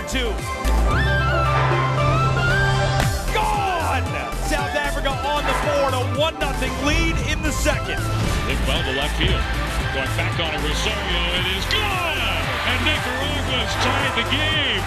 number 2. Gone! South Africa on the board, a 1-0 lead in the second. Hit well to left field. Going back on it, Rosario, it is gone! And Nicaragua's tied the game.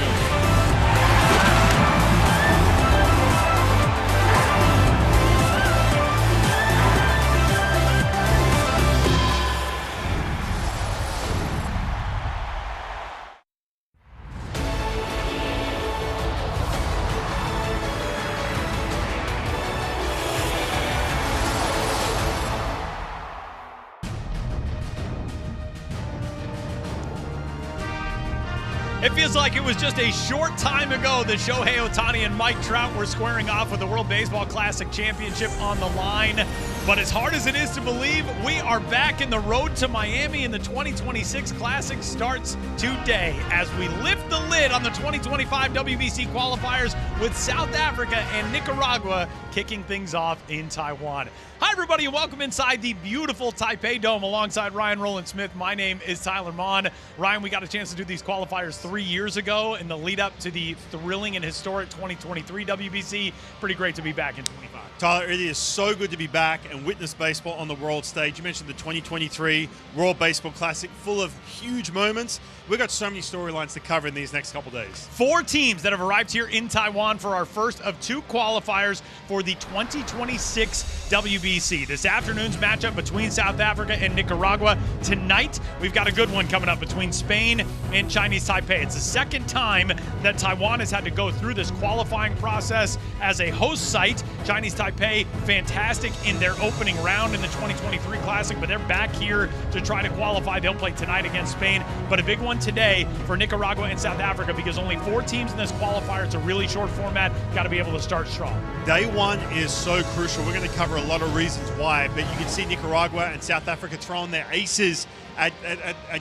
It feels like it was just a short time ago that Shohei Ohtani and Mike Trout were squaring off with the World Baseball Classic Championship on the line. But as hard as it is to believe, we are back in the road to Miami, and the 2026 Classic starts today as we lift the lid on the 2025 WBC qualifiers with South Africa and Nicaragua kicking things off in Taiwan. Hi, everybody, and welcome inside the beautiful Taipei Dome alongside Ryan Rowland-Smith. My name is Tyler Mon. Ryan, we got a chance to do these qualifiers 3 years ago in the lead up to the thrilling and historic 2023 WBC. Pretty great to be back in 25. Tyler, it is so good to be back and witness baseball on the world stage. You mentioned the 2023 World Baseball Classic, full of huge moments. We've got so many storylines to cover in these next couple days. 4 teams that have arrived here in Taiwan for our first of 2 qualifiers for the 2026 WBC. This afternoon's matchup between South Africa and Nicaragua. Tonight, we've got a good one coming up between Spain and Chinese Taipei. It's the second time that Taiwan has had to go through this qualifying process as a host site. Chinese Taipei, fantastic in their opening round in the 2023 Classic, but they're back here to try to qualify. They'll play tonight against Spain, but a big one today for Nicaragua and South Africa because only 4 teams in this qualifier. It's a really short format. Got to be able to start strong. Day 1 is so crucial. We're going to cover a lot of reasons why, but you can see Nicaragua and South Africa throwing their aces at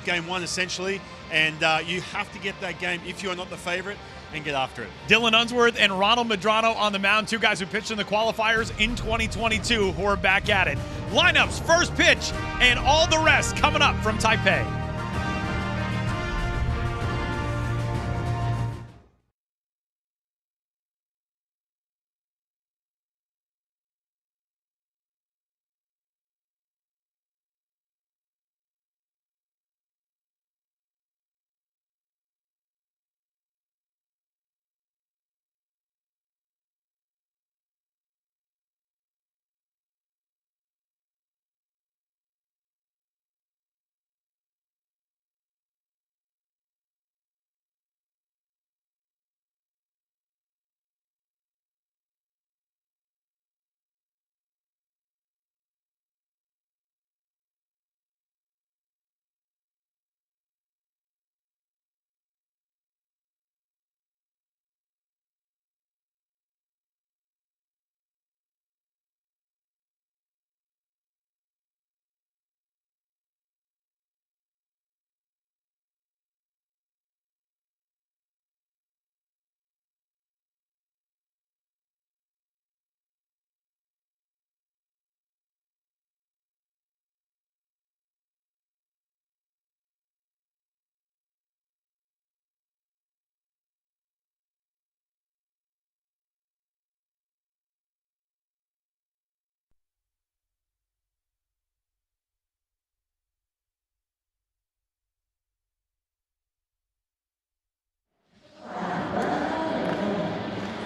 game 1 essentially, and you have to get that game if you are not the favorite and get after it. Dylan Unsworth and Ronald Madrono on the mound, 2 guys who pitched in the qualifiers in 2022 who are back at it. Lineups, first pitch, and all the rest coming up from Taipei.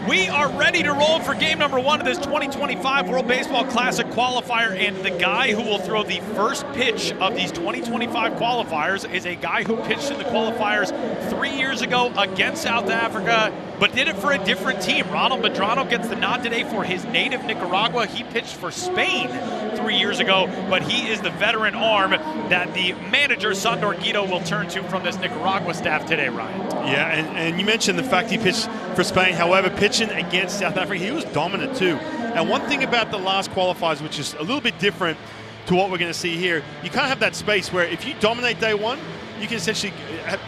We are ready to roll for game number 1 of this 2025 World Baseball Classic Qualifier, and the guy who will throw the first pitch of these 2025 qualifiers is a guy who pitched in the qualifiers 3 years ago against South Africa, but did it for a different team. Ronald Madrono gets the nod today for his native Nicaragua. He pitched for Spain 3 years ago, but he is the veteran arm that the manager, Sandor Guido, will turn to from this Nicaragua staff today, Ryan. Yeah, and you mentioned the fact he pitched for Spain. However, pitching against South Africa, he was dominant too. And one thing about the last qualifiers, which is a little bit different to what we're going to see here, you can't have that space where if you dominate day 1, you can essentially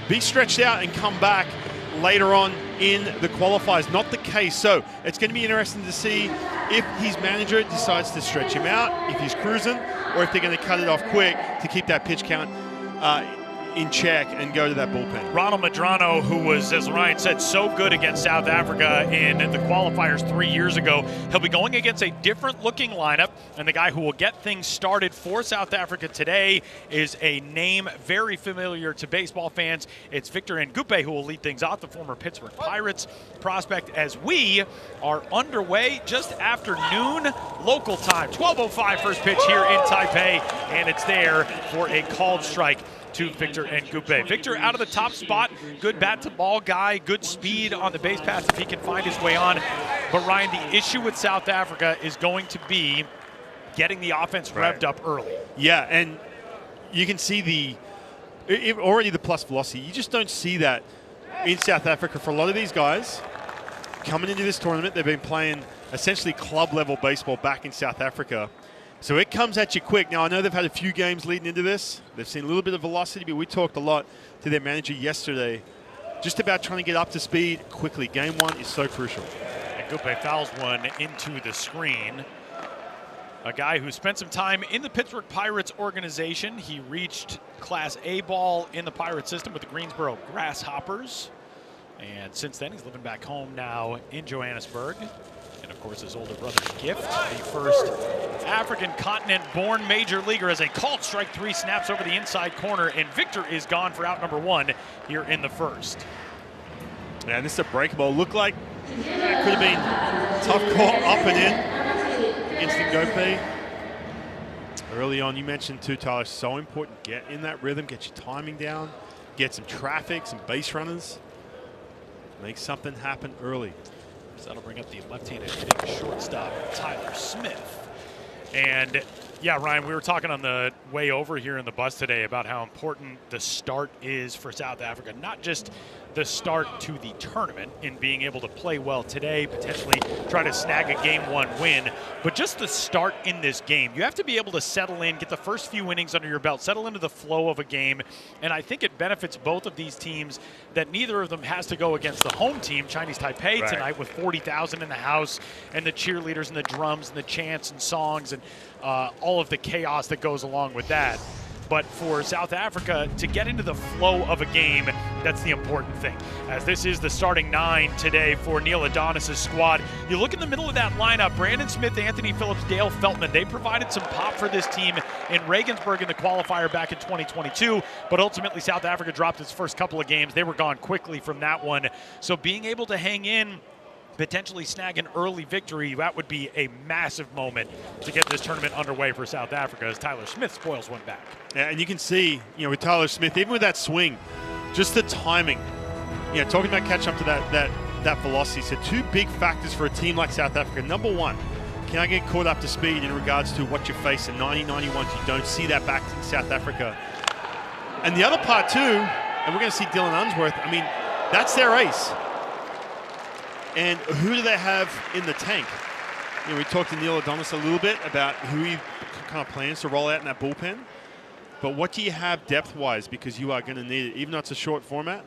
be stretched out and come back later on in the qualifiers. Not the case. So it's going to be interesting to see if his manager decides to stretch him out, if he's cruising, or if they're going to cut it off quick to keep that pitch count in check and go to that bullpen. Ronald Madrono, who was, as Ryan said, so good against South Africa in the qualifiers 3 years ago, he'll be going against a different looking lineup, and the guy who will get things started for South Africa today is a name very familiar to baseball fans. It's Victor Ngupe, who will lead things off, the former Pittsburgh Pirates prospect, as we are underway just after noon local time. 12:05 first pitch here in Taipei, and it's there for a called strike to Victor Ngupe. Victor out of the top spot, good bat to ball guy, good speed on the base pass if he can find his way on. But Ryan, the issue with South Africa is going to be getting the offense revved up early. Yeah, and you can see already the plus velocity. You just don't see that in South Africa for a lot of these guys. Coming into this tournament, they've been playing essentially club level baseball back in South Africa. So it comes at you quick. Now, I know they've had a few games leading into this. They've seen a little bit of velocity, but we talked a lot to their manager yesterday just about trying to get up to speed quickly. Game one is so crucial. And Ngupe fouls one into the screen. A guy who spent some time in the Pittsburgh Pirates organization. He reached Class A ball in the Pirate system with the Greensboro Grasshoppers. And since then, he's living back home now in Johannesburg. And, of course, his older brother's gift, the first African continent-born major leaguer, as a called strike three snaps over the inside corner, and Victor is gone for out number one here in the first. And this is a break ball. Looked like it could have been a tough call up and in against Ngupe. Early on, you mentioned too, Tyler, so important. Get in that rhythm, get your timing down, get some traffic, some base runners. Make something happen early. So that'll bring up the left-handed hitting shortstop, Tyler Smith. And yeah, Ryan, we were talking on the way over here in the bus today about how important the start is for South Africa. Not just the start to the tournament in being able to play well today, potentially try to snag a game one win, but just the start in this game. You have to be able to settle in, get the first few innings under your belt, settle into the flow of a game, and I think it benefits both of these teams that neither of them has to go against the home team, Chinese Taipei, tonight with 40,000 in the house, and the cheerleaders and the drums and the chants and songs and all of the chaos that goes along with that. But for South Africa to get into the flow of a game, that's the important thing. As this is the starting nine today for Neil Adonis' squad. You look in the middle of that lineup, Brandon Smith, Anthony Phillips, Dale Feltman. They provided some pop for this team in Regensburg in the qualifier back in 2022, but ultimately South Africa dropped its first couple of games. They were gone quickly from that one. So being able to hang in, potentially snag an early victory, that would be a massive moment to get this tournament underway for South Africa as Tyler Smith spoils one back. Yeah, and you can see, with Tyler Smith, even with that swing, just the timing, talking about catch up to that velocity. So two big factors for a team like South Africa. Number one, can I get caught up to speed in regards to what you face in 90-91? You don't see that back in South Africa. And the other part too, and we're going to see Dylan Unsworth, that's their ace. And who do they have in the tank? We talked to Neil Adonis a little bit about who he kind of plans to roll out in that bullpen. But what do you have depth-wise? Because you are going to need it, even though it's a short format.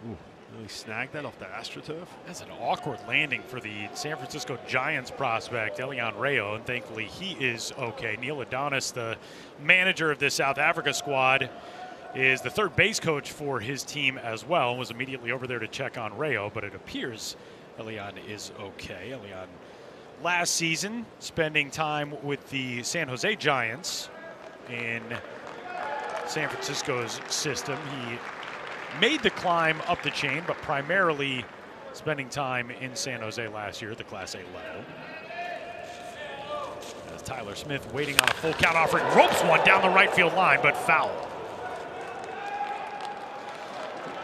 Ooh, really snagged that off the AstroTurf. That's an awkward landing for the San Francisco Giants prospect, Elian Rayo, and thankfully he is okay. Neil Adonis, the manager of this South Africa squad, is the third base coach for his team as well, and was immediately over there to check on Rayo, but it appears Elian is okay. Elian last season spending time with the San Jose Giants in San Francisco's system. He made the climb up the chain, but primarily spending time in San Jose last year at the Class A level. As Tyler Smith waiting on a full count offering, ropes one down the right field line, but foul.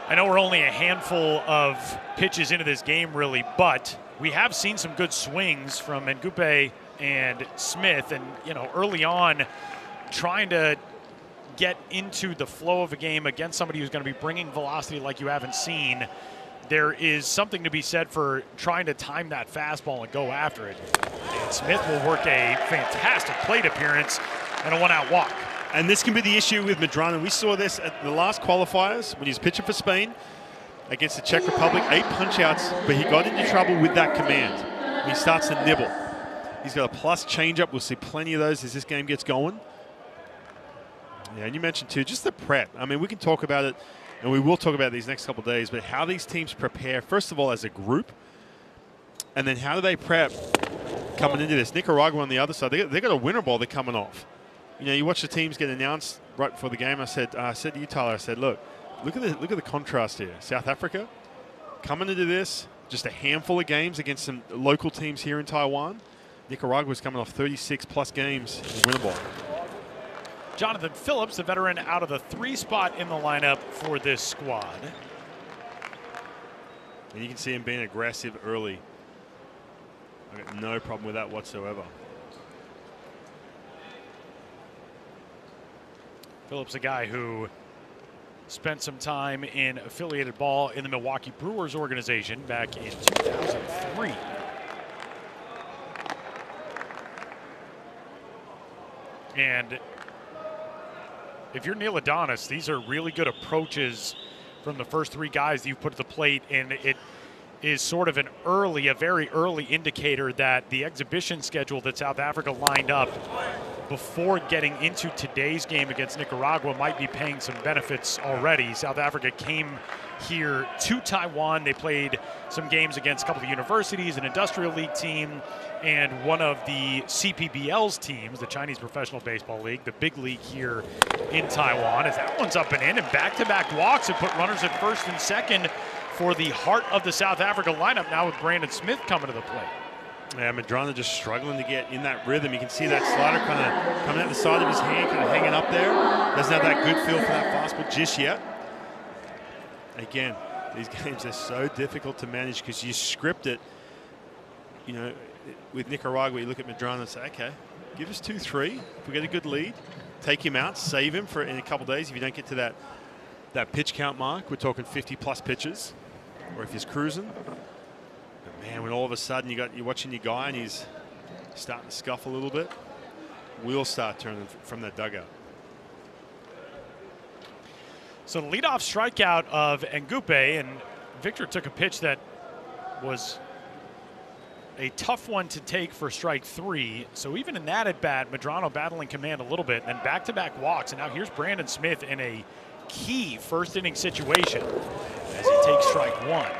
I know we're only a handful of pitches into this game, really, but we have seen some good swings from Ngupe and Smith. And, early on, trying to get into the flow of a game against somebody who's going to be bringing velocity like you haven't seen, there is something to be said for trying to time that fastball and go after it. And Smith will work a fantastic plate appearance and a one-out walk. And this can be the issue with Madrono. We saw this at the last qualifiers when he was pitching for Spain against the Czech Republic. 8 punch-outs, but he got into trouble with that command. He starts to nibble. He's got a plus changeup. We'll see plenty of those as this game gets going. Yeah, and you mentioned too, just the prep. I mean, we can talk about it, and we will talk about it these next couple of days, but how these teams prepare, first of all, as a group, and then how do they prep coming into this? Nicaragua on the other side, they got a winter ball they're coming off. You know, you watch the teams get announced right before the game. I said to you, Tyler, I said, look at the contrast here. South Africa coming into this, just a handful of games against some local teams here in Taiwan. Nicaragua's coming off 36+ games in winter ball. Jonathan Phillips, the veteran, out of the 3 spot in the lineup for this squad. And you can see him being aggressive early. I got no problem with that whatsoever. Phillips, a guy who spent some time in affiliated ball in the Milwaukee Brewers organization back in 2003. And if you're Neil Adonis, these are really good approaches from the first 3 guys that you put at the plate, and it is sort of a very early indicator that the exhibition schedule that South Africa lined up before getting into today's game against Nicaragua might be paying some benefits already. South Africa came here to Taiwan. They played some games against a couple of universities, an industrial league team, and one of the CPBL's teams, the Chinese Professional Baseball League, the big league here in Taiwan. As that one's up and in, and back-to-back walks have put runners at first and second for the heart of the South Africa lineup now with Brandon Smith coming to the plate. Yeah, Madrono just struggling to get in that rhythm. You can see that slider kind of coming out the side of his hand, kind of hanging up there. Doesn't have that good feel for that fastball just yet. Again, these games are so difficult to manage because you script it. You know, with Nicaragua, you look at Madrono and say, okay, give us 2-3. If we get a good lead, take him out, save him for in a couple days. If you don't get to that pitch count mark, we're talking 50+ pitches, or if he's cruising. But man, when all of a sudden you're watching your guy and he's starting to scuff a little bit, wheels start turning from that dugout. So the leadoff strikeout of Ngupe, and Victor took a pitch that was a tough one to take for strike 3. So even in that at bat, Madrono battling command a little bit, and back-to-back walks. And now here's Brandon Smith in a key first inning situation as he takes strike 1.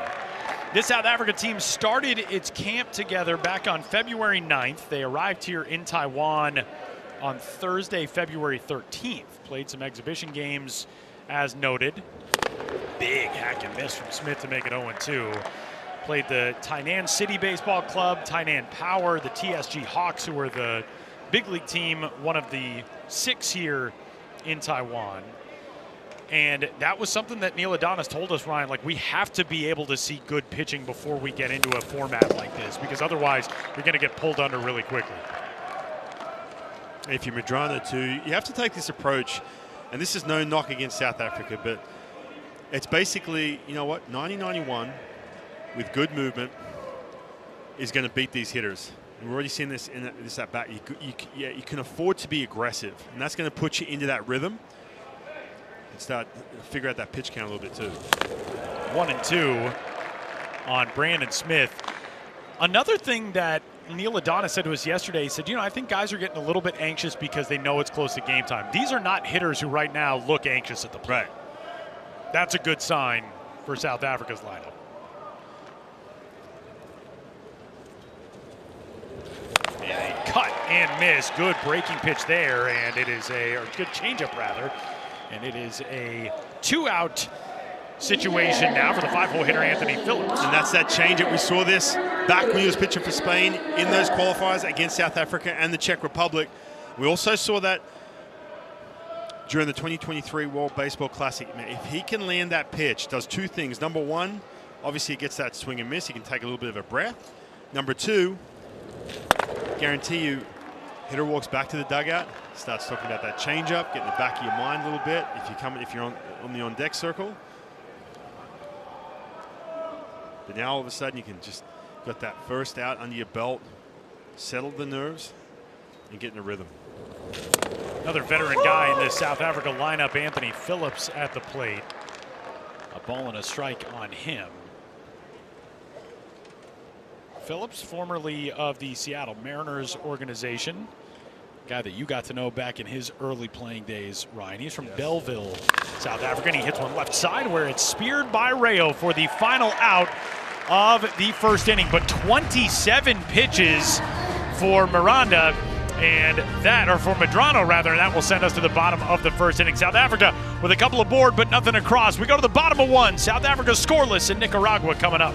This South Africa team started its camp together back on February 9th. They arrived here in Taiwan on Thursday, February 13th. Played some exhibition games as noted. Big hack and miss from Smith to make it 0-2. Played the Tainan City Baseball Club, Tainan Power, the TSG Hawks, who were the big league team, one of the 6 here in Taiwan. And that was something that Neil Adonis told us, Ryan, like, we have to be able to see good pitching before we get into a format like this, because otherwise you're going to get pulled under really quickly. If you're Madrono too, you have to take this approach, and this is no knock against South Africa, but it's basically, you know what, 90-91 with good movement is going to beat these hitters. And we've already seen this in this at bat. You can afford to be aggressive, and that's going to put you into that rhythm and start figure out that pitch count a little bit too. 1-2 on Brandon Smith. Another thing that Neil Adonis said to us yesterday, he said, you know, I think guys are getting a little bit anxious because they know it's close to game time. These are not hitters who right now look anxious at the plate. Right. That's a good sign for South Africa's lineup. Yeah, cut and miss. Good breaking pitch there, and it is or good changeup rather, and it is a 2-out situation now for the 5-hole hitter Anthony Phillips. And that's that changeup. We saw this back when he was pitching for Spain in those qualifiers against South Africa and the Czech Republic. We also saw that during the 2023 World Baseball Classic. If he can land that pitch, does 2 things. Number 1, obviously he gets that swing and miss. He can take a little bit of a breath. Number 2, guarantee you, hitter walks back to the dugout, starts talking about that changeup, getting the back of your mind a little bit. If you're on the on-deck circle. But now all of a sudden you can just got that first out under your belt, settle the nerves, and get in a rhythm. Another veteran guy in the South Africa lineup, Anthony Phillips at the plate. A ball and a strike on him. Phillips, formerly of the Seattle Mariners organization, guy that you got to know back in his early playing days, Ryan. He's from Belleville, South Africa, and he hits one left side where it's speared by Rayo for the final out of the first inning. But 27 pitches for Miranda, and that, or for Madrono rather, and that will send us to the bottom of the first inning. South Africa with a couple aboard, but nothing across. We go to the bottom of one. South Africa scoreless, and Nicaragua coming up.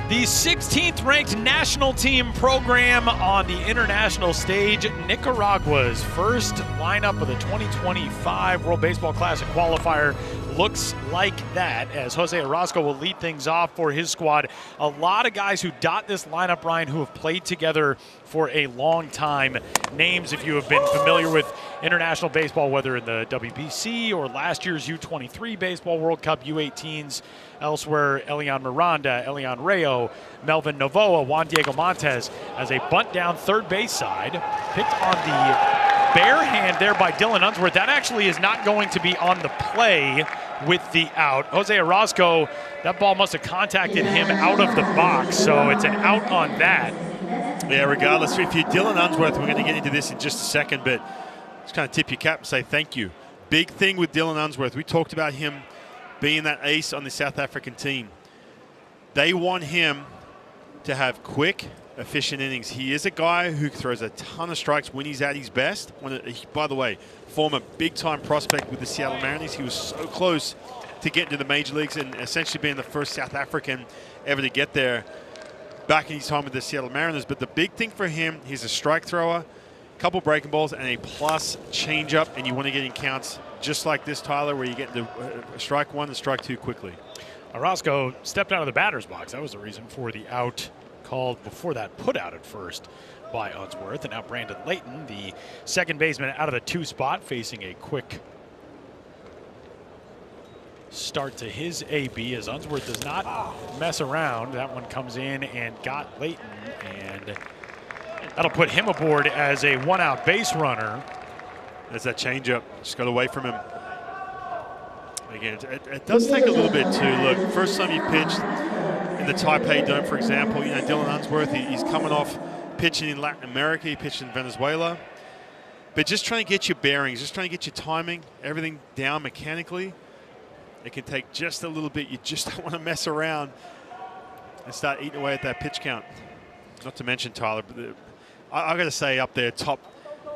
The 16th ranked national team program on the international stage, Nicaragua's first lineup of the 2025 World Baseball Classic Qualifier looks like that, as Jose Orozco will lead things off for his squad. A lot of guys who dot this lineup, Ryan, who have played together for a long time. Names, if you have been familiar with international baseball, whether in the WBC or last year's U23 Baseball World Cup, U18s, elsewhere, Elian Miranda, Elian Rayo, Melvin Novoa, Juan Diego Montes as a bunt down third base side. Picked on the bare hand there by Dylan Unsworth. That actually is not going to be on the play with the out. Jose Orozco, that ball must have contacted him out of the box, so it's an out on that. Yeah, regardless, if you're Dylan Unsworth, we're going to get into this in just a second, but just kind of tip your cap and say thank you. Big thing with Dylan Unsworth, we talked about him being that ace on the South African team. They want him to have quick, efficient innings. He is a guy who throws a ton of strikes when he's at his best. By the way, former big-time prospect with the Seattle Mariners. He was so close to getting to the major leagues and essentially being the first South African ever to get there back in his time with the Seattle Mariners. But the big thing for him, he's a strike thrower, a couple breaking balls, and a plus changeup, and you want to get in counts just like this, Tyler, where you get the strike one and strike two quickly. Orozco stepped out of the batter's box. That was the reason for the out called before that put out at first by Unsworth. And now Brandon Layton, the second baseman, out of the two spot, facing a quick start to his AB as Unsworth does not mess around. That one comes in and got Layton, and that'll put him aboard as a one-out base runner. There's that changeup, just got away from him. Again, it does take a little bit too. Look, first time you pitched in the Taipei Dome, for example, you know, Dylan Unsworth, he's coming off pitching in Latin America, he pitched in Venezuela. But just trying to get your bearings, just trying to get your timing, everything down mechanically. It can take just a little bit. You just don't want to mess around and start eating away at that pitch count. Not to mention, Tyler, but I got to say up there, top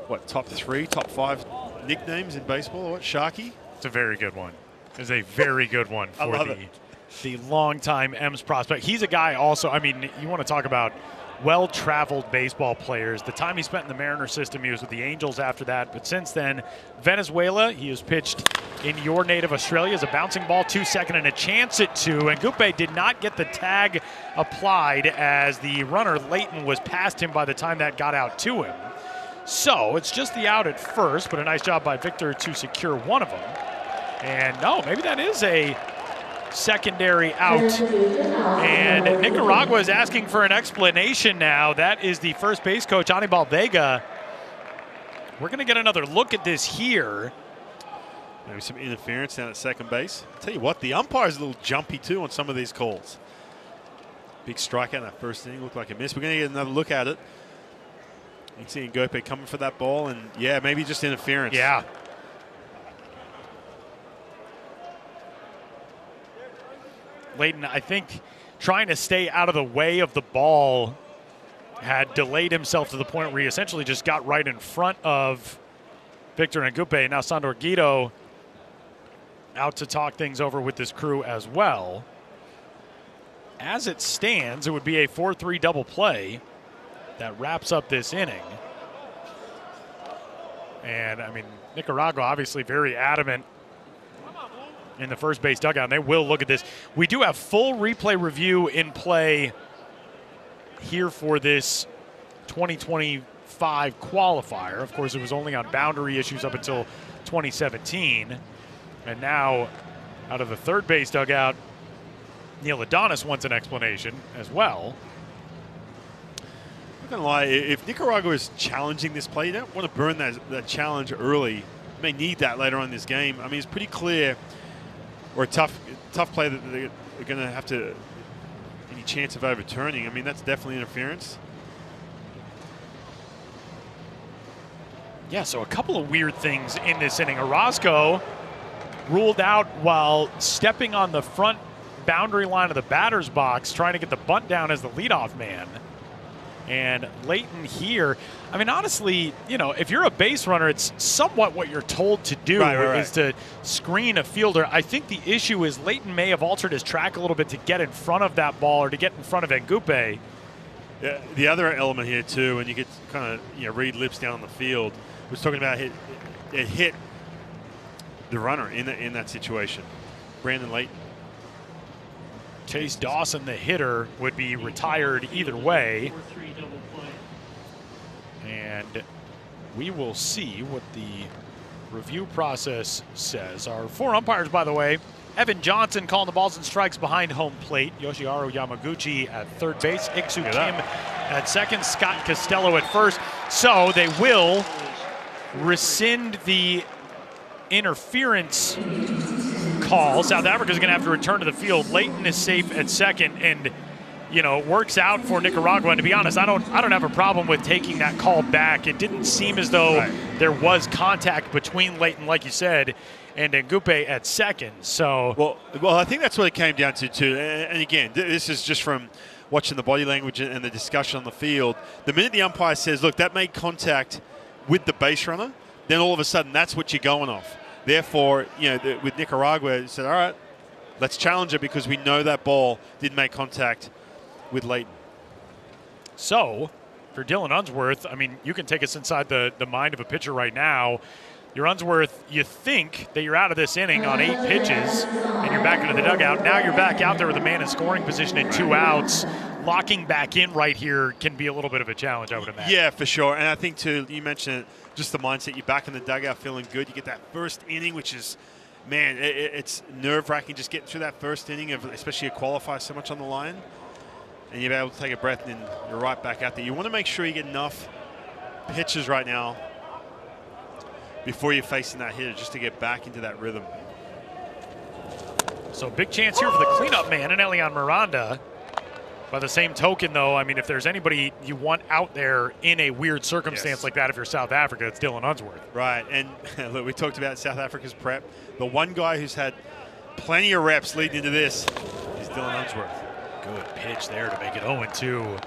3, top 5 nicknames in baseball. What, Sharky? It's a very good one. It's a very good one for the longtime M's prospect. He's a guy also, I mean, you want to talk about well-traveled baseball players. The time he spent in the Mariner system, he was with the Angels after that. But since then, Venezuela, he has pitched in your native Australia as a bouncing ball, 2-2 and a chance at 2. And Gupe did not get the tag applied as the runner, Leighton, was past him by the time that got out to him. So it's just the out at first, but a nice job by Victor to secure one of them. And no, maybe that is a secondary out. And Nicaragua is asking for an explanation now. That is the first base coach, Anibal Vega. We're going to get another look at this here. Maybe some interference down at second base. I'll tell you what, the umpire's a little jumpy too on some of these calls. Big strikeout in that first inning, looked like a miss. We're going to get another look at it. You can see Ngope coming for that ball, and yeah, maybe just interference. Yeah. Leighton, I think, trying to stay out of the way of the ball, had delayed himself to the point where he essentially just got right in front of Victor Ngupe. Now Sandor Guido out to talk things over with this crew as well. As it stands, it would be a 4-3 double play that wraps up this inning. And, I mean, Nicaragua obviously very adamant in the first base dugout, and they will look at this. We do have full replay review in play here for this 2025 qualifier. Of course, it was only on boundary issues up until 2017. And now, out of the third base dugout, Neil Adonis wants an explanation as well. I'm not going to lie, if Nicaragua is challenging this play, you don't want to burn that challenge early. You may need that later on in this game. I mean, it's pretty clear, or a tough play that they're going to have to, any chance of overturning. I mean, that's definitely interference. Yeah, so a couple of weird things in this inning. Orozco ruled out while stepping on the front boundary line of the batter's box, trying to get the bunt down as the leadoff man. And Leighton here, I mean, honestly, you know, if you're a base runner, it's somewhat what you're told to do is to screen a fielder. I think the issue is Leighton may have altered his track a little bit to get in front of that ball or to get in front of Ngupe. Yeah, the other element here too, and you could kind of read lips down on the field, was talking about it hit the runner in that situation, Brandon Leighton. Chase Dawson, the hitter, would be retired either way. And we will see what the review process says. Our four umpires, by the way, Evan Johnson calling the balls and strikes behind home plate. Yoshiharu Yamaguchi at third base. Iksu Kim at second. Scott Costello at first. So they will rescind the interference call. South Africa's going to have to return to the field. Leighton is safe at second, and works out for Nicaragua. And to be honest, I don't have a problem with taking that call back. It didn't seem as though there was contact between Leighton, like you said, and Ngupe at second. So well, I think that's what it came down to too. And again, this is just from watching the body language and the discussion on the field. The minute the umpire says, "Look, that made contact with the base runner," then all of a sudden that's what you're going off. Therefore, with Nicaragua, it said, all right, let's challenge it because we know that ball did make contact with Leighton. So, for Dylan Unsworth, I mean, you can take us inside the mind of a pitcher right now. You're Unsworth, you think that you're out of this inning on 8 pitches, and you're back into the dugout. Now you're back out there with a man in scoring position and 2 outs. Locking back in right here can be a little bit of a challenge, I would imagine. Yeah, for sure. And I think, too, you mentioned just the mindset. You're back in the dugout feeling good. You get that first inning, which is, man, it's nerve-wracking just getting through that first inning, of especially a qualifier, so much on the line. And you're able to take a breath, and you're right back out there. You want to make sure you get enough pitches right now before you're facing that hitter just to get back into that rhythm. So big chance here for the cleanup man and Elian Miranda. By the same token, though, I mean, if there's anybody you want out there in a weird circumstance like that, if you're South Africa, it's Dylan Unsworth. Right, and look, we talked about South Africa's prep. The one guy who's had plenty of reps leading into this is Dylan Unsworth. Good pitch there to make it 0-2.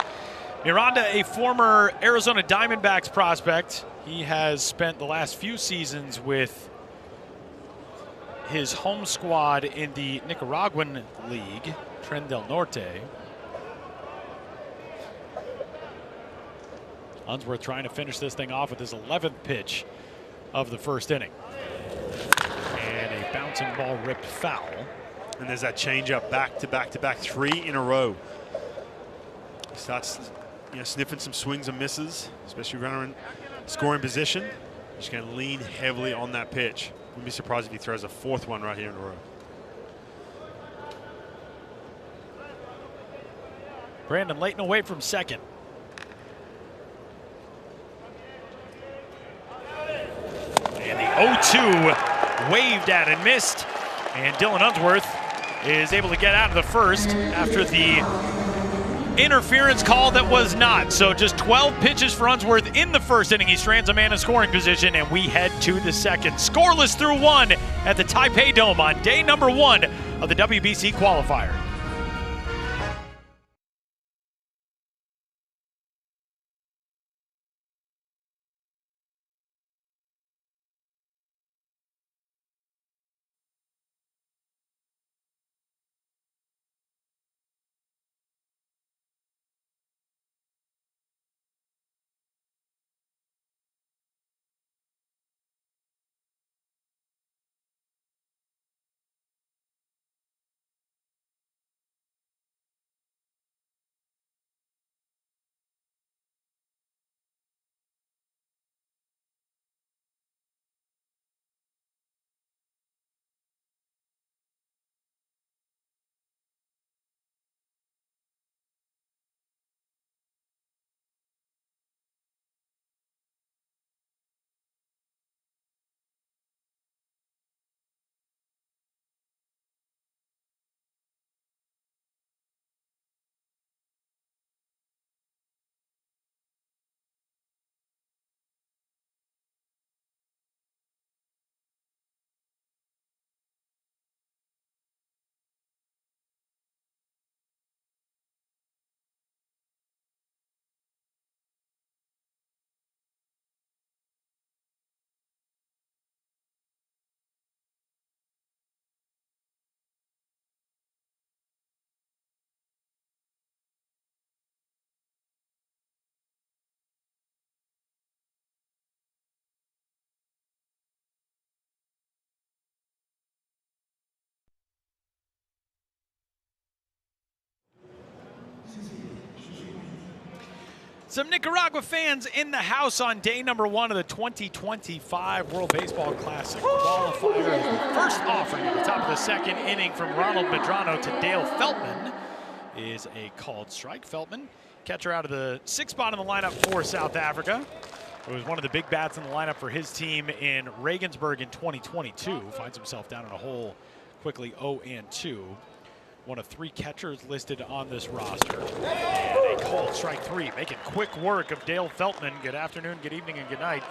Miranda, a former Arizona Diamondbacks prospect. He has spent the last few seasons with his home squad in the Nicaraguan League, Tren del Norte. Unsworth trying to finish this thing off with his 11th pitch of the first inning. And a bouncing ball ripped foul. And there's that changeup back to back to back, 3 in a row. He starts sniffing some swings and misses, especially runner in scoring position. He's going to lean heavily on that pitch. Wouldn't be surprised if he throws a 4th one right here in a row. Brandon Layton away from second. And the 0-2 waved at and missed. And Dylan Unsworth is able to get out of the first after the interference call that was not. So just 12 pitches for Unsworth in the first inning. He strands a man in scoring position, and we head to the second. Scoreless through 1 at the Taipei Dome on day number 1 of the WBC Qualifier. Some Nicaragua fans in the house on day number 1 of the 2025 World Baseball Classic Qualifier. First offering at the top of the second inning from Ronald Madrono to Dale Feltman is a called strike. Feltman, catcher out of the 6th spot in the lineup for South Africa. It was one of the big bats in the lineup for his team in Regensburg in 2022. Finds himself down in a hole quickly, 0-2. One of 3 catchers listed on this roster. And a called strike 3, making quick work of Dale Feltman. Good afternoon, good evening, and good night.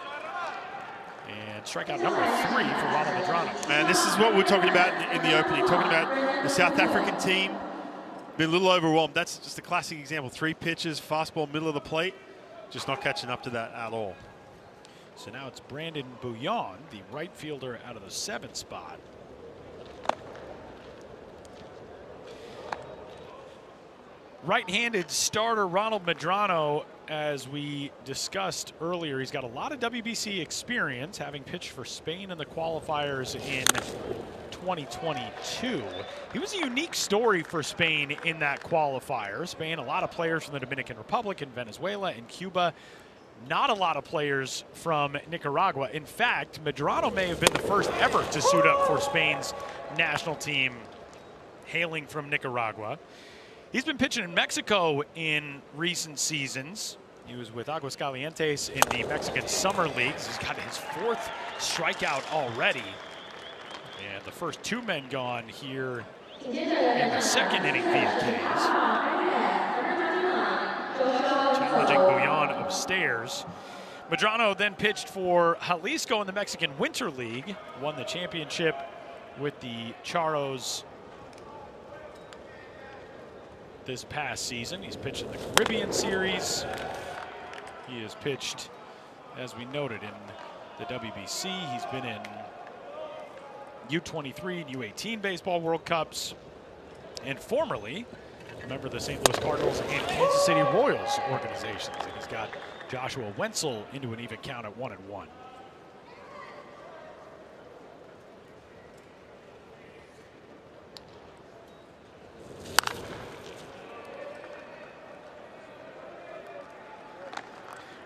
And strikeout number 3 for Ronald Madrono. And this is what we're talking about in the opening, talking about the South African team been a little overwhelmed. That's just a classic example. 3 pitches, fastball, middle of the plate, just not catching up to that at all. So now it's Brandon Bouillon, the right fielder out of the 7th spot. Right-handed starter Ronald Madrono, as we discussed earlier, he's got a lot of WBC experience, having pitched for Spain in the qualifiers in 2022. He was a unique story for Spain in that qualifier. Spain, a lot of players from the Dominican Republic and Venezuela and Cuba. Not a lot of players from Nicaragua. In fact, Madrono may have been the first ever to suit up for Spain's national team, hailing from Nicaragua. He's been pitching in Mexico in recent seasons. He was with Aguascalientes in the Mexican Summer Leagues. He's got his 4th strikeout already. And the first 2 men gone here in the second inning via Ks. Challenging Bouillon upstairs. Madrono then pitched for Jalisco in the Mexican Winter League. Won the championship with the Charros this past season. He's pitched in the Caribbean Series. He has pitched, as we noted, in the WBC. He's been in U23 and U18 Baseball World Cups. And formerly, remember the St. Louis Cardinals and Kansas City Royals organizations. And he's got Joshua Wenzel into an even count at 1-1.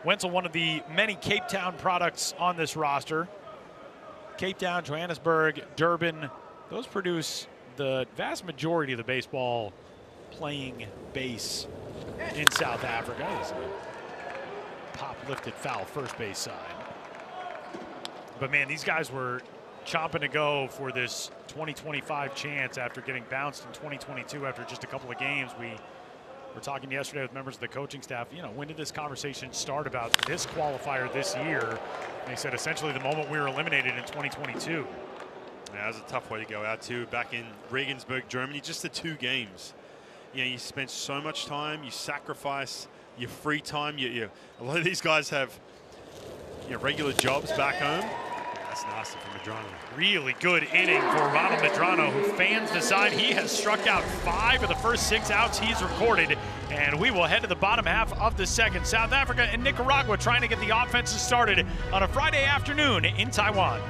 Wenzel, one of the many Cape Town products on this roster. Cape Town, Johannesburg, Durban, those produce the vast majority of the baseball playing base in South Africa. It's a pop lifted foul first base side. But man, these guys were chomping to go for this 2025 chance after getting bounced in 2022 after just a couple of games. We were talking yesterday with members of the coaching staff. You know, when did this conversation start about this qualifier this year? And they said essentially the moment we were eliminated in 2022. Yeah, that was a tough way to go out too. Back in Regensburg, Germany, just the 2 games. You know, you spend so much time, you sacrifice your free time. A lot of these guys have regular jobs back home. Yeah, that's nasty for Madrono. Really good inning for Ronald Madrono, who fans the side. He has struck out 5 of the first 6 outs he's recorded. And we will head to the bottom half of the second. South Africa and Nicaragua trying to get the offenses started on a Friday afternoon in Taiwan.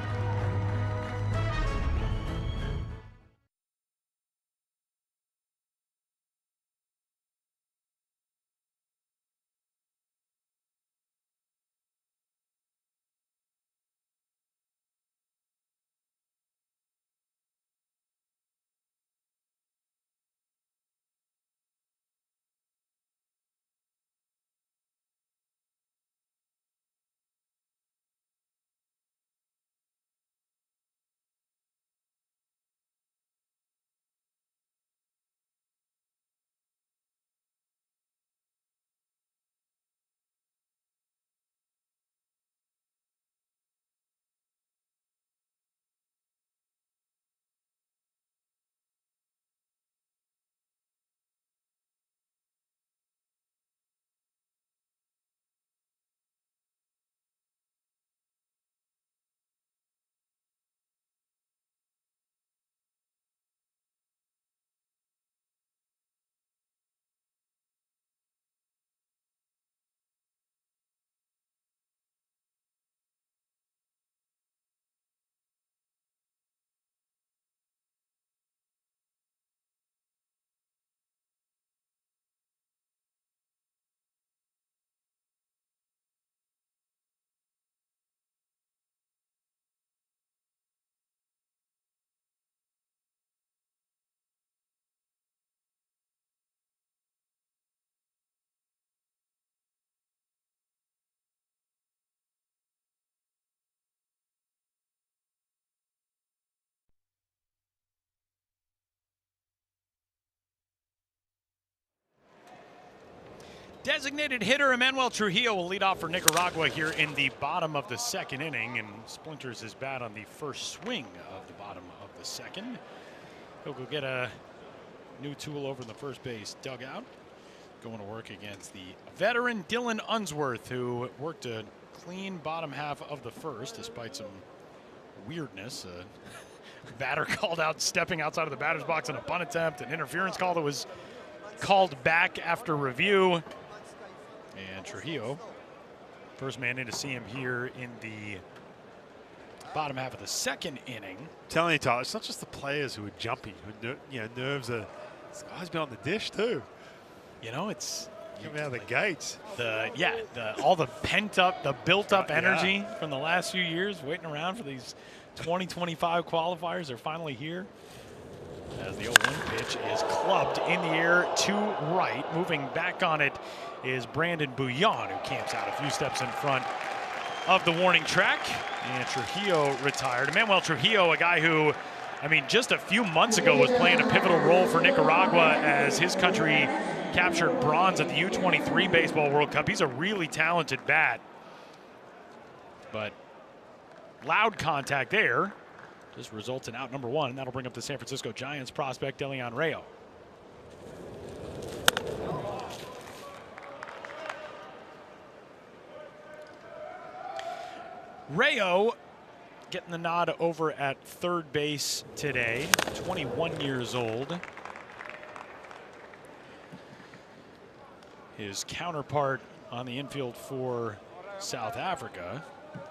Designated hitter Emmanuel Trujillo will lead off for Nicaragua here in the bottom of the second inning and splinters his bat on the first swing of the bottom of the second. He'll go get a new tool over in the first base dugout. Going to work against the veteran Dylan Unsworth, who worked a clean bottom half of the first despite some weirdness. Batter called out stepping outside of the batter's box on a bunt attempt, an interference call that was called back after review. And Trujillo, first man in to see him here in the bottom half of the second inning. I'm telling you, Tyler, it's not just the players who are jumpy, who nerves are. This guy's been on the dish too. You know, it's coming out of the gates. All the pent up, the built up energy from the last few years, waiting around for these 2025 qualifiers. They're finally here. As the 0-1 pitch is clubbed in the air to right. Moving back on it is Brandon Bouillon, who camps out a few steps in front of the warning track. And Trujillo retired. Emmanuel Trujillo, a guy who, I mean, just a few months ago was playing a pivotal role for Nicaragua as his country captured bronze at the U23 Baseball World Cup. He's a really talented bat. But loud contact there. This results in out number 1, and that'll bring up the San Francisco Giants prospect, Delian Rayo. Rayo getting the nod over at third base today, 21 years old. His counterpart, on the infield for South Africa,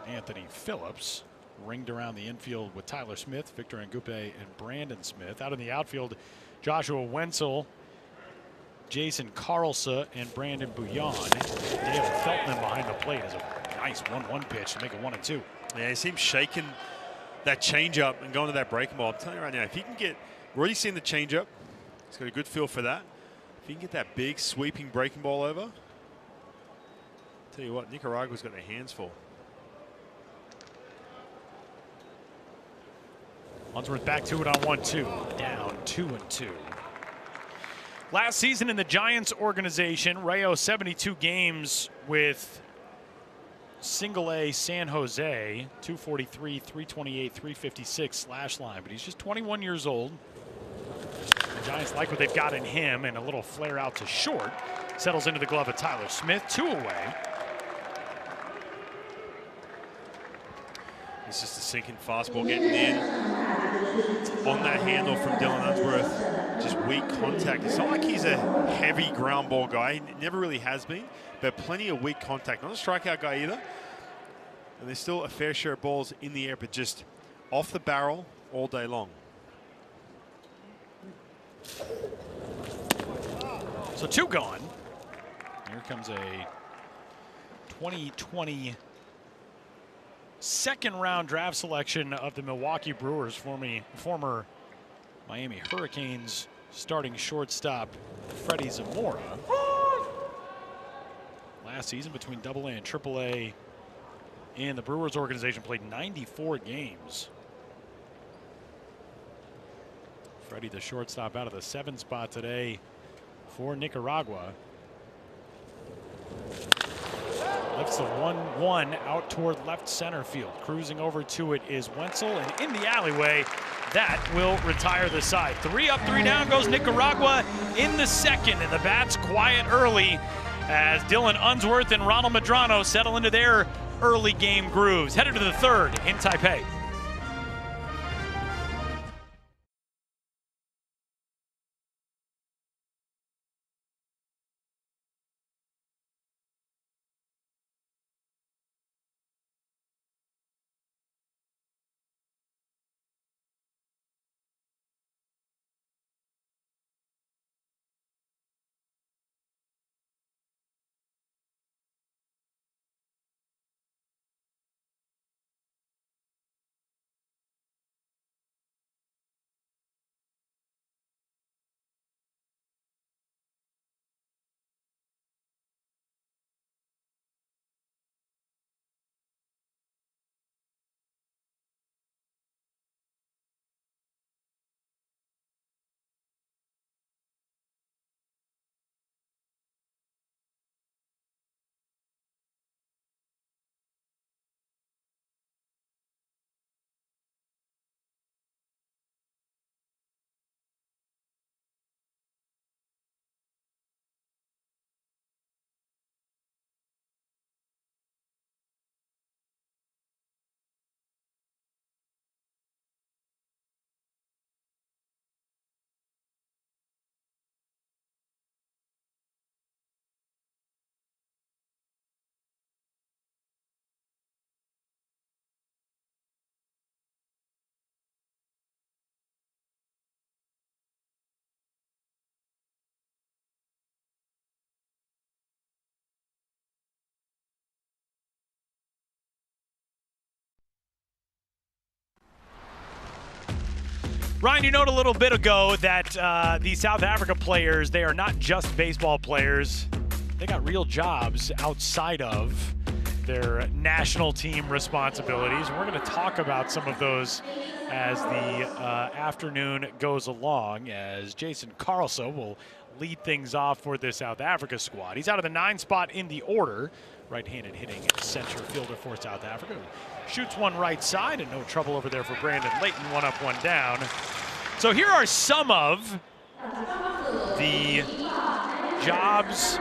Anthony Phillips. Ringed around the infield with Tyler Smith, Victor Ngupe, and Brandon Smith. Out in the outfield, Joshua Wenzel, Jason Carlsa, and Brandon Bouillon. Dale Feltman behind the plate is a nice 1-1 pitch to make it 1-2. Yeah, he seems shaking that changeup and going to that breaking ball. I'm telling you right now, if he can get, we're already seeing the changeup. He's got a good feel for that. If he can get that big sweeping breaking ball over, I'll tell you what, Nicaragua's got their hands full. Unsworth back to it on 1-2, down 2-2. Last season in the Giants organization, Rayo 72 games with Single-A San Jose, 243, 328, 356 slash line, but he's just 21 years old. The Giants like what they've got in him, and a little flare out to short. Settles into the glove of Tyler Smith, 2 away. It's just a sinking fastball getting in. On that handle from Dylan Unsworth, just weak contact. It's not like he's a heavy ground ball guy. He never really has been, but plenty of weak contact. Not a strikeout guy either. And there's still a fair share of balls in the air, but just off the barrel all day long. So 2 gone. Here comes a 2020 second-round draft selection of the Milwaukee Brewers, former Miami Hurricanes starting shortstop Freddie Zamora. Last season between AA and AAA in the Brewers organization, played 94 games. Freddie, the shortstop, out of the 7 spot today for Nicaragua. Lifts the 1-1 out toward left center field. Cruising over to it is Wenzel, and in the alleyway, that will retire the side. 3 up, 3 down goes Nicaragua in the second, and the bats quiet early as Dylan Unsworth and Ronald Madrono settle into their early game grooves. Headed to the third in Taipei. Ryan, you noted a little bit ago that the South Africa players, they are not just baseball players. They got real jobs outside of their national team responsibilities. We're going to talk about some of those as the afternoon goes along, as Jason Carlsa will lead things off for the South Africa squad. He's out of the 9 spot in the order. Right-handed hitting center fielder for South Africa. Shoots one right side, and no trouble over there for Brandon Layton. 1 up, 1 down. So here are some of the jobs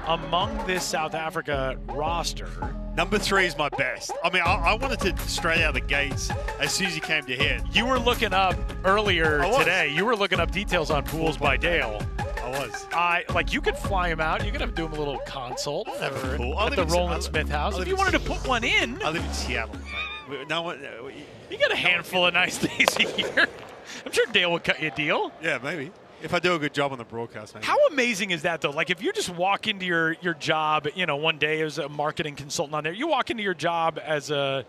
among this South Africa roster. Number 3 is my best. I mean, I wanted to straight out of the gates as soon as he came to hit. You were looking up earlier today. You were looking up details on Pools by Dale. I was. Like, you could fly him out. You could have do him a little consult That'd be cool. at the Roland Smith house. If you wanted to put one in. I live in Seattle. No one. You got a handful of nice days a year. I'm sure Dale would cut you a deal. Yeah, maybe. If I do a good job on the broadcast, maybe. How amazing is that, though? Like, if you just walk into your job, you know, one day as a marketing consultant on there, you walk into your job as a,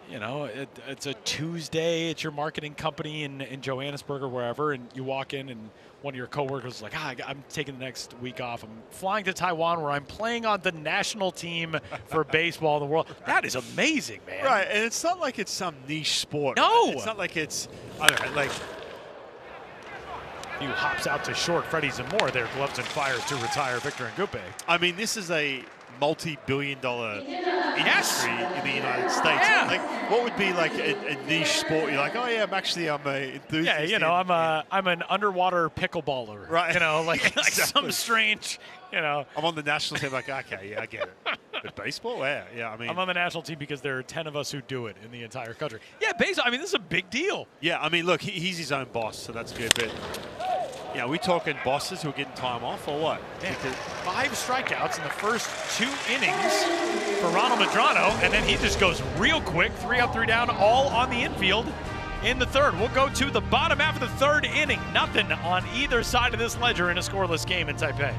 you know, it's a Tuesday, it's your marketing company in Johannesburg or wherever, and you walk in and one of your coworkers is like, I'm taking the next week off. I'm flying to Taiwan where I'm playing on the national team for baseball in the world. That is amazing, man. Right, and it's not like it's some niche sport. No. Right? It's not like it's, I don't know, like. He hops out to short Freddie Zamora there, gloves and fires to retire Victor Ngupe. I mean, this is a multi-billion-dollar industry in the United States. Yeah. Like, what would be like a niche sport? You're like, oh yeah, I'm a enthusiast. Yeah, you know, I'm an underwater pickleballer. Right. You know, like, Exactly. like some strange, you know. I'm on the national team. Like, okay, yeah, I get it. But baseball, yeah. I mean, I'm on the national team because there are 10 of us who do it in the entire country. Yeah, baseball. I mean, this is a big deal. yeah. I mean, look, he's his own boss, so that's good. But yeah, we talking bosses who are getting time off or what? Man, 5 strikeouts in the first 2 innings for Ronald Madrono, and then he just goes real quick, 3 up, 3 down, all on the infield in the third. We'll go to the bottom half of the third inning. Nothing on either side of this ledger in a scoreless game in Taipei.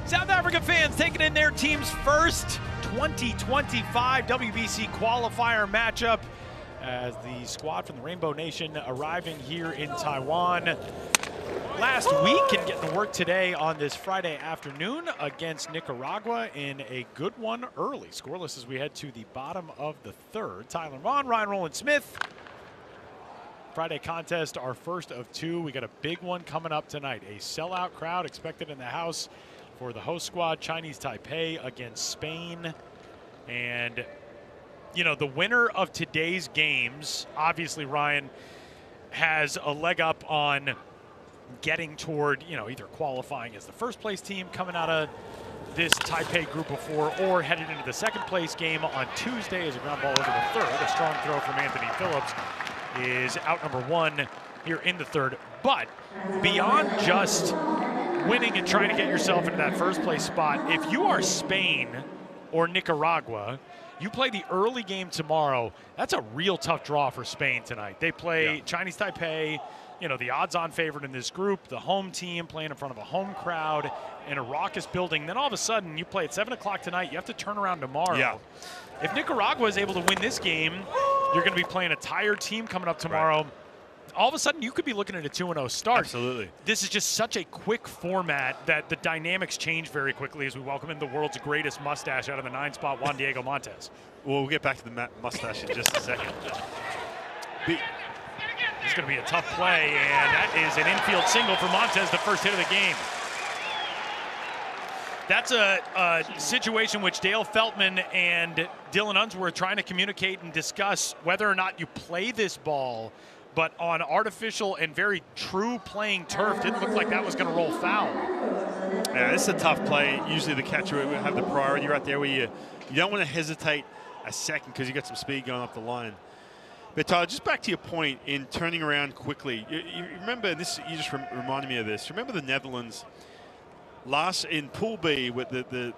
South Africa fans taking in their team's first 2025 WBC qualifier matchup as the squad from the Rainbow Nation arriving here in Taiwan last week and getting to work today on this Friday afternoon against Nicaragua in a good one early. Scoreless as we head to the bottom of the third. Tyler Vaughn, Ryan Roland Smith. Friday contest, our first of 2. We got a big one coming up tonight. A sellout crowd expected in the house for the host squad, Chinese Taipei against Spain. And, you know, the winner of today's games, obviously, Ryan, has a leg up on getting toward, you know, either qualifying as the first place team coming out of this Taipei group of 4 or headed into the second place game on Tuesday as a ground ball over the third. A strong throw from Anthony Phillips is out number 1 here in the third. But beyond just winning and trying to get yourself into that first place spot, if you are Spain or Nicaragua, you play the early game tomorrow. That's a real tough draw for Spain tonight. They play Chinese Taipei, you know, the odds-on favorite in this group, the home team playing in front of a home crowd in a raucous building. Then all of a sudden, you play at 7 o'clock tonight. You have to turn around tomorrow. Yeah. If Nicaragua is able to win this game, you're going to be playing a tired team coming up tomorrow. Right. All of a sudden, you could be looking at a 2-0 start. Absolutely. This is just such a quick format that the dynamics change very quickly as we welcome in the world's greatest mustache out of the 9-spot, Juan Diego Montes. Well, we'll get back to the mustache in just a second. This It's going to be a tough play, and that is an infield single for Montez, the first hit of the game. That's a situation which Dale Feltman and Dylan Unsworth trying to communicate and discuss whether or not you play this ball, but on artificial and very true playing turf, didn't look like that was going to roll foul. Yeah, this is a tough play. Usually the catcher will have the priority right there where you don't want to hesitate a second because you got some speed going up the line. But Tyler, just back to your point in turning around quickly. You remember this? You just reminded me of this. Remember the Netherlands last in Pool B with the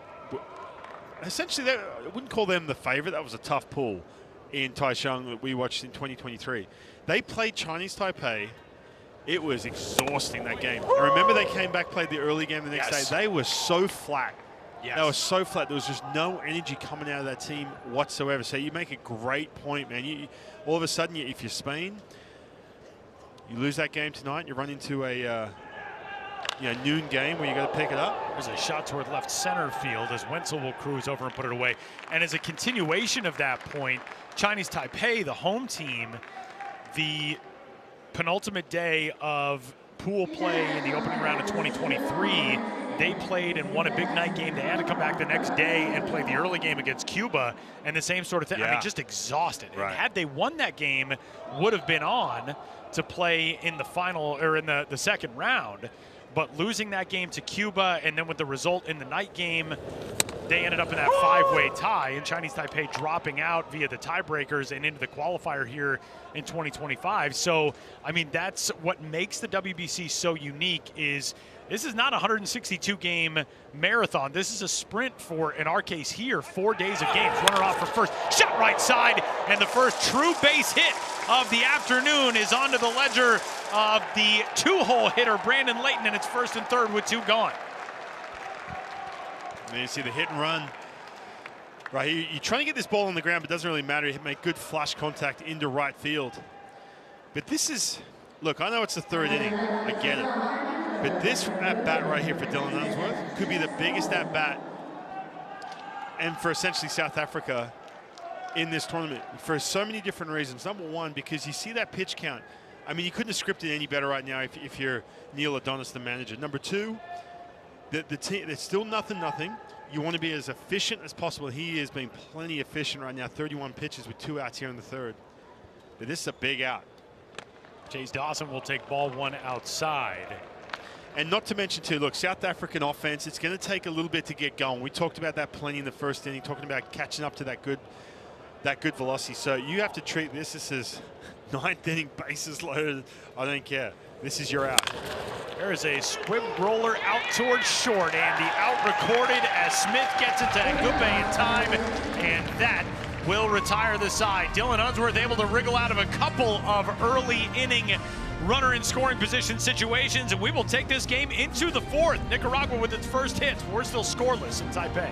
essentially I wouldn't call them the favorite. That was a tough pool in Taichung that we watched in 2023. They played Chinese Taipei. It was exhausting, that game. I remember they came back, played the early game the next day. They were so flat. Yes. They were so flat. There was just no energy coming out of that team whatsoever. So you make a great point, man. All of a sudden, if you're Spain, you lose that game tonight, you run into a noon game where you got to pick it up. There's a shot toward left center field as Wenzel will cruise over and put it away. And as a continuation of that point, Chinese Taipei, the home team, the penultimate day of pool play in the opening round of 2023, they played and won a big night game. They had to come back the next day and play the early game against Cuba and the same sort of thing. Yeah. I mean, just exhausted. Right. And had they won that game, would have been on to play in the final or in the second round. But losing that game to Cuba and then with the result in the night game, they ended up in that five-way tie, and Chinese Taipei dropping out via the tiebreakers and into the qualifier here in 2025. So, I mean, that's what makes the WBC so unique is this is not a 162-game marathon. This is a sprint for, in our case here, 4 days of games. Runner off for first, shot right side, and the first true base hit of the afternoon is onto the ledger of the two-hole hitter, Brandon Layton, and it's first and third with two gone. And you see the hit and run. Right, you're trying to get this ball on the ground, but it doesn't really matter. You make good flush contact into right field. But this is, look, I know it's the third inning. I get it. But this at-bat right here for Dylan Unsworth could be the biggest at-bat and for essentially South Africa in this tournament for so many different reasons. Number one, because you see that pitch count. I mean, you couldn't have scripted any better right now if you're Neil Adonis, the manager. Number two, the team, it's still nothing. You want to be as efficient as possible. He is being plenty efficient right now. 31 pitches with 2 outs here in the third. But this is a big out. Chase Dawson will take ball one outside. And not to mention, too, look, South African offense, it's going to take a little bit to get going. We talked about that plenty in the first inning, talking about catching up to that good velocity. So you have to treat this as ninth inning, bases loaded. I don't care. This is your out. There is a squib roller out towards short, and the out recorded as Smith gets it to Ngupe in time, and that will retire the side. Dylan Unsworth able to wriggle out of a couple of early inning runner in scoring position situations, and we will take this game into the fourth. Nicaragua with its first hit. We're still scoreless in Taipei.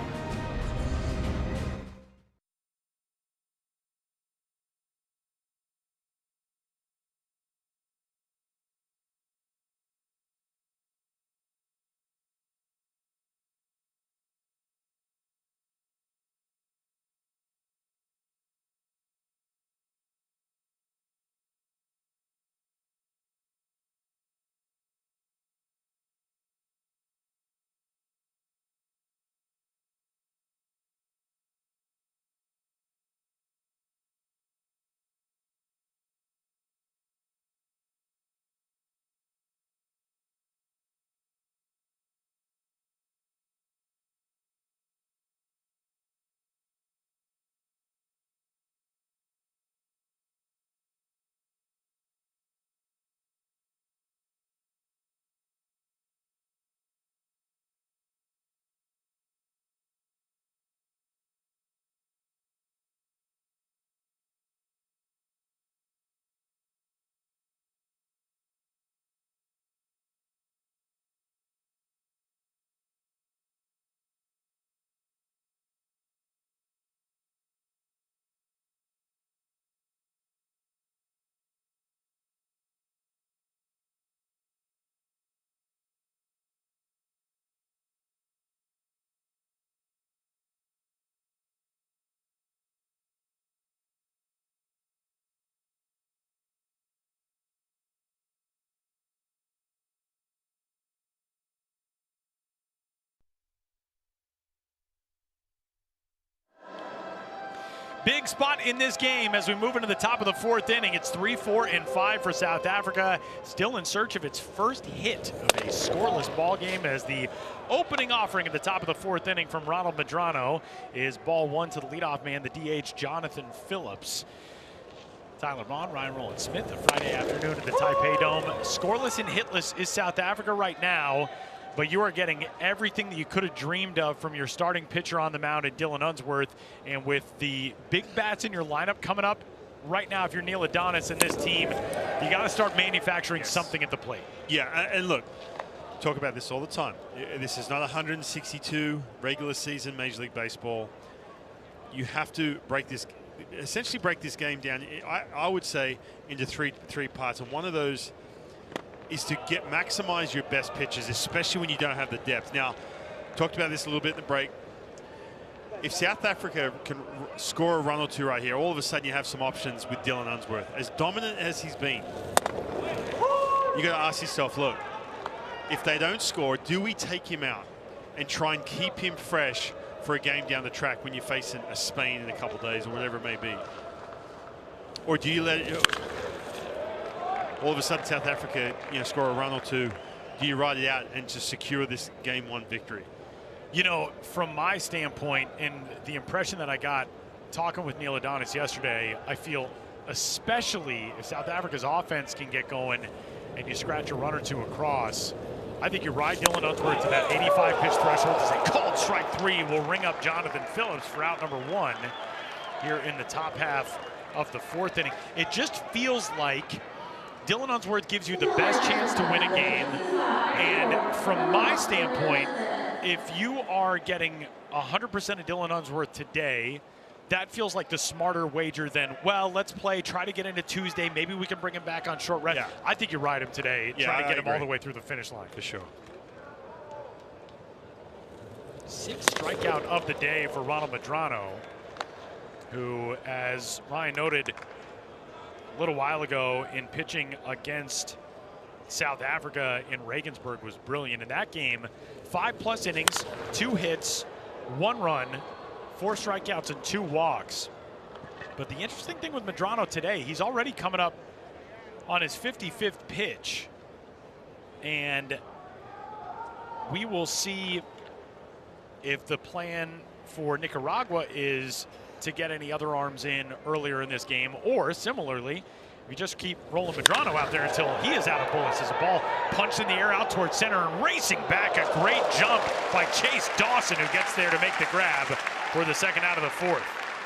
Big spot in this game as we move into the top of the fourth inning. It's 3, 4, and 5 for South Africa. Still in search of its first hit of a scoreless ball game, as the opening offering at the top of the fourth inning from Ronald Madrono is ball one to the leadoff man, the DH Jonathan Phillips. Tyler Vaughn, Ryan Rowland-Smith, a Friday afternoon at the Taipei Dome. Scoreless and hitless is South Africa right now, but you are getting everything that you could have dreamed of from your starting pitcher on the mound at Dylan Unsworth. And with the big bats in your lineup coming up right now, if you're Neil Adonis and this team, you got to start manufacturing something at the plate. Yeah, and look, talk about this all the time. This is not 162 regular season Major League Baseball. You have to essentially break this game down, I would say, into three parts. And one of those is to maximize your best pitches, especially when you don't have the depth. Now, talked about this a little bit in the break. If South Africa can score a run or two right here, all of a sudden you have some options with Dylan Unsworth. As dominant as he's been, you got to ask yourself, look, if they don't score, do we take him out and try and keep him fresh for a game down the track when you're facing a Spain in a couple days or whatever it may be? Or do you let it, all of a sudden South Africa, score a run or two, do you ride it out and just secure this game one victory? You know, from my standpoint, and the impression that I got talking with Neil Adonis yesterday, I feel especially if South Africa's offense can get going and you scratch a run or two across, I think you ride Dylan Unsworth to that 85 pitch threshold as a called strike three will ring up Jonathan Phillips for out number one here in the top half of the fourth inning. It just feels like Dylan Unsworth gives you the best chance to win a game. And from my standpoint, if you are getting 100% of Dylan Unsworth today, that feels like the smarter wager than, well, let's try to get into Tuesday. Maybe we can bring him back on short rest. Yeah. I think you ride him today, try to get him all the way through the finish line. For sure. 6th strikeout of the day for Ronald Madrono, who, as Ryan noted a little while ago in pitching against South Africa in Regensburg, was brilliant in that game. 5+ innings, 2 hits, 1 run, 4 strikeouts and 2 walks. But the interesting thing with Madrono today, he's already coming up on his 55th pitch. And we will see if the plan for Nicaragua is to get any other arms in earlier in this game, or similarly, we just keep rolling Madrono out there until he is out of bullets. As a ball punched in the air out towards center and racing back, a great jump by Chase Dawson, who gets there to make the grab for the second out of the fourth.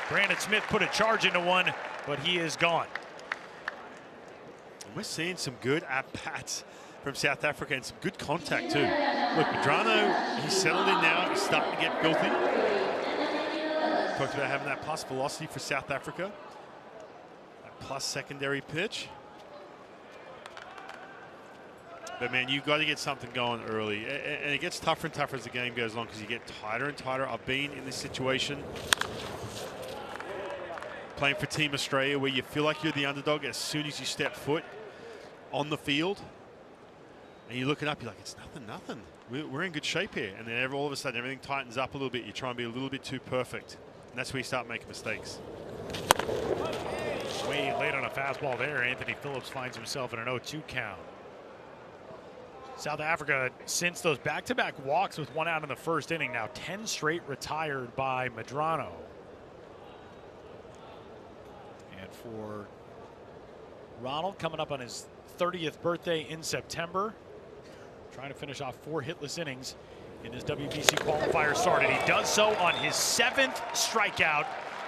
Brandon Smith put a charge into one, but he is gone. We're seeing some good at-bats from South Africa and some good contact too. Look, Madrono, he's settled in now. He's starting to get filthy. Talked about having that plus velocity for South Africa. That plus secondary pitch. But man, you've got to get something going early. And it gets tougher and tougher as the game goes along because you get tighter and tighter. I've been in this situation playing for Team Australia where you feel like you're the underdog as soon as you step foot on the field. And you're looking up, you're like, it's nothing. We're in good shape here. And then all of a sudden, everything tightens up a little bit. You try and be a little bit too perfect. And that's where you start making mistakes. Way late on a fastball there. Anthony Phillips finds himself in an 0-2 count. South Africa, since those back-to-back walks with 1 out in the first inning, now 10 straight retired by Madrono. And for Ronald, coming up on his 30th birthday in September, trying to finish off 4 hitless innings in his WBC qualifier start, and he does so on his 7th strikeout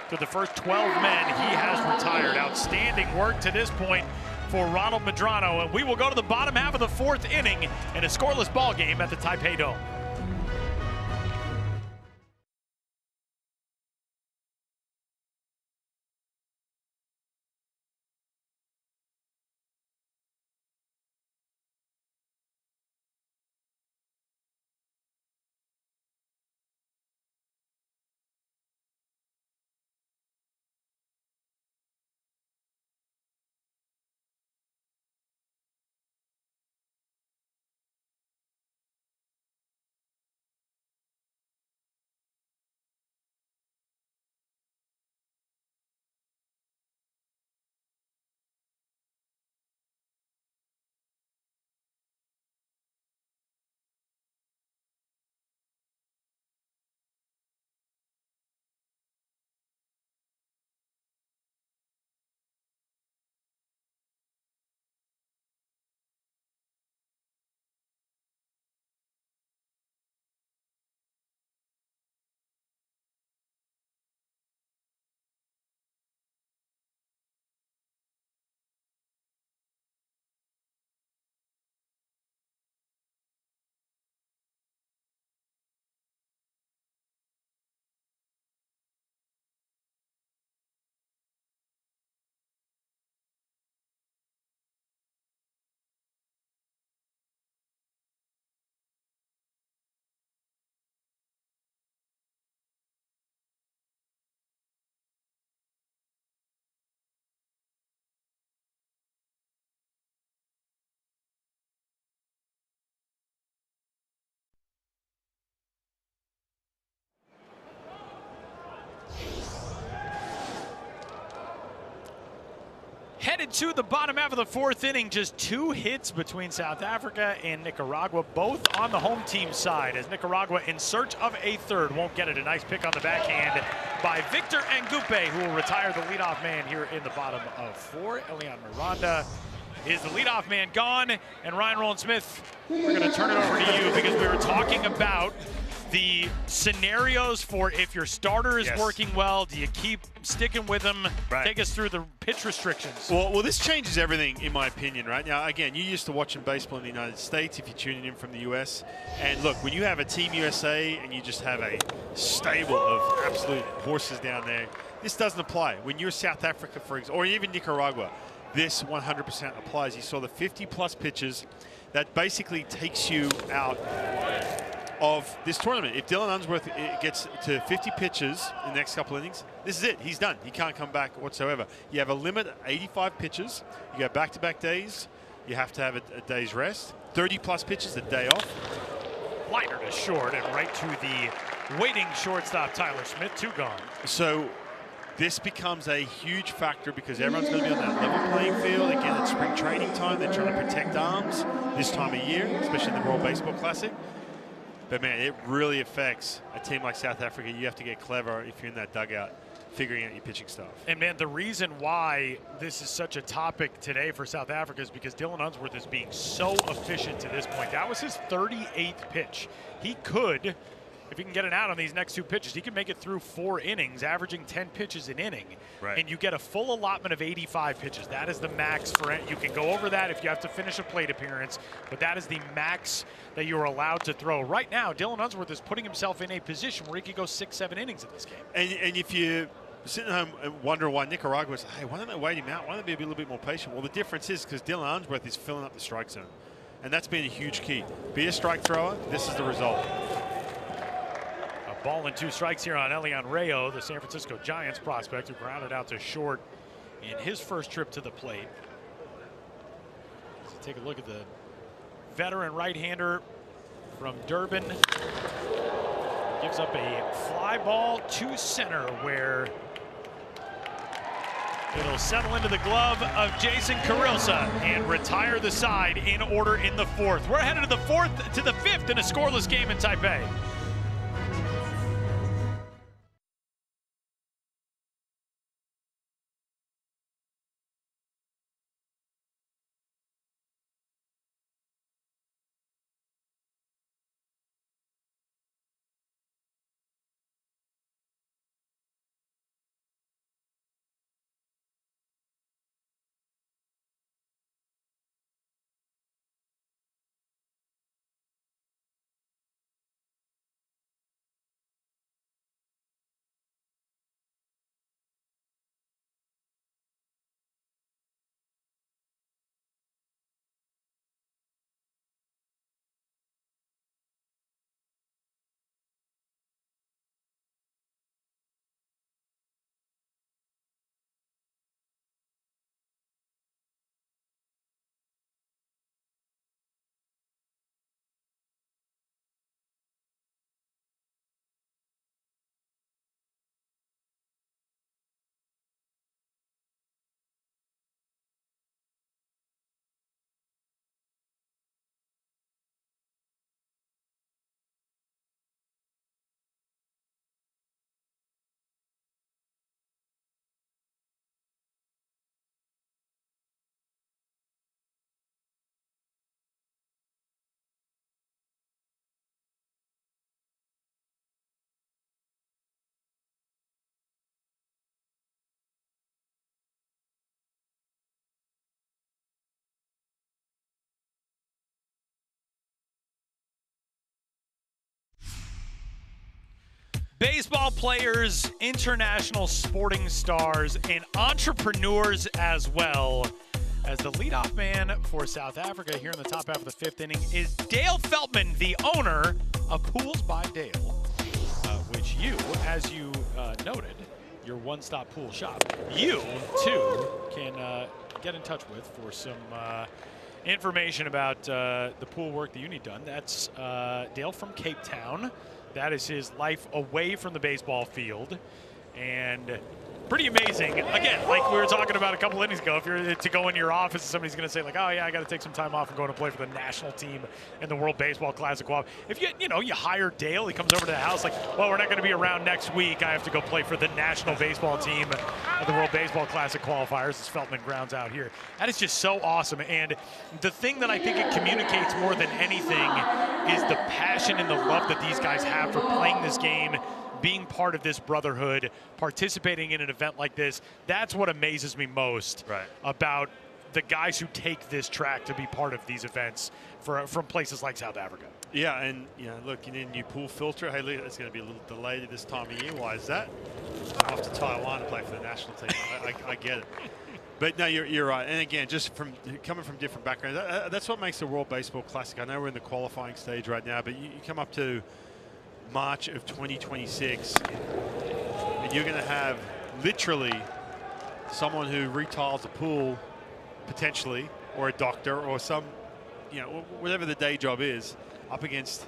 to the first 12 men. He has retired. Outstanding work to this point for Ronald Madrono, and we will go to the bottom half of the 4th inning in a scoreless ball game at the Taipei Dome. into the bottom half of the fourth inning. Just 2 hits between South Africa and Nicaragua, both on the home team side, as Nicaragua in search of a third won't get it. A nice pick on the backhand by Victor Ngupe, who will retire the leadoff man here in the bottom of 4. Elian Miranda is the leadoff man gone, and Ryan Rowland-Smith, we're going to turn it over to you because we were talking about the scenarios for if your starter is working well, do you keep sticking with him? Right. Take us through the pitch restrictions. Well, this changes everything, in my opinion, right? Now, again, you're used to watching baseball in the United States if you're tuning in from the U.S. And look, when you have a Team USA and you just have a stable of absolute horses down there, this doesn't apply. When you're South Africa, for example, or even Nicaragua, this 100% applies. You saw the 50-plus pitches. That basically takes you out of this tournament. If Dylan Unsworth gets to 50 pitches in the next couple innings, this is it. He's done. He can't come back whatsoever. You have a limit of 85 pitches. You go back-to-back days. You have to have a day's rest. 30-plus pitches, a day off. Liner to short and right to the waiting shortstop Tyler Smith. 2 gone. So this becomes a huge factor because everyone's going to be on that level playing field. Again, it's spring training time. They're trying to protect arms this time of year, especially in the World Baseball Classic. But, man, it really affects a team like South Africa. You have to get clever if you're in that dugout, figuring out your pitching stuff. And, man, the reason why this is such a topic today for South Africa is because Dylan Unsworth is being so efficient to this point. That was his 38th pitch. He could, if he can get it out on these next 2 pitches, he can make it through 4 innings, averaging 10 pitches an inning. Right. And you get a full allotment of 85 pitches. That is the max for it. You can go over that if you have to finish a plate appearance, but that is the max that you are allowed to throw. Right now, Dylan Unsworth is putting himself in a position where he could go 6-7 innings in this game. And if you sitting at home and wonder why Nicaragua is, hey, why don't they wait him out? Why don't they be a little bit more patient? Well, the difference is because Dylan Unsworth is filling up the strike zone. And that's been a huge key. Be a strike thrower. This is the result. A ball and 2 strikes here on Elian Rayo, the San Francisco Giants prospect, who grounded out to short in his first trip to the plate. So take a look at the veteran right-hander from Durban. Gives up a fly ball to center where it'll settle into the glove of Jason Carilsa and retire the side in order in the 4th. We're headed to the 5th in a scoreless game in Taipei. Baseball players, international sporting stars, and entrepreneurs as well. As the leadoff man for South Africa here in the top half of the 5th inning is Dale Feltman, the owner of Pools by Dale, which you, as you noted, your one-stop pool shop, you too can get in touch with for some information about the pool work that you need done. That's Dale from Cape Town. That is his life away from the baseball field. And pretty amazing. Again, like we were talking about a couple innings ago, if you're to go into your office and somebody's going to say like, oh yeah, I got to take some time off and go to play for the national team in the World Baseball Classic Qualifiers. If you hire Dale, he comes over to the house like, well, we're not going to be around next week. I have to go play for the national baseball team of the World Baseball Classic Qualifiers. As Feltman grounds out here. That is just so awesome. And the thing that I think it communicates more than anything is the passion and the love that these guys have for playing this game, being part of this brotherhood, participating in an event like this. That's what amazes me most about the guys who take this track to be part of these events from places like South Africa. Yeah, and look, you need a new pool filter. Hey, look, it's going to be a little delayed at this time of year. Why is that? I'm off to Taiwan to play for the national team. I get it. But no, you're right. And again, just coming from different backgrounds, that's what makes the World Baseball Classic. I know we're in the qualifying stage right now, but you come up to March of 2026, and you're going to have literally someone who retiles a pool, potentially, or a doctor, or some, whatever the day job is, up against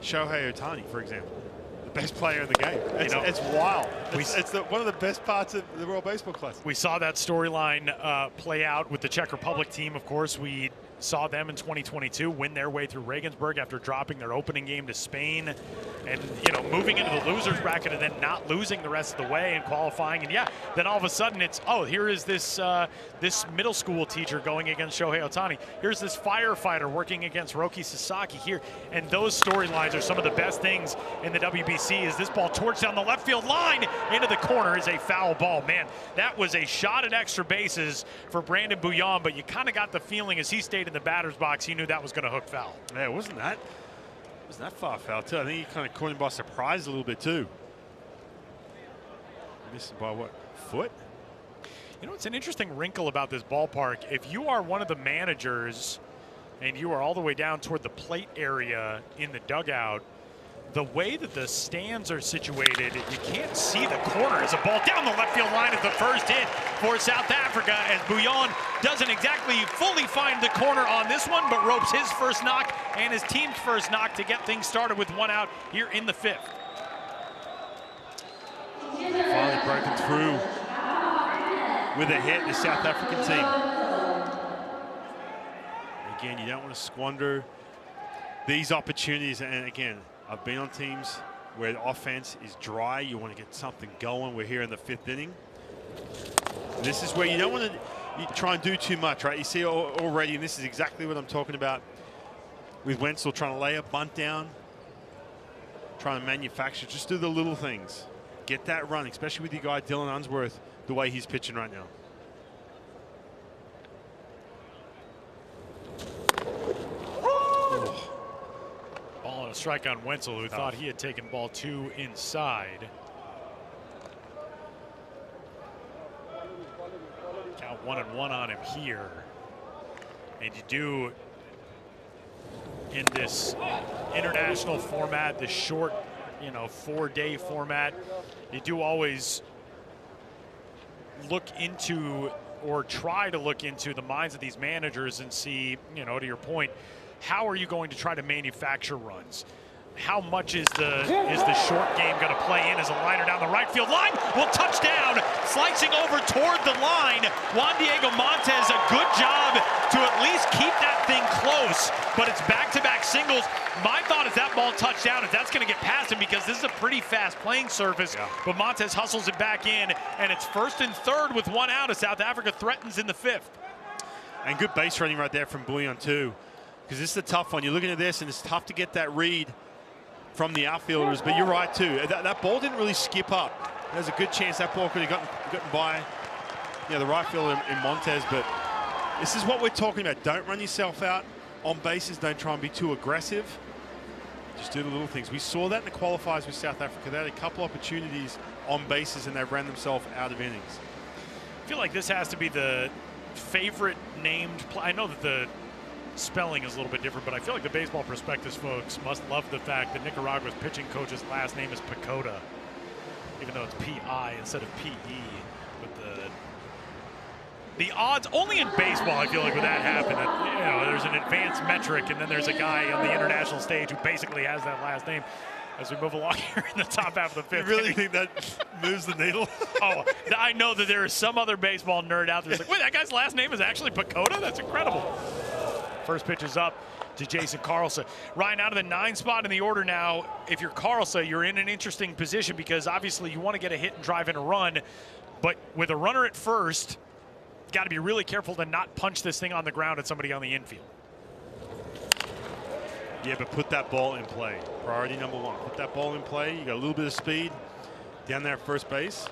Shohei Ohtani, for example, the best player in the game. It's wild. It's one of the best parts of the World Baseball Classic. We saw that storyline play out with the Czech Republic team. Of course, we saw them in 2022 win their way through Regensburg after dropping their opening game to Spain and moving into the losers bracket and then not losing the rest of the way and qualifying. And then all of a sudden it's, oh, here is this this middle school teacher going against Shohei Ohtani. Here's this firefighter working against Roki Sasaki here. And those storylines are some of the best things in the WBC. Is this ball torched down the left field line into the corner is a foul ball. Man, that was a shot at extra bases for Brandon Bouillon, but you kind of got the feeling as he stayed in the batter's box, he knew that was going to hook foul. Yeah, it wasn't that far foul too. I think he kind of caught him by surprise a little bit too. Missing by what, foot? It's an interesting wrinkle about this ballpark. If you are one of the managers and you are all the way down toward the plate area in the dugout, the way that the stands are situated, you can't see the corner as a ball down the left field line is the first hit for South Africa, as Bouillon doesn't exactly fully find the corner on this one, but ropes his first knock and his team's first knock to get things started with one out here in the fifth. Finally broken through with a hit, the South African team. Again, you don't want to squander these opportunities, and again, I've been on teams where the offense is dry. You want to get something going. We're here in the fifth inning. This is where you don't want to try and do too much, right? You see already, and this is exactly what I'm talking about with Wenzel, trying to lay a bunt down, trying to manufacture. Just do the little things. Get that run, especially with your guy Dylan Unsworth, the way he's pitching right now. Ball and a strike on Wenzel, who thought he had taken ball 2 inside. Count 1-1 on him here. And you do, in this international format, this short, 4-day format, you do always look into, or try to look into, the minds of these managers and see, to your point, how are you going to try to manufacture runs? How much is the short game going to play in as a liner down the right field line? Will touchdown, slicing over toward the line. Juan Diego Montes, a good job to at least keep that thing close, but it's back-to-back singles. My thought is that ball touchdown, if that's going to get past him, because this is a pretty fast playing surface, but Montes hustles it back in, and it's first and third with one out as South Africa threatens in the fifth. And good base running right there from Bouillon too, because this is a tough one. You're looking at this, and it's tough to get that read from the outfielders, but you're right too. That ball didn't really skip up. There's a good chance that ball could have gotten by the right fielder in Montes, but this is what we're talking about. Don't run yourself out on bases. Don't try and be too aggressive. Just do the little things. We saw that in the qualifiers with South Africa. They had a couple opportunities on bases and they ran themselves out of innings. I feel like this has to be the favorite named play. I know that the spelling is a little bit different, but I feel like the Baseball Prospectus folks must love the fact that Nicaragua's pitching coach's last name is Pacoda, even though it's P-I instead of P-E. But the odds, only in baseball I feel like would that happen, that, there's an advanced metric and then there's a guy on the international stage who basically has that last name. as we move along here in the top half of the fifth. You really think that moves the needle? Oh, I know that there is some other baseball nerd out there who's like, wait, that guy's last name is actually Pacoda? That's incredible. First pitch is up to Jason Carlson. Ryan, out of the 9 spot in the order now, if you're Carlson, you're in an interesting position because obviously you want to get a hit and drive in a run, but with a runner at first, got to be really careful to not punch this thing on the ground at somebody on the infield. Yeah, but put that ball in play. Priority number 1. Put that ball in play. You got a little bit of speed down there at first base.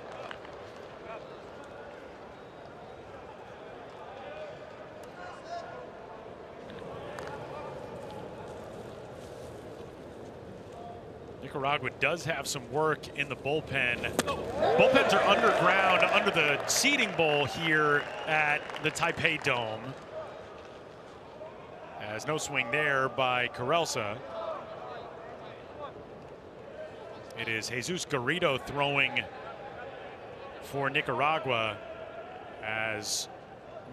Nicaragua does have some work in the bullpen. Bullpens are underground under the seating bowl here at the Taipei Dome. As no swing there by Carelsa. It is Jesus Garrido throwing for Nicaragua as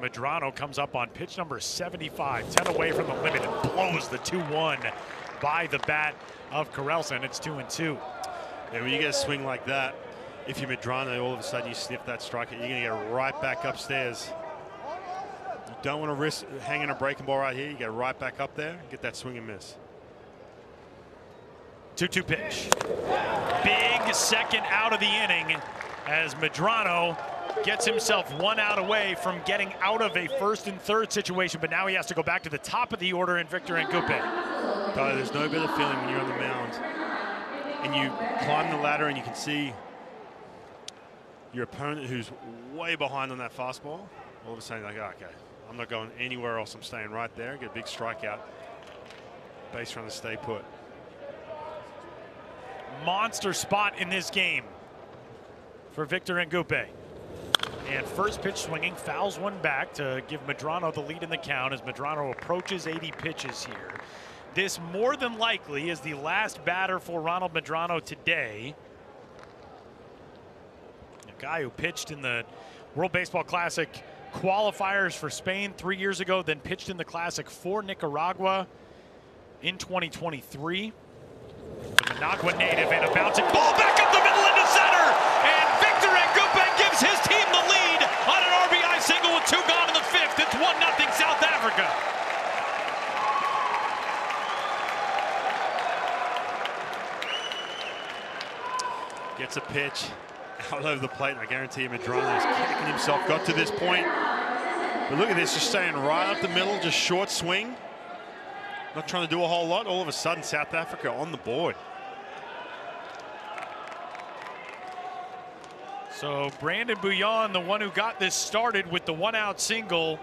Madrono comes up on pitch number 75, 10 away from the limit, and blows the 2-1 by the bat of Carelsa, and it's 2-2. And when you get a swing like that, if you're Madrono, all of a sudden you sniff that strikeout, you're going to get right back upstairs. You don't want to risk hanging a breaking ball right here. You get right back up there, get that swing and miss. 2-2 pitch. Big second out of the inning as Madrono gets himself 1 out away from getting out of a first and third situation, but now he has to go back to the top of the order in Victor Ngupe. Tyler, there's no better feeling when you're on the mound and you climb the ladder and you can see your opponent who's way behind on that fastball. All of a sudden, like, oh, okay, I'm not going anywhere else. I'm staying right there. Get a big strikeout. Base runner stay put. Monster spot in this game for Victor Ngupe. And first pitch swinging, fouls one back to give Madrono the lead in the count as Madrono approaches 80 pitches here. This more than likely is the last batter for Ronald Madrono today. A guy who pitched in the World Baseball Classic Qualifiers for Spain 3 years ago, then pitched in the Classic for Nicaragua in 2023. The Managua native and a bouncing ball back up the middle into center. And Victor Ngupe gives his team the lead on an RBI single with 2 gone in the 5th. It's 1-0 South Africa. Gets a pitch out over the plate, and I guarantee you Madrono is kicking himself. Got to this point. But look at this, just staying right up the middle, just short swing. Not trying to do a whole lot. All of a sudden, South Africa on the board. So Brandon Bouillon, the one who got this started with the 1-out single,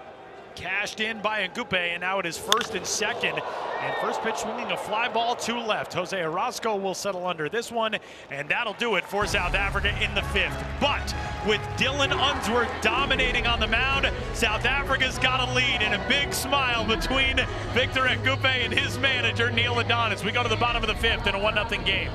cashed in by Ngupe, and now it is first and second. And first pitch swinging a fly ball to left. Jose Orozco will settle under this one, and that'll do it for South Africa in the 5th. But with Dylan Unsworth dominating on the mound, South Africa's got a lead, and a big smile between Victor Ngupe and his manager, Neil Adonis. We go to the bottom of the 5th in a 1-0 game.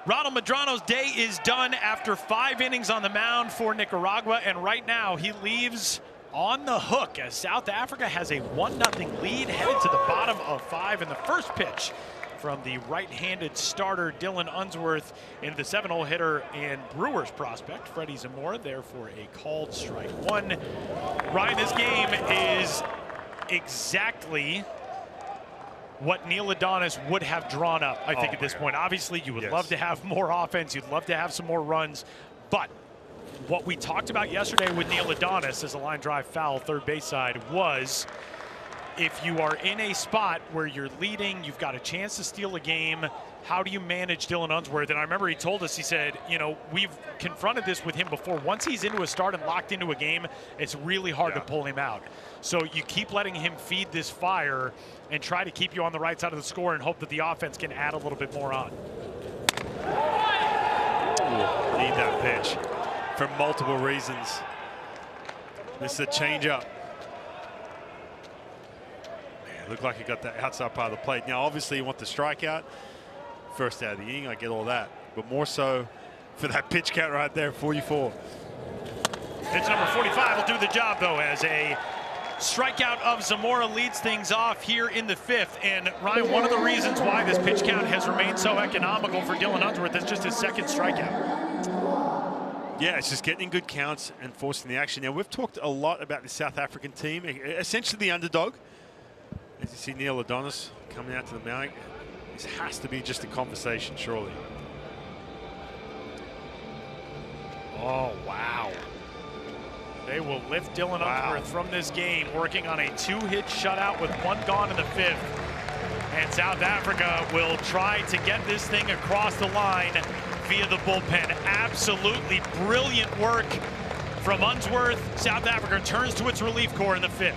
Ronald Madrono's day is done after 5 innings on the mound for Nicaragua, and right now he leaves on the hook as South Africa has a 1-0 lead headed to the bottom of 5 in the first pitch from the right-handed starter Dylan Unsworth in the 7-hole hitter and Brewers prospect Freddie Zamora there for a called strike 1. Ryan, this game is exactly what Neil Adonis would have drawn up, I think, at this point. Obviously, you would love to have more offense. You'd love to have some more runs. But what we talked about yesterday with Neil Adonis as a line drive foul third base side was if you are in a spot where you're leading, you've got a chance to steal a game, how do you manage Dylan Unsworth? And I remember he told us, he said, you know, we've confronted this with him before. Once he's into a start and locked into a game, it's really hard to pull him out. So you keep letting him feed this fire and try to keep you on the right side of the score and hope that the offense can add a little bit more on. Need that pitch for multiple reasons. This is a changeup. Man, looked like he got the outside part of the plate. Now, obviously, you want the strikeout. First out of the inning, I get all that. But more so for that pitch count right there, 44. Pitch number 45 will do the job, though, as a strikeout of Zamora leads things off here in the 5th. And Ryan, one of the reasons why this pitch count has remained so economical for Dylan Unsworth is just his second strikeout. Yeah, it's just getting good counts and forcing the action. Now, we've talked a lot about the South African team, essentially the underdog. As you see Neil Adonis coming out to the mound, this has to be just a conversation, surely. Oh, wow. They will lift Dylan Unsworth from this game, working on a 2-hit shutout with 1 gone in the 5th. And South Africa will try to get this thing across the line via the bullpen. Absolutely brilliant work from Unsworth. South Africa turns to its relief corps in the 5th.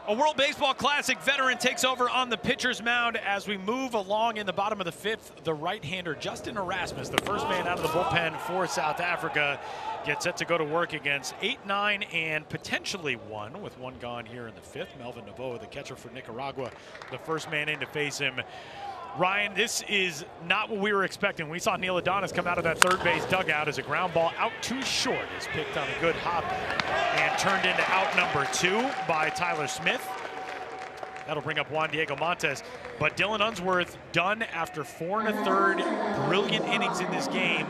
A World Baseball Classic veteran takes over on the pitcher's mound as we move along in the bottom of the 5th. The right-hander Justin Erasmus, the first man out of the bullpen for South Africa, gets set to go to work against 8, 9, and potentially 1 with 1 gone here in the 5th. Melvin Novoa, the catcher for Nicaragua, the first man in to face him. Ryan, this is not what we were expecting. We saw Neil Adonis come out of that third base dugout as a ground ball out too short is picked on a good hop and turned into out number 2 by Tyler Smith. That'll bring up Juan Diego Montes. But Dylan Unsworth done after 4 1/3 brilliant innings in this game.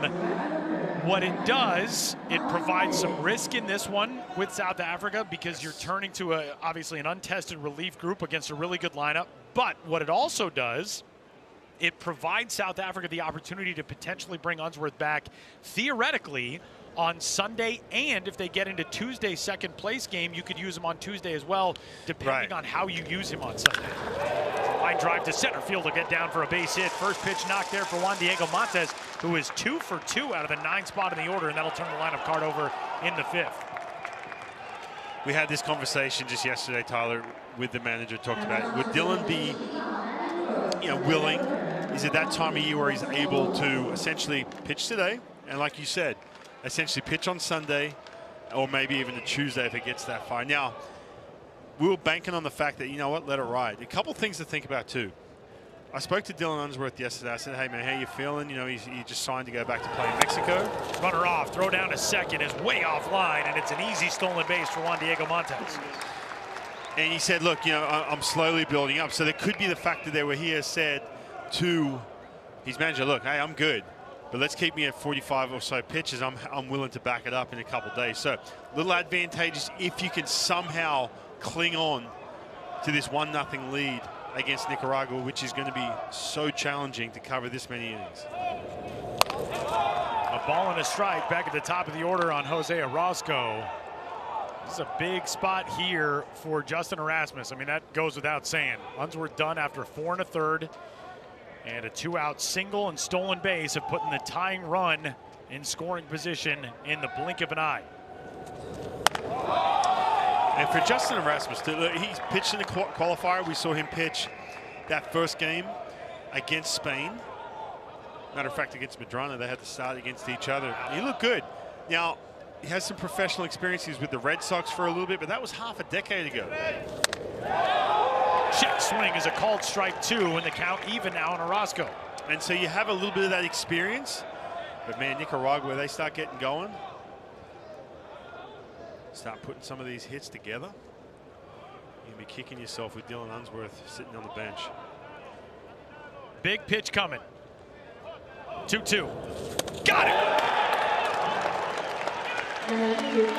What it does, it provides some risk in this one with South Africa because you're turning to obviously an untested relief group against a really good lineup. But what it also does, it provides South Africa the opportunity to potentially bring Unsworth back theoretically on Sunday, and if they get into Tuesday's second place game, you could use him on Tuesday as well, depending on how you use him on Sunday. I line drive to center field will get down for a base hit. First pitch knocked there for Juan Diego Montes, who is 2 for 2 out of the 9 spot in the order, and that'll turn the lineup card over in the 5th. We had this conversation just yesterday, Tyler, with the manager. Talked about it. Would Dylan be, willing? Is it that time of year where he's able to essentially pitch today, and like you said, essentially pitch on Sunday, or maybe even a Tuesday if it gets that far? Now, we were banking on the fact that, let it ride. A couple things to think about too. I spoke to Dylan Unsworth yesterday. I said, hey man, how you feeling? He just signed to go back to play in Mexico. Runner off, throw down to second is way offline, and it's an easy stolen base for Juan Diego Montes. And he said, look, I'm slowly building up. So there could be the factor there where he has said to his manager, look, hey, I'm good, but let's keep me at 45 or so pitches. I'm willing to back it up in a couple of days. So a little advantageous if you can somehow cling on to this 1-0 lead against Nicaragua, which is going to be so challenging to cover this many innings. A ball and a strike back at the top of the order on Jose Orozco. This is a big spot here for Justin Erasmus. I mean, that goes without saying. Unsworth done after 4 1/3, and a 2-out single and stolen base have put in the tying run in scoring position in the blink of an eye. And for Justin Erasmus, he's pitched in the qualifier. We saw him pitch that first game against Spain. Matter of fact, against Madrono, they had to start against each other. He looked good. Now, he has some professional experiences with the Red Sox for a little bit, but that was half a decade ago. Check swing is a called strike 2, and the count even now on Orozco. And so you have a little bit of that experience, but man, Nicaragua, they start getting going. Start putting some of these hits together. You'll be kicking yourself with Dylan Unsworth sitting on the bench. Big pitch coming. 2-2. Got it!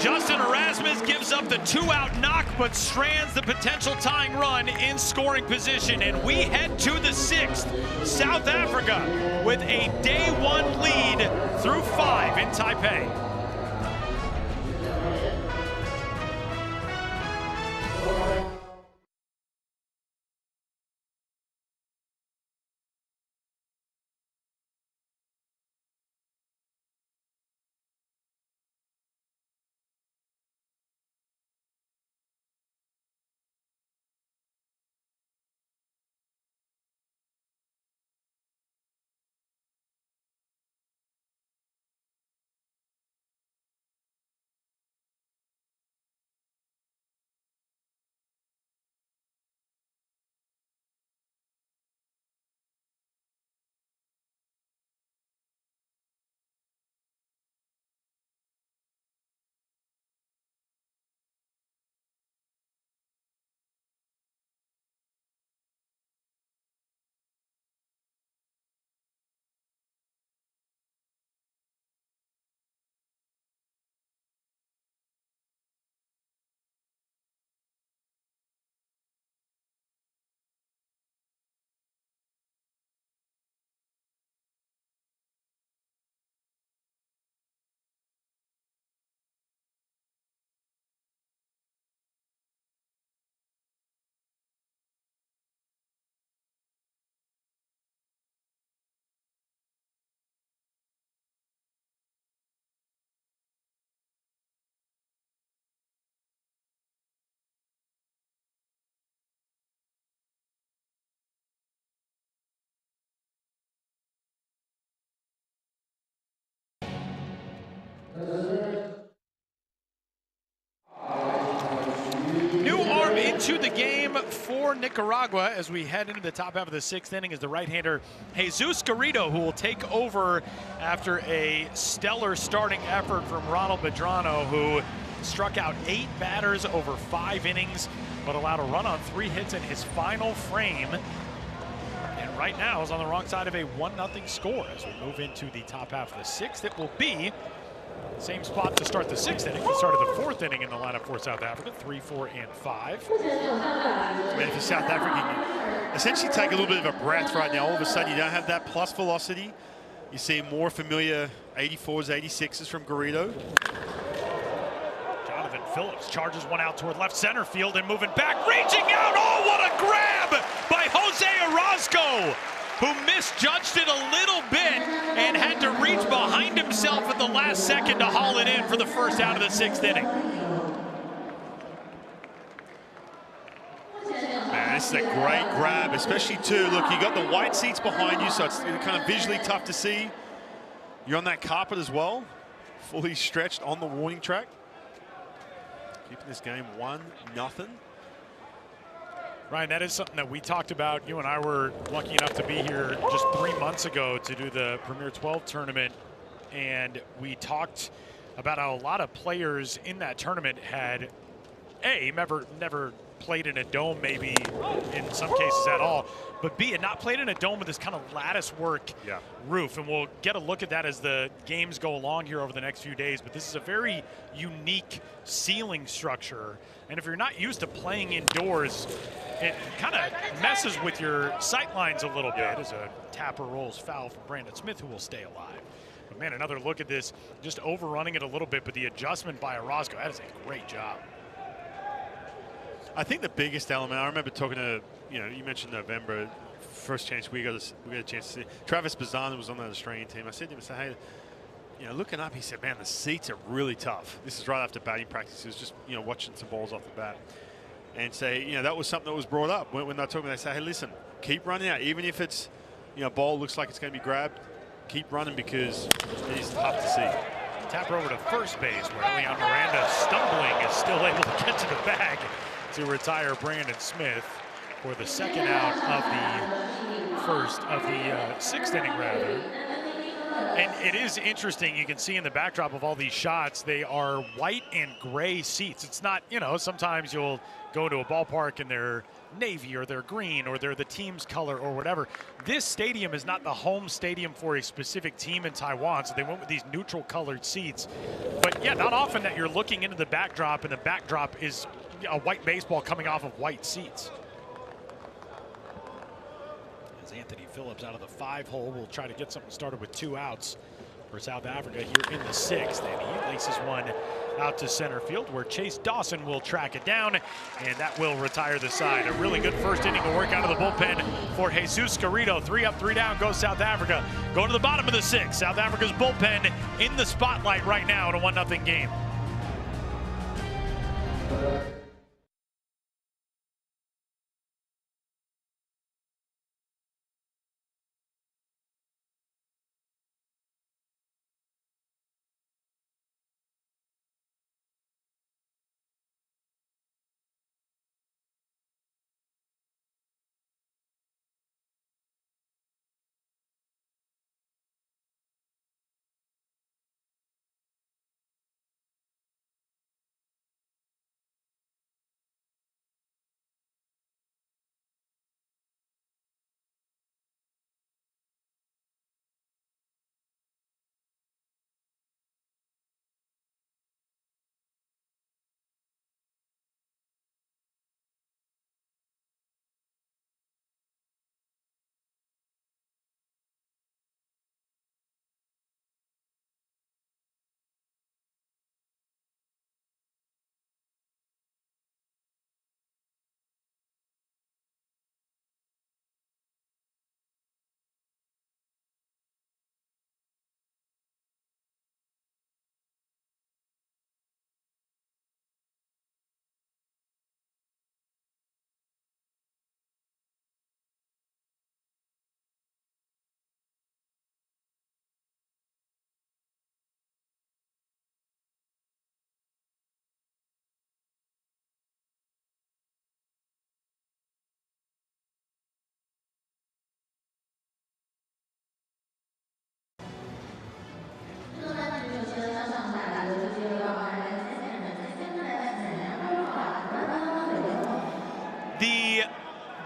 Justin Erasmus gives up the 2-out knock, but strands the potential tying run in scoring position. And we head to the 6th. South Africa with a day 1 lead through 5 in Taipei. New arm into the game for Nicaragua as we head into the top half of the 6th inning is the right-hander Jesus Garrido, who will take over after a stellar starting effort from Ronald Madrono, who struck out 8 batters over 5 innings, but allowed a run on 3 hits in his final frame. And right now is on the wrong side of a 1-0 score as we move into the top half of the 6th. It will be same spot to start the 6th inning. We started the 4th inning in the lineup for South Africa, 3, 4, and 5. I mean, if you're South Africa, you essentially take a little bit of a breath right now. All of a sudden, you don't have that plus velocity. You see more familiar 84s, 86s from Garrido. Out of Evan Phillips charges one out toward left center field and moving back, reaching out. Oh, what a grab by Jose Orozco, who misjudged it a little bit and had to reach behind himself at the last second to haul it in for the first out of the 6th inning. Man, this is a great grab, especially too. Look, you got the white seats behind you, so it's kind of visually tough to see. You're on that carpet as well, fully stretched on the warning track. Keeping this game 1-0. Ryan, that is something that we talked about. You and I were lucky enough to be here just 3 months ago to do the Premier 12 tournament, and we talked about how a lot of players in that tournament had never played in a dome, maybe in some cases at all, but B, had not played in a dome with this kind of lattice work roof. And we'll get a look at that as the games go along here over the next few days. But this is a very unique ceiling structure. And if you're not used to playing indoors, it kind of messes with your sight lines a little bit as a tapper rolls foul from Brandon Smith, who will stay alive. But man, another look at this, just overrunning it a little bit, but the adjustment by Orozco, that is a great job. I think the biggest element, I remember talking to, you mentioned November, first chance we got a chance to see. Travis Bazan was on that Australian team. I said to him, hey, looking up, he said, man, the seats are really tough. This is right after batting practice. He was just, watching some balls off the bat. And say, that was something that was brought up. When they're talking, they say, hey, listen, keep running out. Even if it's, ball looks like it's going to be grabbed, keep running because it is tough to see. Tapper over to first base where Elian Miranda, stumbling, is still able to get to the bag to retire Brandon Smith for the second out of the 6th inning rather. And it is interesting, you can see in the backdrop of all these shots, they are white and gray seats. It's not, sometimes you'll go to a ballpark and they're navy or they're green or they're the team's color or whatever. This stadium is not the home stadium for a specific team in Taiwan, so they went with these neutral colored seats. But yeah, not often that you're looking into the backdrop and the backdrop is a white baseball coming off of white seats. As Anthony Phillips out of the 5-hole will try to get something started with 2 outs for South Africa here in the 6th, and he laces one out to center field where Chase Dawson will track it down, and that will retire the side. A really good first inning of work out of the bullpen for Jesus Garrido. 3 up, 3 down goes South Africa. Going to the bottom of the 6th. South Africa's bullpen in the spotlight right now in a 1-0 game.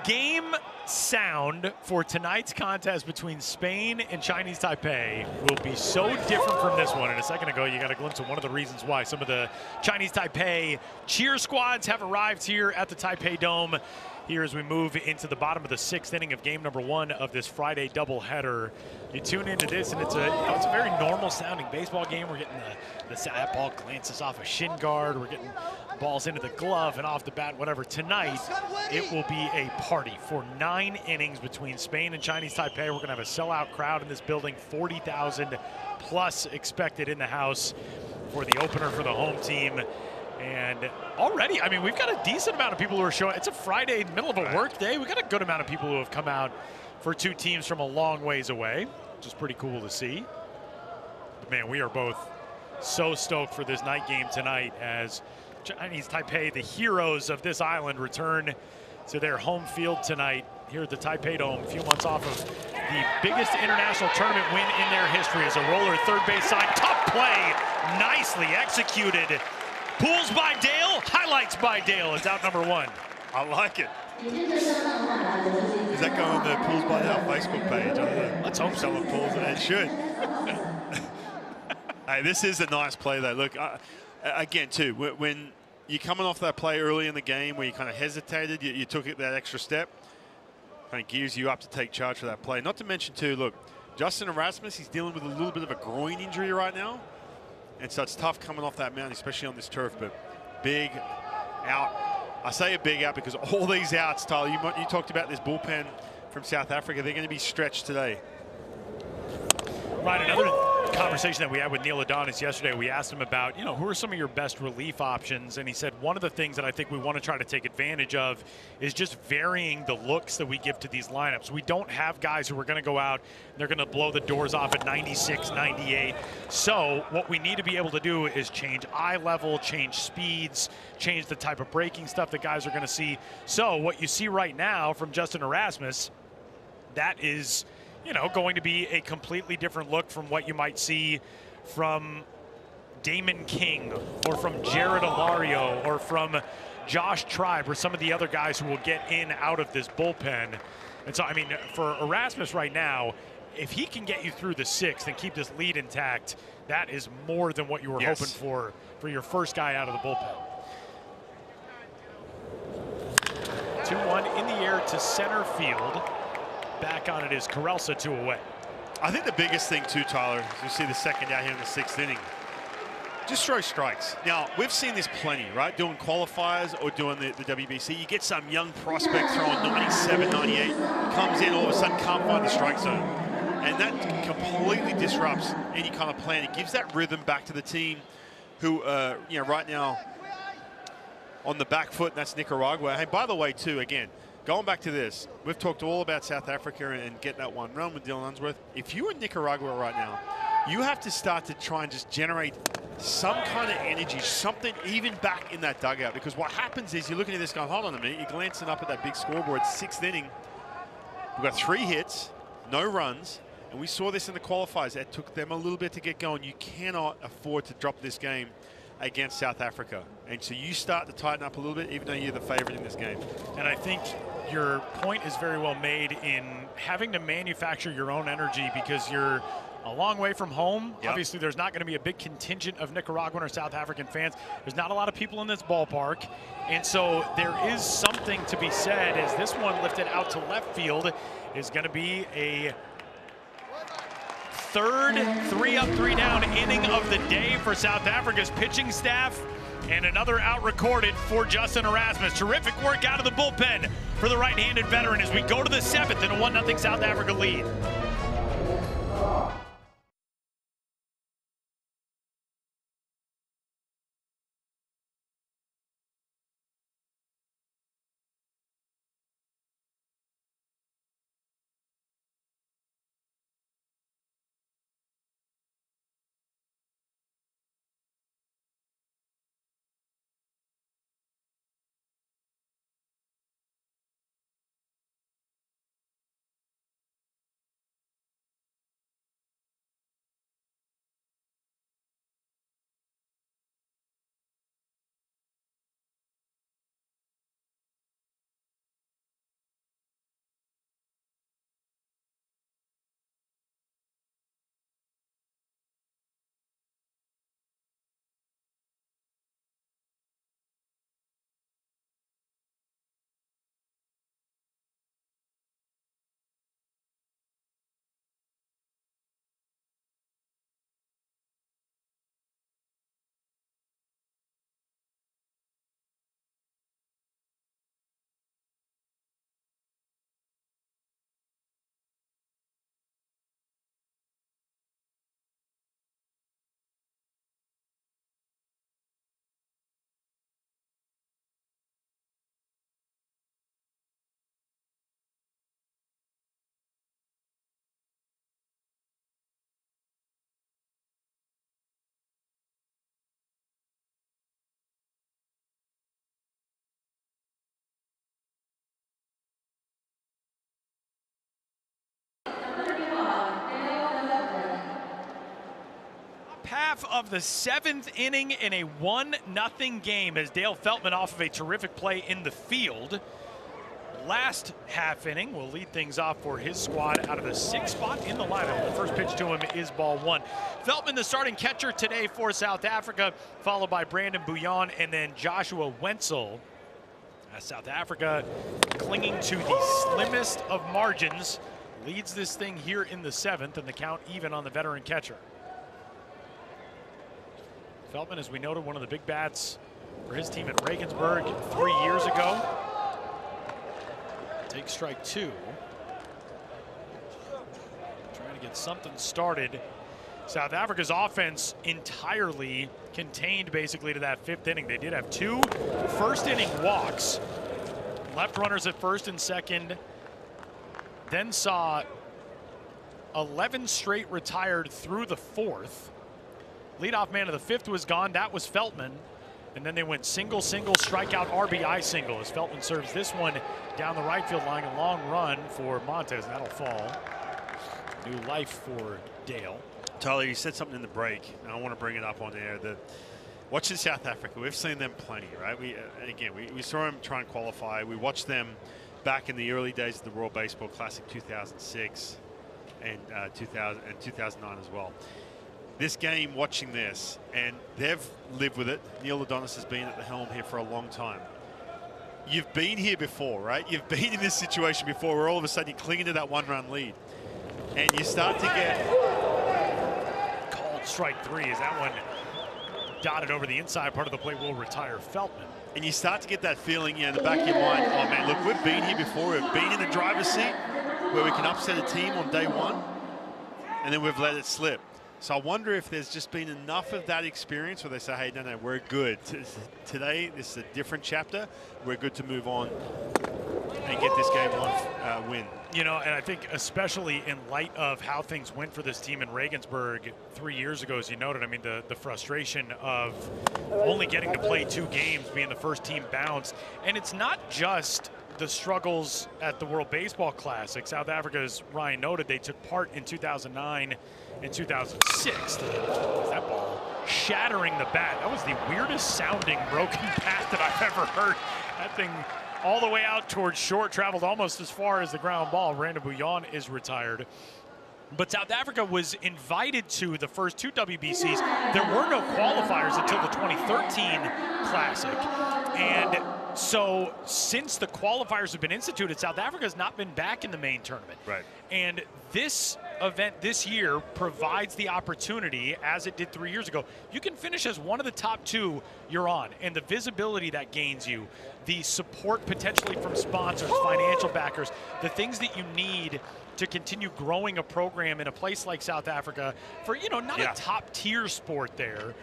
Game sound for tonight's contest between Spain and Chinese Taipei will be so different from this one. And a second ago, you got a glimpse of one of the reasons why some of the Chinese Taipei cheer squads have arrived here at the Taipei Dome. here as we move into the bottom of the 6th inning of game number 1 of this Friday doubleheader. You tune into this, and it's a very normal sounding baseball game. We're getting that ball glances off a shin guard. We're getting balls into the glove and off the bat, whatever. Tonight, it will be a party for 9 innings between Spain and Chinese Taipei. We're going to have a sellout crowd in this building, 40,000 plus expected in the house for the opener for the home team. And already, I mean, we've got a decent amount of people who are showing. It's a Friday, middle of a work day. We've got a good amount of people who have come out for 2 teams from a long ways away, which is pretty cool to see. But man, we are both so stoked for this night game tonight as Chinese Taipei, the heroes of this island, return to their home field tonight here at the Taipei Dome, a few months off of the biggest international tournament win in their history. As a roller third base side, tough play, nicely executed. Pulls by Dale, highlights by Dale is out number 1. I like it. Does that go on the Pools by Dale Facebook page? I don't know. Let's hope someone pulls it. It should. Hey, this is a nice play though. Look, again too, when you're coming off that play early in the game where you kind of hesitated, you took it that extra step, kind of gears you up to take charge for that play. Not to mention too, look, Justin Erasmus, he's dealing with a little bit of a groin injury right now. And so it's tough coming off that mound, especially on this turf, but big out. I say a big out because all these outs, Tyler, you talked about this bullpen from South Africa. They're going to be stretched today. Right, another conversation that we had with Neil Adonis yesterday, we asked him about, who are some of your best relief options? And he said one of the things that I think we want to try to take advantage of is just varying the looks that we give to these lineups. We don't have guys who are going to go out and they're going to blow the doors off at 96, 98. So what we need to be able to do is change eye level, change speeds, change the type of breaking stuff that guys are going to see. So what you see right now from Justin Erasmus, that is going to be a completely different look from what you might see from Damon King or from Jared Alario or from Josh Tribe or some of the other guys who will get in out of this bullpen. And so, I mean, for Erasmus right now, if he can get you through the 6th and keep this lead intact, that is more than what you were hoping for your first guy out of the bullpen. 2-1 in the air to center field. Back on it is Carelsa, 2 away. I think the biggest thing too, Tyler, is you see the second out here in the 6th inning. Just throw strikes. Now, we've seen this plenty, right? Doing qualifiers or doing the WBC. You get some young prospect throwing 97, 98, comes in, all of a sudden can't find the strike zone. And that completely disrupts any kind of plan. It gives that rhythm back to the team who, right now on the back foot, and that's Nicaragua. Hey, by the way, too, again, going back to this, we've talked all about South Africa and getting that 1 run with Dylan Unsworth. If you're in Nicaragua right now, you have to start to try and just generate some kind of energy, something even back in that dugout. Because what happens is you're looking at this going, hold on a minute, you're glancing up at that big scoreboard, 6th inning. We've got 3 hits, no runs, and we saw this in the qualifiers. It took them a little bit to get going. You cannot afford to drop this game against South Africa. And so you start to tighten up a little bit, even though you're the favorite in this game. And I think your point is very well made in having to manufacture your own energy because you're a long way from home. Yep. Obviously, there's not going to be a big contingent of Nicaraguan or South African fans. There's not a lot of people in this ballpark. And so there is something to be said as this one lifted out to left field is going to be a third 3-up, 3-down inning of the day for South Africa's pitching staff. And another out recorded for Justin Erasmus. Terrific work out of the bullpen for the right-handed veteran as we go to the 7th in a 1-0 South Africa lead. half of the 7th inning in a 1-0 game as Dale Feltman off of a terrific play in the field. Last half inning will lead things off for his squad out of the 6th spot in the lineup. The first pitch to him is ball 1. Feltman, the starting catcher today for South Africa, followed by Brandon Bouillon and then Joshua Wenzel. As South Africa, clinging to the slimmest of margins, leads this thing here in the 7th, and the count even on the veteran catcher. Feltman, as we noted, one of the big bats for his team at Regensburg 3 years ago. Takes strike 2. Trying to get something started. South Africa's offense entirely contained basically to that 5th inning. They did have 2 first inning walks. Left runners at first and second. Then saw 11 straight retired through the 4th. Leadoff man of the 5th was gone. That was Feltman. And then they went single, strikeout, RBI single as Feltman serves this one down the right field line. A long run for Montez, and that'll fall. New life for Dale. Tyler, you said something in the break, and I want to bring it up on air. Watching South Africa, we've seen them plenty, right? We saw them try and qualify. We watched them back in the early days of the World Baseball Classic 2006 and 2009 as well. This game, watching this, and they've lived with it. Neil Adonis has been at the helm here for a long time. You've been here before, right? You've been in this situation before where all of a sudden you're clinging to that 1-run lead. And you start to get... Called strike 3 as that one dotted over the inside part of the plate will retire Feltman. And you start to get that feeling in the back of your mind, oh man, look, we've been here before. We've been in the driver's seat where we can upset a team on day 1, and then we've let it slip. So I wonder if there's just been enough of that experience where they say, hey, no, we're good. Today, this is a different chapter. We're good to move on and get this game one win. You know, and I think especially in light of how things went for this team in Regensburg 3 years ago, as you noted, I mean, the frustration of only getting to play 2 games, being the first team bounced. And it's not just the struggles at the World Baseball Classic. South Africa, as Ryan noted, they took part in 2009 and 2006. That ball shattering the bat. That was the weirdest sounding broken bat that I've ever heard. That thing all the way out towards short, traveled almost as far as the ground ball. Brandon Bouillon is retired. But South Africa was invited to the first 2 WBCs. There were no qualifiers until the 2013 Classic. And so since the qualifiers have been instituted, South Africa has not been back in the main tournament. Right. And this event this year provides the opportunity, as it did 3 years ago. You can finish as one of the top 2 you're on, and the visibility that gains you, the support potentially from sponsors, financial backers, the things that you need to continue growing a program in a place like South Africa for, you know, not a top tier sport there.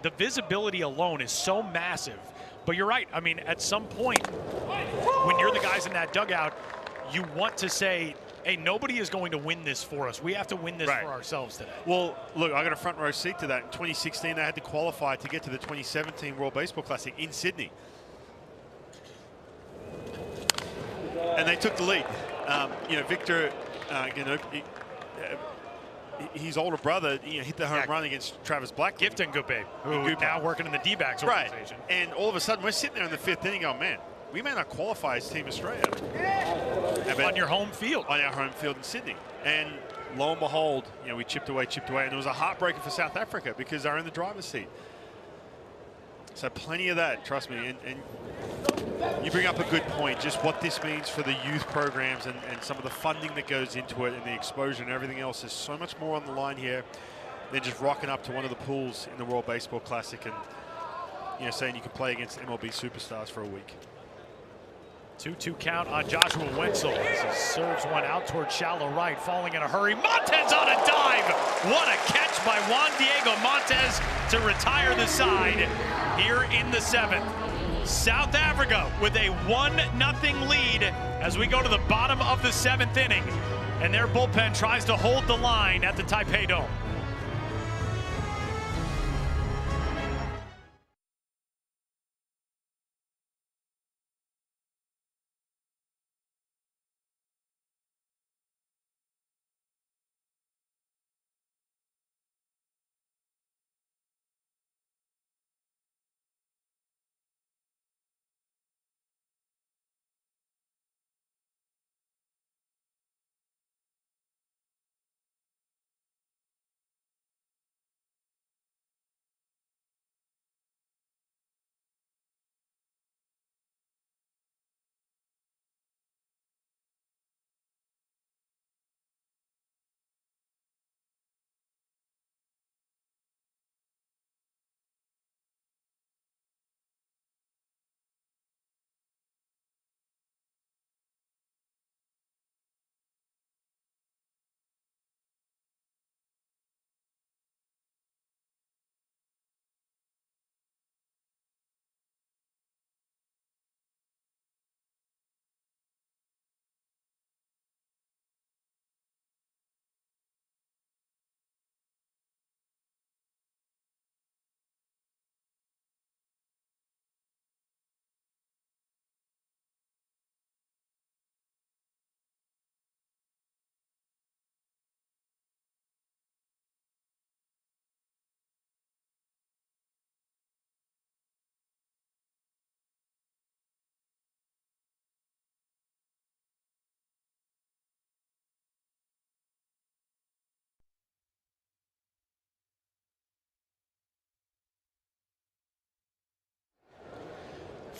The visibility alone is so massive. But you're right. I mean, at some point, when you're the guys in that dugout, you want to say, hey, nobody is going to win this for us. We have to win this for ourselves today. Well, look, I got a front row seat to that. In 2016, they had to qualify to get to the 2017 World Baseball Classic in Sydney. And they took the lead. You know, Victor, his older brother, hit the home run against Travis Black. Gifton Gupe, who now working in the D-backs organization. Right. And all of a sudden, we're sitting there in the 5th inning going, man, we may not qualify as Team Australia. On your home field. On our home field in Sydney. And lo and behold, we chipped away. And it was a heartbreaker for South Africa because they're in the driver's seat. So plenty of that, trust me. And you bring up a good point, just what this means for the youth programs and some of the funding that goes into it and the exposure and everything else. There's so much more on the line here than just rocking up to one of the pools in the World Baseball Classic and saying you can play against MLB superstars for a week. 2-2 count on Joshua Wenzel as he serves one out towards shallow right, falling in a hurry. Montez on a dive. What a catch by Juan Diego Montez to retire the side here in the 7th. South Africa with a 1-0 lead as we go to the bottom of the 7th inning, and their bullpen tries to hold the line at the Taipei Dome.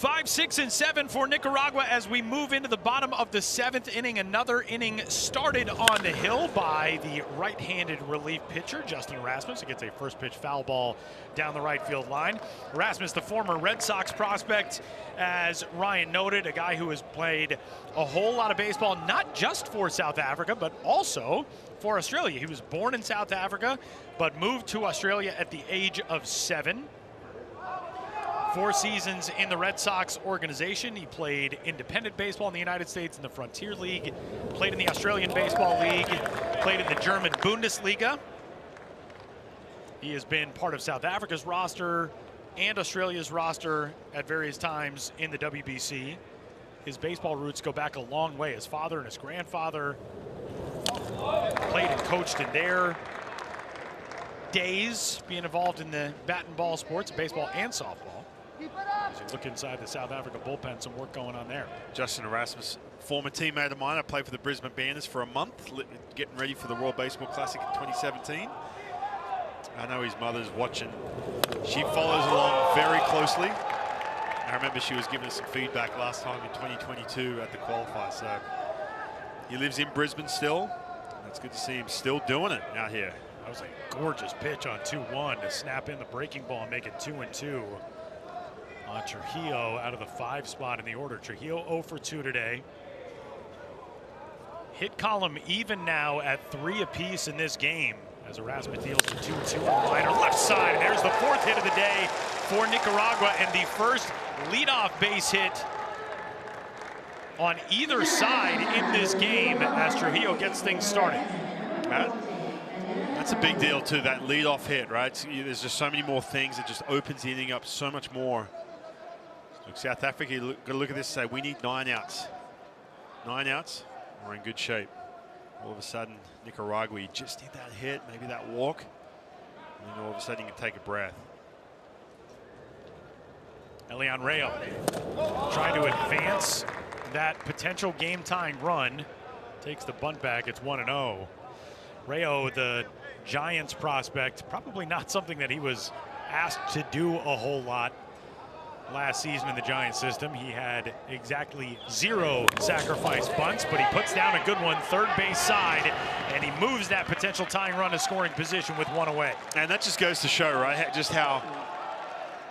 5, 6, and 7 for Nicaragua as we move into the bottom of the 7th inning. Another inning started on the hill by the right-handed relief pitcher, Justin Erasmus. He gets a first pitch foul ball down the right field line. Erasmus, the former Red Sox prospect, as Ryan noted, a guy who has played a whole lot of baseball, not just for South Africa, but also for Australia. He was born in South Africa, but moved to Australia at the age of 7. 4 seasons in the Red Sox organization. He played independent baseball in the United States in the Frontier League, played in the Australian Baseball League, played in the German Bundesliga. He has been part of South Africa's roster and Australia's roster at various times in the WBC. His baseball roots go back a long way. His father and his grandfather played and coached in their days, being involved in the bat and ball sports, baseball and softball. As you look inside the South Africa bullpen, some work going on there. Justin Erasmus, former teammate of mine. I played for the Brisbane Bandits for a month, getting ready for the World Baseball Classic in 2017. I know his mother's watching. She follows along very closely. I remember she was giving us some feedback last time in 2022 at the Qualifier. So he lives in Brisbane still. It's good to see him still doing it out here. That was a gorgeous pitch on 2-1 to snap in the breaking ball and make it 2-2. Trujillo out of the 5 spot in the order. Trujillo 0 for 2 today. Hit column even now at 3 apiece in this game as Erasmus deals to 2-2 on the liner left side. And there's the 4th hit of the day for Nicaragua and the first leadoff base hit on either side in this game as Trujillo gets things started. That's a big deal too, that leadoff hit, right? There's just so many more things. It just opens the inning up so much more. Look, South Africa, you got to look at this and say, we need 9 outs. 9 outs, we're in good shape. All of a sudden, Nicaragua, you just need that hit, maybe that walk, and then all of a sudden you can take a breath. Elian Rayo trying to advance that potential game-tying run. Takes the bunt back, it's 1-0. Rayo, the Giants prospect, probably not something that he was asked to do a whole lot last season in the Giants system. He had exactly 0 sacrifice bunts, but he puts down a good one, third base side, and he moves that potential tying run to scoring position with 1 away. And that just goes to show, right, just how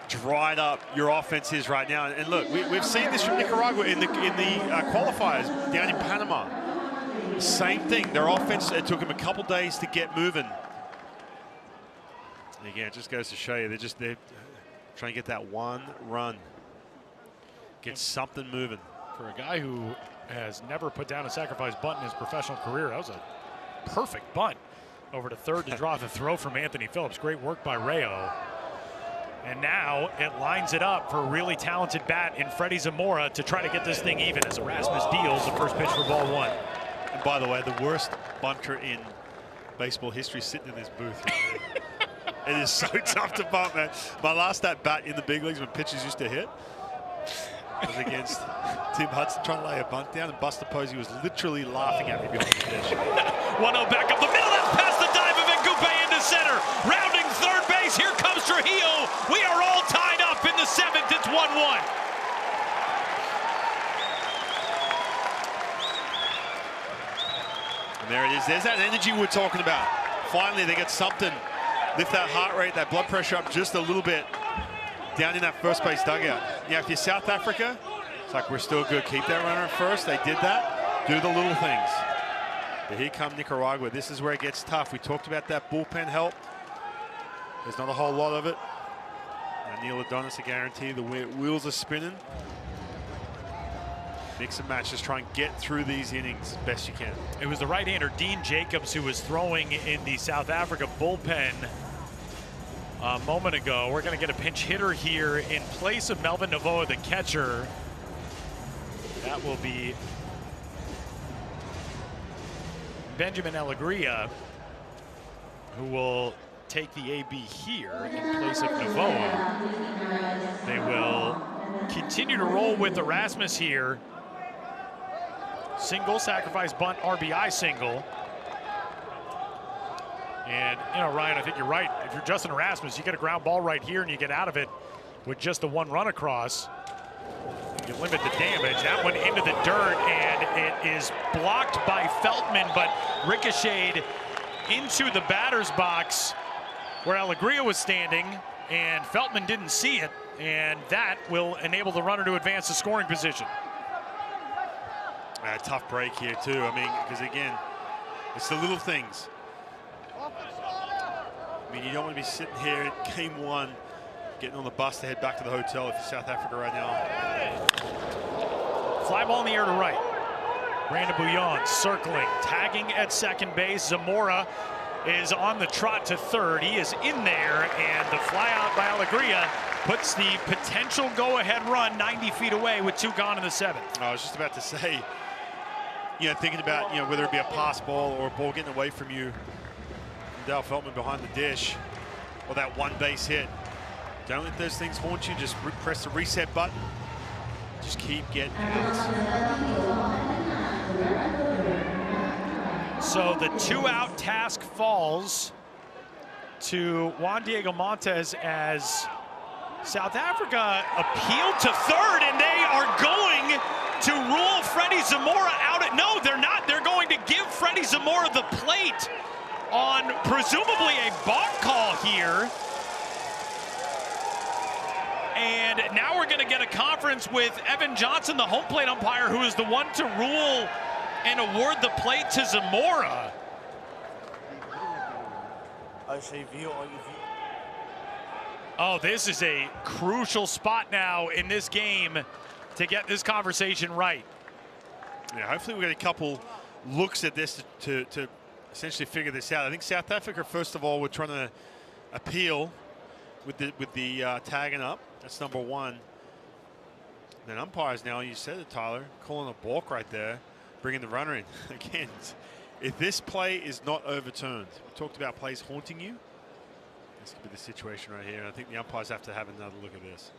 dried up your offense is right now. And look, we've seen this from Nicaragua in the qualifiers down in Panama. Same thing. Their offense, it took them a couple days to get moving. And again, it just goes to show you they're trying to get that 1 run, get something moving. For a guy who has never put down a sacrifice bunt in his professional career, that was a perfect bunt over to third to draw the throw from Anthony Phillips. Great work by Rayo. And now it lines it up for a really talented bat in Freddie Zamora to try to get this thing even as Erasmus deals the first pitch for ball 1. And by the way, the worst bunter in baseball history sitting in this booth. It is so tough to bunt, man. My last at bat in the big leagues when pitchers used to hit was against Tim Hudson trying to lay a bunt down, and Buster Posey was literally laughing at me behind the dish. 1-0 back up the middle. That's past the dive of Ngupe into center. Rounding third base. Here comes Trujillo. We are all tied up in the 7th. It's 1-1. And there it is. There's that energy we're talking about. Finally, they get something. Lift that heart rate, that blood pressure up just a little bit down in that first base dugout. Yeah, if you're South Africa, it's like, we're still good. Keep that runner at first. They did that. Do the little things. But here come Nicaragua. This is where it gets tough. We talked about that bullpen help. There's not a whole lot of it. Now, Neil Adonis, a guarantee. The wheels are spinning. Mix and match, just try and get through these innings best you can. It was the right-hander Dean Jacobs who was throwing in the South Africa bullpen a moment ago. We're going to get a pinch hitter here in place of Melvin Novoa, the catcher. That will be Benjamin Alegria, who will take the AB here in place of Novoa. They will continue to roll with Erasmus here. Single, sacrifice, bunt, RBI single. And, you know, Ryan, I think you're right. If you're Justin Erasmus, you get a ground ball right here and you get out of it with just the 1 run across. You limit the damage. That went into the dirt, and it is blocked by Feltman, but ricocheted into the batter's box where Alegria was standing, and Feltman didn't see it, and that will enable the runner to advance to scoring position. A tough break here, too. I mean, because again, it's the little things. I mean, you don't want to be sitting here at game one, getting on the bus to head back to the hotel if you're South Africa right now. Fly ball in the air to right. Brandon Bouillon circling, tagging at second base. Zamora is on the trot to third. He is in there, and the fly out by Alegria puts the potential go-ahead run 90 feet away with 2 gone in the 7th. I was just about to say, thinking about, whether it be a pass ball or a ball getting away from you, Dale Feltman behind the dish, or that one base hit. Don't let those things haunt you. Just press the reset button. Just keep getting hits. So the 2-out task falls to Juan Diego Montes as South Africa appealed to third, and they are going to rule Freddie Zamora out. No, they're not. They're going to give Freddie Zamora the plate on presumably a balk call here. And now we're going to get a conference with Evan Johnson, the home plate umpire, who is the one to rule and award the plate to Zamora. Oh, this is a crucial spot now in this game to get this conversation right. Yeah, hopefully we get a couple looks at this to essentially figure this out. I think South Africa, first of all, we're trying to appeal with the tagging up. That's number one. Then umpires now, you said it, Tyler, calling a balk right there, bringing the runner in. Again, if this play is not overturned, we talked about plays haunting you. This could be the situation right here. And I think the umpires have to have another look at this.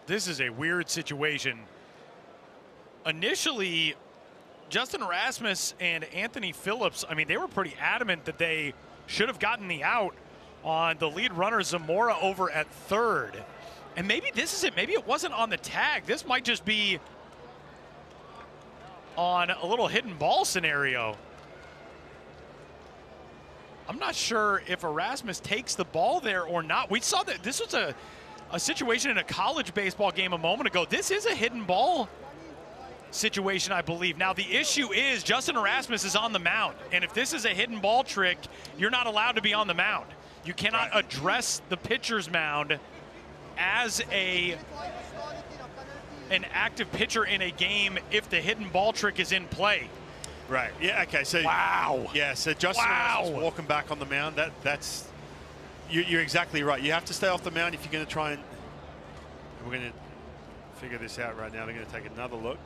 This is a weird situation. Initially, Justin Erasmus and Anthony Phillips, I mean, they were pretty adamant that they should have gotten the out on the lead runner Zamora over at third. And maybe this is it. Maybe it wasn't on the tag. This might just be on a little hidden ball scenario. I'm not sure if Erasmus takes the ball there or not. We saw that this was a situation in a college baseball game a moment ago. This is a hidden ball situation, I believe. Now, the issue is Justin Erasmus is on the mound. And if this is a hidden ball trick, you're not allowed to be on the mound. You cannot address the pitcher's mound as an active pitcher in a game if the hidden ball trick is in play. Right. Yeah. Okay. So wow. Yeah. So Justin Erasmus walking back on the mound. That's you're exactly right. You have to stay off the mound if you're going to try and we're going to figure this out right now. They're going to take another look.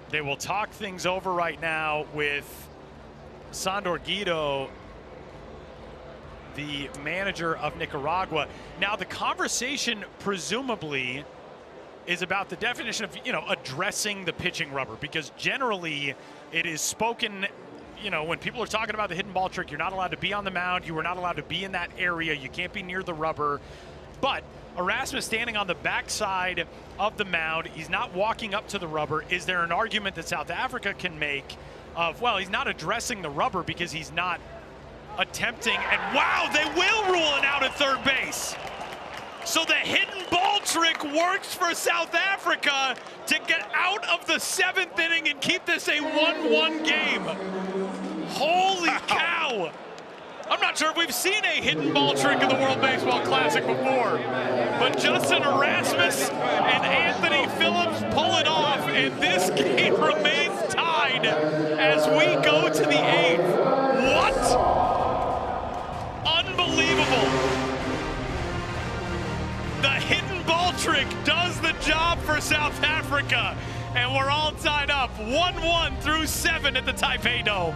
They will talk things over right now with Sandor Guido, the manager of Nicaragua. Now, the conversation presumably is about the definition of, addressing the pitching rubber, because generally it is spoken, when people are talking about the hidden ball trick, you're not allowed to be on the mound. You are not allowed to be in that area. You can't be near the rubber. But Erasmus standing on the backside of the mound, he's not walking up to the rubber. Is there an argument that South Africa can make of, well, he's not addressing the rubber because he's not attempting, and wow, they will rule it out at third base. So the hidden ball trick works for South Africa to get out of the 7th inning and keep this a 1-1 game. Holy cow. I'm not sure if we've seen a hidden ball trick in the World Baseball Classic before, but Justin Erasmus and Anthony Phillips pull it off, and this game remains tied as we go to the 8th. What? Unbelievable. The hidden ball trick does the job for South Africa, and we're all tied up 1-1 through 7 at the Taipei Dome.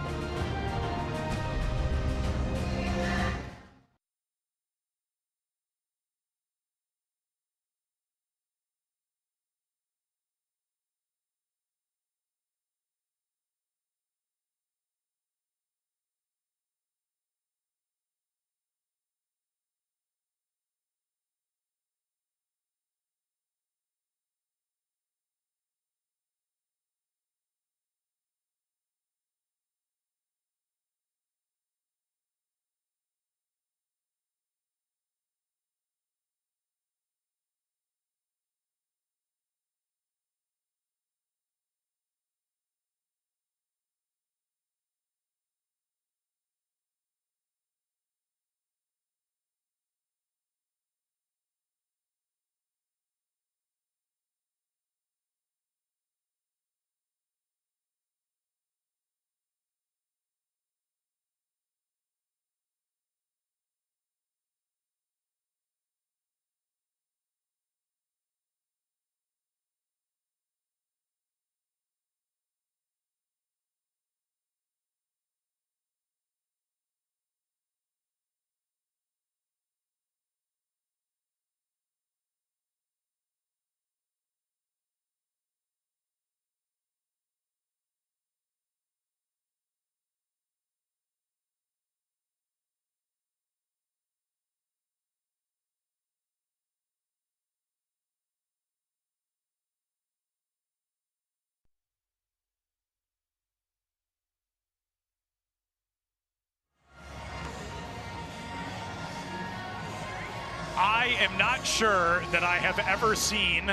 I am not sure that I have ever seen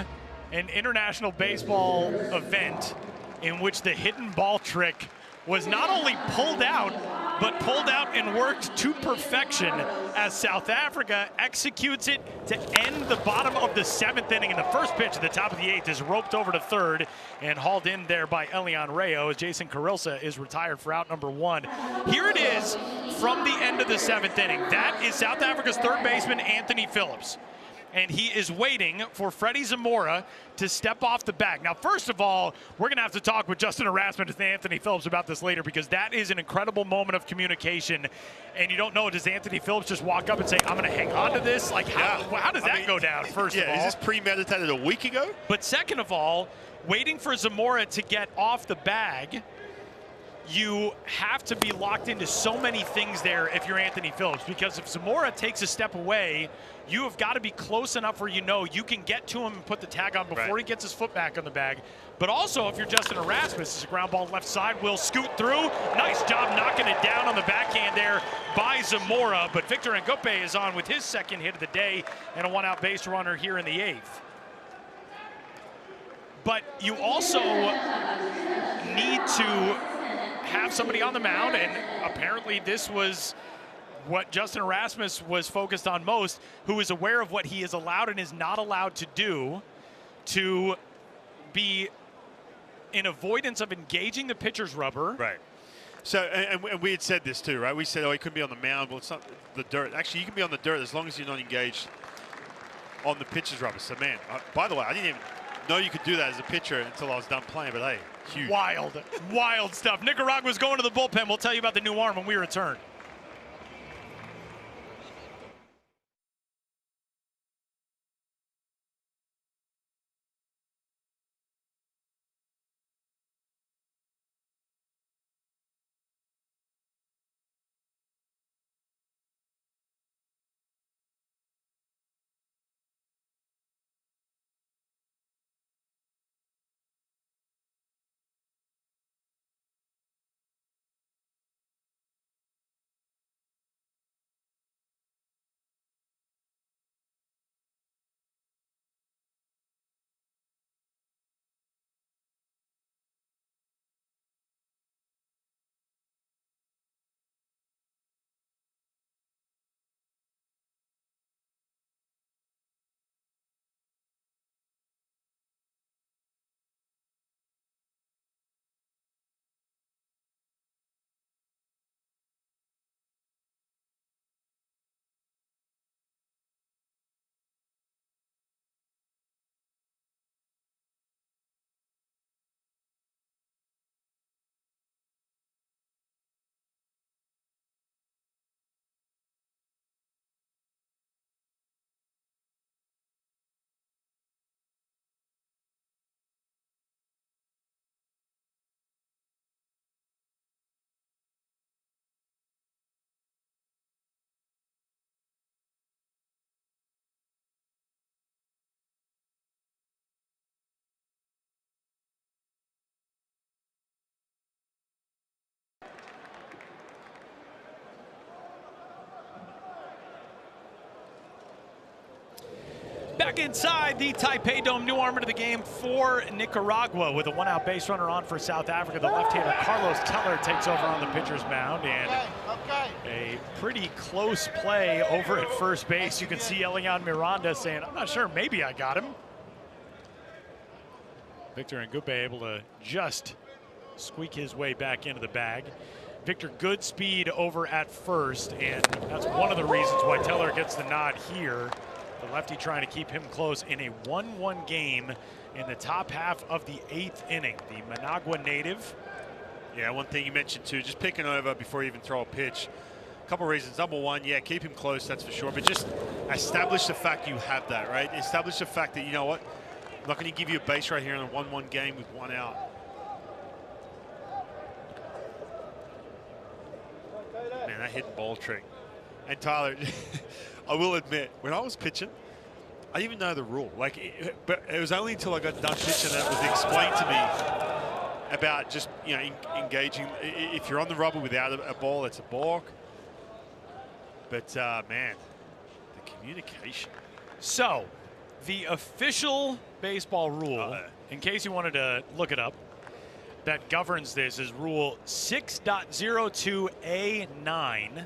an international baseball event in which the hidden ball trick was not only pulled out, but pulled out and worked to perfection as South Africa executes it to end the bottom of the 7th inning. And the first pitch at the top of the 8th is roped over to third and hauled in there by Elian Rayo as Jason Carilsa is retired for out number 1. Here it is from the end of the 7th inning. That is South Africa's third baseman, Anthony Phillips. And he is waiting for Freddie Zamora to step off the bag. Now, first of all, we're going to have to talk with Justin Erasmus and Anthony Phillips about this later, because that is an incredible moment of communication. And you don't know, does Anthony Phillips just walk up and say, I'm going to hang on to this? Like, how does that go down, first of all? Is this premeditated a week ago? But second of all, waiting for Zamora to get off the bag, you have to be locked into so many things there if you're Anthony Phillips, because if Zamora takes a step away, you have got to be close enough where you know you can get to him and put the tag on before he gets his foot back on the bag. But also, if you're Justin Erasmus, it's a ground ball left side, will scoot through. Nice job knocking it down on the backhand there by Zamora. But Victor Ngupe is on with his second hit of the day and a one-out base runner here in the 8th. But you also need to have somebody on the mound, and apparently this was what Justin Erasmus was focused on most, who is aware of what he is allowed and is not allowed to do, to be in avoidance of engaging the pitcher's rubber. Right. So, and we had said this too, right? We said, oh, he couldn't be on the mound. Well, it's not the dirt. Actually, you can be on the dirt as long as you're not engaged on the pitcher's rubber. So, man, by the way, I didn't even know you could do that as a pitcher until I was done playing, but hey, huge. Wild stuff. Nicaragua's going to the bullpen. We'll tell you about the new arm when we return. Back inside the Taipei Dome, new arm into the game for Nicaragua with a one-out base runner on for South Africa. The left-hander Carlos Teller takes over on the pitcher's mound, and a pretty close play over at first base. You can see Elian Miranda saying, I'm not sure, maybe I got him. Victor Ngupe able to just squeak his way back into the bag. Victor, good speed over at first, and that's one of the reasons why Teller gets the nod here. The lefty trying to keep him close in a 1-1 game in the top half of the 8th inning. The Managua native. Yeah, one thing you mentioned too, just picking over before you even throw a pitch. A couple reasons. Number one, yeah, keep him close, that's for sure. But just establish the fact you have that, right? Establish the fact that, you know what, I'm not going to give you a base right here in a 1-1 game with one out. Man, that hidden ball trick. And Tyler, I will admit, when I was pitching, I didn't even know the rule. But it was only until I got done pitching that it was explained to me about just, you know, engaging. If you're on the rubber without a ball, it's a balk. But man, the communication. So, the official baseball rule, in case you wanted to look it up, that governs this is Rule 6.02A9.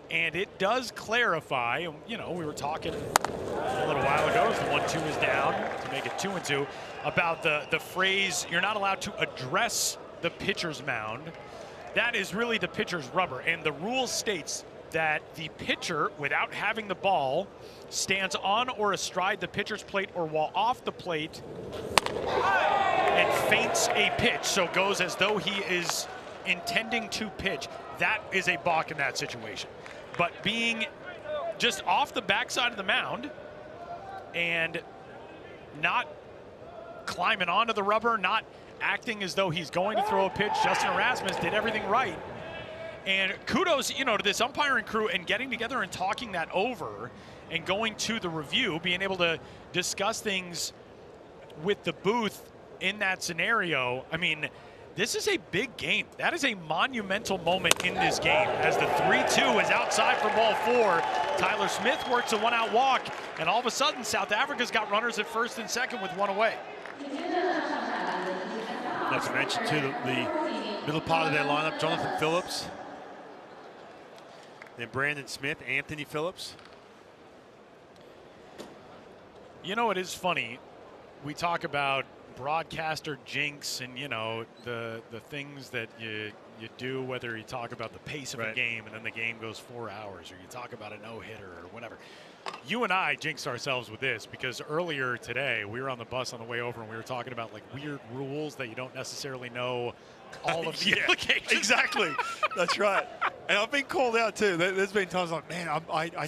And it does clarify, you know, we were talking a little while ago as the 1-2 is down to make it 2-2, about the phrase, you're not allowed to address the pitcher's mound. That is really the pitcher's rubber. And the rule states that the pitcher, without having the ball, stands on or astride the pitcher's plate or while off the plate and feints a pitch. So goes as though he is intending to pitch. That is a balk in that situation. But being just off the backside of the mound and not climbing onto the rubber, not acting as though he's going to throw a pitch, Justin Erasmus did everything right. And kudos, you know, to this umpiring crew and getting together and talking that over and going to the review, being able to discuss things with the booth in that scenario. I mean, this is a big game. That is a monumental moment in this game as the 3-2 is outside for ball 4. Tyler Smith works a one-out walk, and all of a sudden, South Africa's got runners at first and second with one away. Not to mention, too, the middle part of their lineup, Jonathan Phillips, then Brandon Smith, Anthony Phillips. You know, it is funny. We talk about broadcaster jinx and, you know, the things that you do, whether you talk about the pace of a game and then the game goes 4 hours, or you talk about a no-hitter or whatever. You and I jinxed ourselves with this because earlier today we were on the bus on the way over and we were talking about like weird rules that you don't necessarily know all of the implications. Exactly. That's right. And I've been called out too. There's been times like, man, I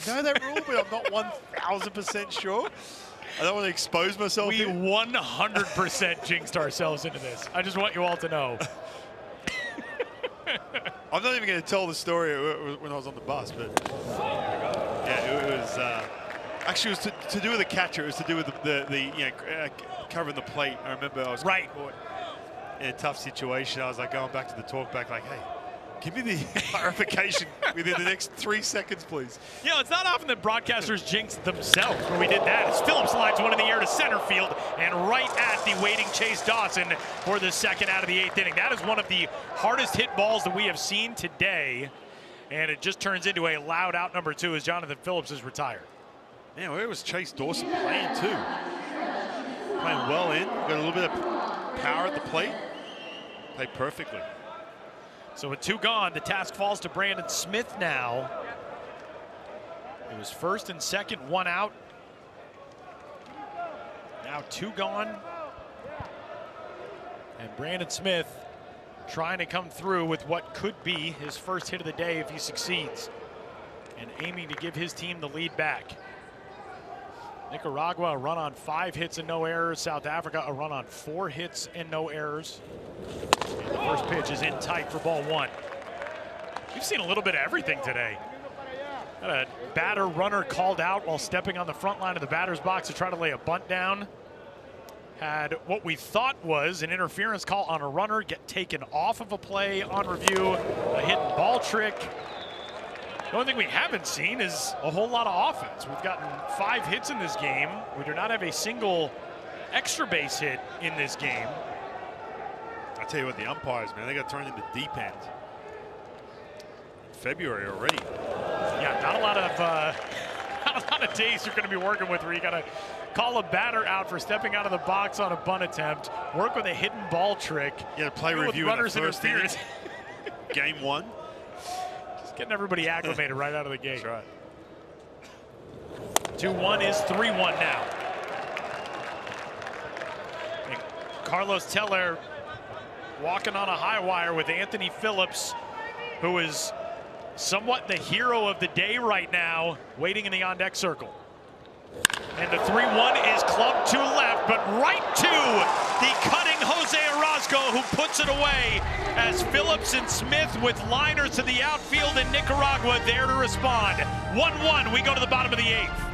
know that rule, but I'm not 1,000% sure. I don't want to expose myself. We 100% jinxed ourselves into this. I just want you all to know. I'm not even going to tell the story when I was on the bus, but yeah, it was actually it was to do with the catcher. It was to do with the covering the plate. I remember I was caught in a tough situation. I was like going back to the talk back, like, hey, give me the clarification within the next 3 seconds, please. You know, it's not often that broadcasters jinx themselves when we did that. As Phillips lines one in the air to center field and right at the waiting Chase Dawson for the second out of the 8th inning. That is one of the hardest hit balls that we have seen today. And it just turns into a loud out number 2 as Jonathan Phillips is retired. Yeah, where was Chase Dawson playing too? Playing well in, got a little bit of power at the plate. Played perfectly. So with 2 gone, the task falls to Brandon Smith now. It was first and second, 1 out. Now 2 gone. And Brandon Smith trying to come through with what could be his first hit of the day if he succeeds. And aiming to give his team the lead back. Nicaragua a run on 5 hits and no errors. South Africa a run on 4 hits and no errors. And the first pitch is in tight for ball 1. We've seen a little bit of everything today. Had a batter runner called out while stepping on the front line of the batter's box to try to lay a bunt down. Had what we thought was an interference call on a runner get taken off of a play on review. A hidden ball trick. The only thing we haven't seen is a whole lot of offense. We've gotten 5 hits in this game. We do not have a single extra base hit in this game. I tell you what, the umpires, man, they got turned into deep end. In February already. Yeah, not a lot of days you're going to be working with where you got to call a batter out for stepping out of the box on a bunt attempt, work with a hidden ball trick. Yeah, play review with runners in the first inning. Game 1. Getting everybody acclimated right out of the gate. That's right. 2-1 is 3-1 now. And Carlos Teller walking on a high wire with Anthony Phillips, who is somewhat the hero of the day right now, waiting in the on-deck circle. And the 3-1 is clubbed to left, but right to the cutting Jose Orozco, who puts it away as Phillips and Smith with liners to the outfield in Nicaragua there to respond. 1-1, we go to the bottom of the 8th.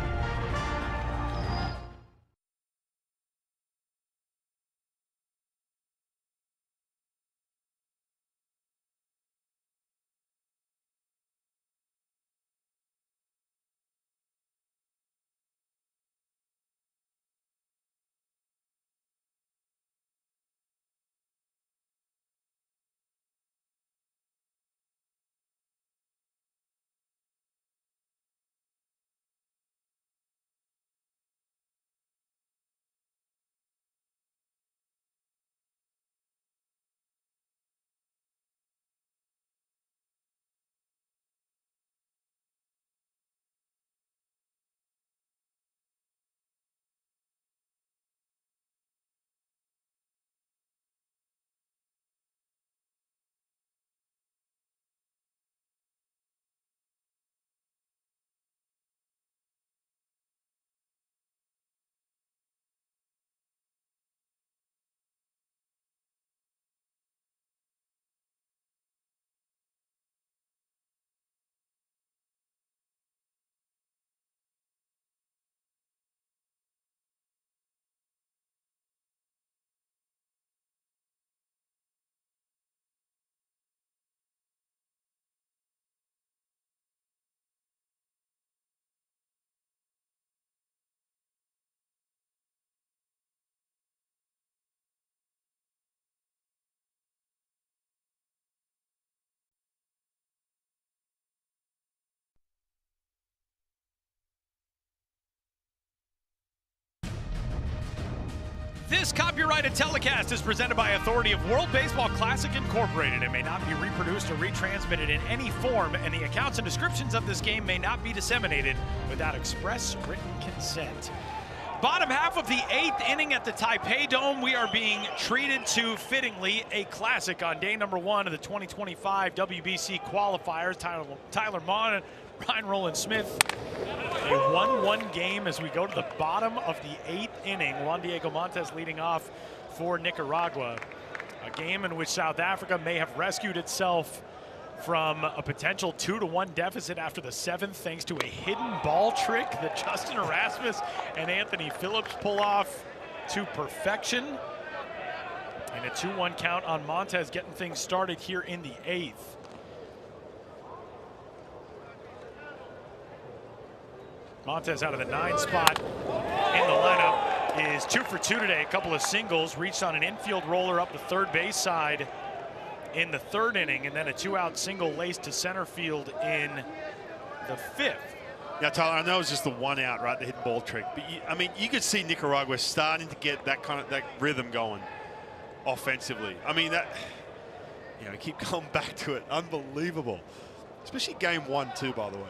This copyrighted telecast is presented by authority of World Baseball Classic Incorporated. It may not be reproduced or retransmitted in any form, and the accounts and descriptions of this game may not be disseminated without express written consent. Bottom half of the 8th inning at the Taipei Dome, we are being treated to, fittingly, a classic on day number 1 of the 2025 WBC Qualifiers. Tyler Maughan, Ryan Roland Smith. A 1-1 game as we go to the bottom of the 8th inning. Juan Diego Montes leading off for Nicaragua. A game in which South Africa may have rescued itself from a potential 2-1 deficit after the 7th, thanks to a hidden ball trick that Justin Erasmus and Anthony Phillips pull off to perfection. And a 2-1 count on Montes, getting things started here in the 8th. Montes out of the 9 spot in the lineup is 2 for 2 today. A couple of singles, reached on an infield roller up the third base side in the 3rd inning, and then a 2-out single laced to center field in the 5th. Yeah, Tyler, I know it's just the 1 out, right, the hidden ball trick, but you could see Nicaragua starting to get that rhythm going offensively. I mean, that, keep coming back to it. Unbelievable. Especially game 1 too, by the way.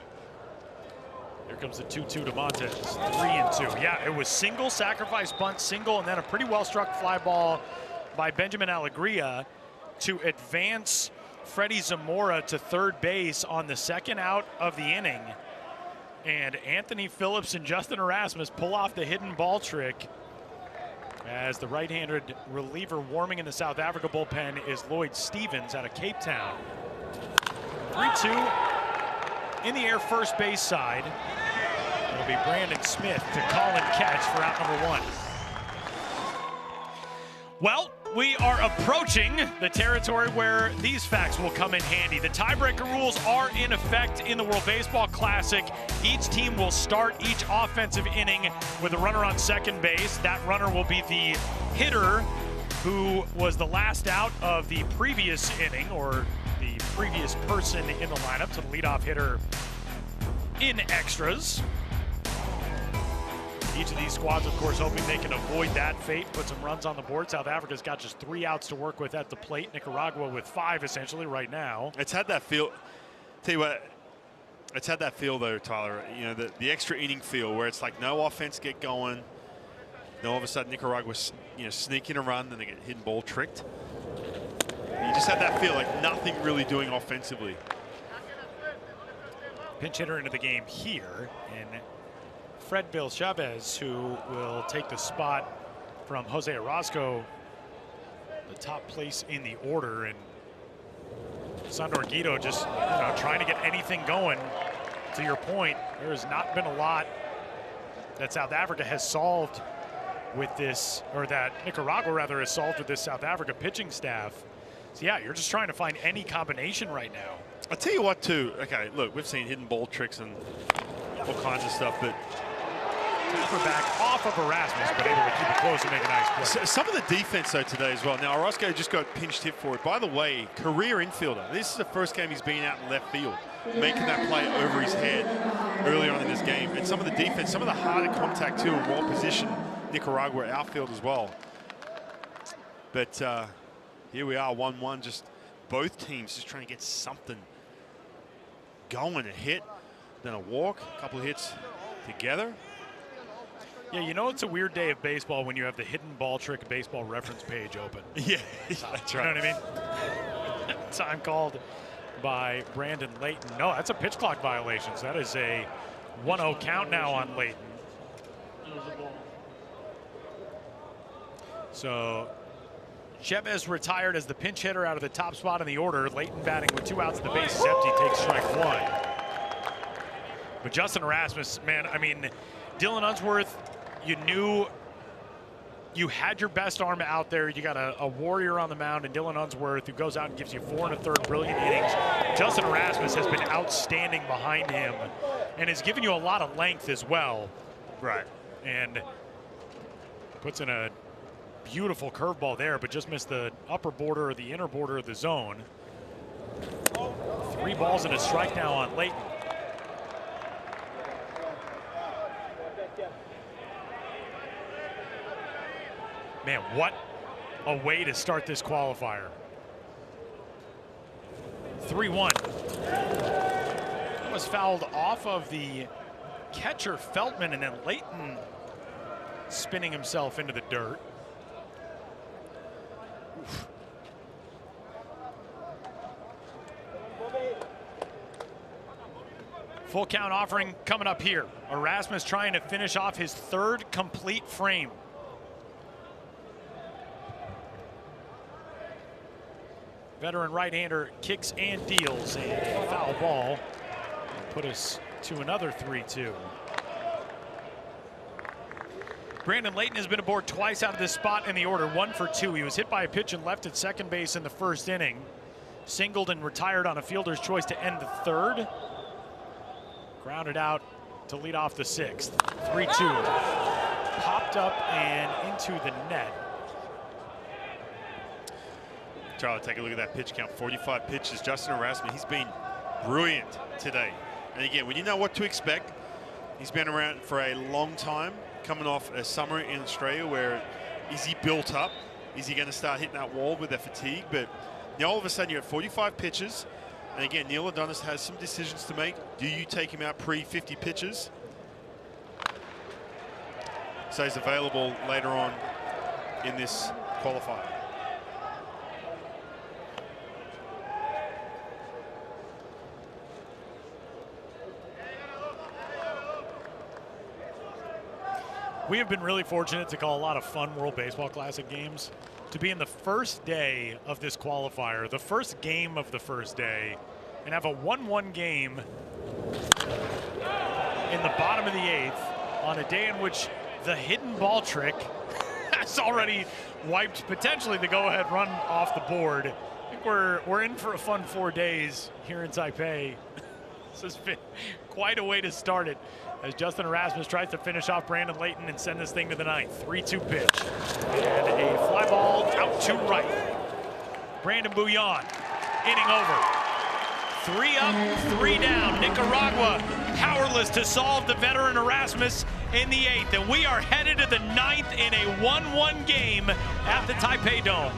Here comes the 2-2 to Montes, 3-2. Yeah, it was single, sacrifice bunt, single, and then a pretty well-struck fly ball by Benjamin Alegria to advance Freddie Zamora to third base on the 2nd out of the inning. And Anthony Phillips and Justin Erasmus pull off the hidden ball trick as the right-handed reliever warming in the South Africa bullpen is Lloyd Stevens out of Cape Town. 3-2 in the air, first base side. It'll be Brandon Smith to call and catch for out number 1. Well, we are approaching the territory where these facts will come in handy. The tiebreaker rules are in effect in the World Baseball Classic. Each team will start each offensive inning with a runner on second base. That runner will be the hitter who was the last out of the previous inning, or the previous person in the lineup, to the leadoff hitter in extras. Each of these squads, of course, hoping they can avoid that fate, put some runs on the board. South Africa's got just 3 outs to work with at the plate. Nicaragua with 5 essentially right now. It's had that feel. Tell you what, it's had that feel though, Tyler. The extra inning feel where it's like no offense get going. Then all of a sudden Nicaragua's sneaking a run, then they get hidden ball tricked. You just had that feel like nothing really doing offensively. Pinch hitter into the game here, and Fred Bill Chavez, who will take the spot from Jose Orozco, the top place in the order. And Sandor Guido just trying to get anything going. To your point, there has not been a lot that South Africa has solved with this, or that Nicaragua rather has solved with this South Africa pitching staff. So yeah, you're just trying to find any combination right now. I'll tell you what too, okay, look, we've seen hidden ball tricks and all kinds of stuff, but back off of Erasmus, but able to keep it close and make a nice play. Some of the defense though today as well. Now Orozco just got pinched hit for it. By the way, career infielder. This is the first game he's been out in left field, making that play over his head early on in this game. And some of the defense, some of the harder contact too, in well positioned Nicaragua outfield as well. But here we are, 1-1. Just both teams just trying to get something going. A hit, then a walk, a couple of hits together. Yeah, it's a weird day of baseball when you have the hidden ball trick baseball reference page open. Yeah, that's right. You know what I mean? Time called by Brandon Layton. No, that's a pitch clock violation. So that is a 1-0 count now on Layton. So Chavez retired as the pinch hitter out of the top spot in the order. Layton batting with 2 outs, the base is empty, takes strike 1. But Justin Erasmus, man, I mean, Dylan Unsworth, you knew you had your best arm out there. You got a warrior on the mound, and Dylan Unsworth, who goes out and gives you 4 1/3 brilliant innings. Justin Erasmus has been outstanding behind him and has given you a lot of length as well. Right. And puts in a beautiful curveball there, but just missed the upper border or the inner border of the zone. 3 balls and a strike now on Layton. Man, what a way to start this qualifier. 3-1. Was fouled off of the catcher Feldman, and then Layton spinning himself into the dirt. Oof. Full count offering coming up here. Erasmus trying to finish off his third complete frame. Veteran right-hander kicks and deals, and a foul ball put us to another 3-2. Brandon Layton has been aboard twice out of this spot in the order, 1 for 2. He was hit by a pitch and left at second base in the first inning. Singled and retired on a fielder's choice to end the third. Grounded out to lead off the 6th. 3-2. Popped up and into the net. Charlie, take a look at that pitch count. 45 pitches. Justin Erasmus, he's been brilliant today. And again, when you know what to expect, he's been around for a long time, coming off a summer in Australia where is he built up? Is he going to start hitting that wall with the fatigue? But now all of a sudden you're at 45 pitches. And again, Neil Adonis has some decisions to make. Do you take him out pre-50 pitches? So he's available later on in this qualifier. We have been really fortunate to call a lot of fun World Baseball Classic games. To be in the first day of this qualifier, the first game of the first day, and have a 1-1 game in the bottom of the 8th on a day in which the hidden ball trick has already wiped potentially the go-ahead run off the board. I think we're in for a fun 4 days here in Taipei. This has been quite a way to start it, as Justin Erasmus tries to finish off Brandon Layton and send this thing to the 9th. 3-2 pitch. And a fly ball out to right. Brandon Bouillon, inning over. 3 up, 3 down. Nicaragua powerless to solve the veteran Erasmus in the 8th. And we are headed to the 9th in a 1-1 game at the Taipei Dome.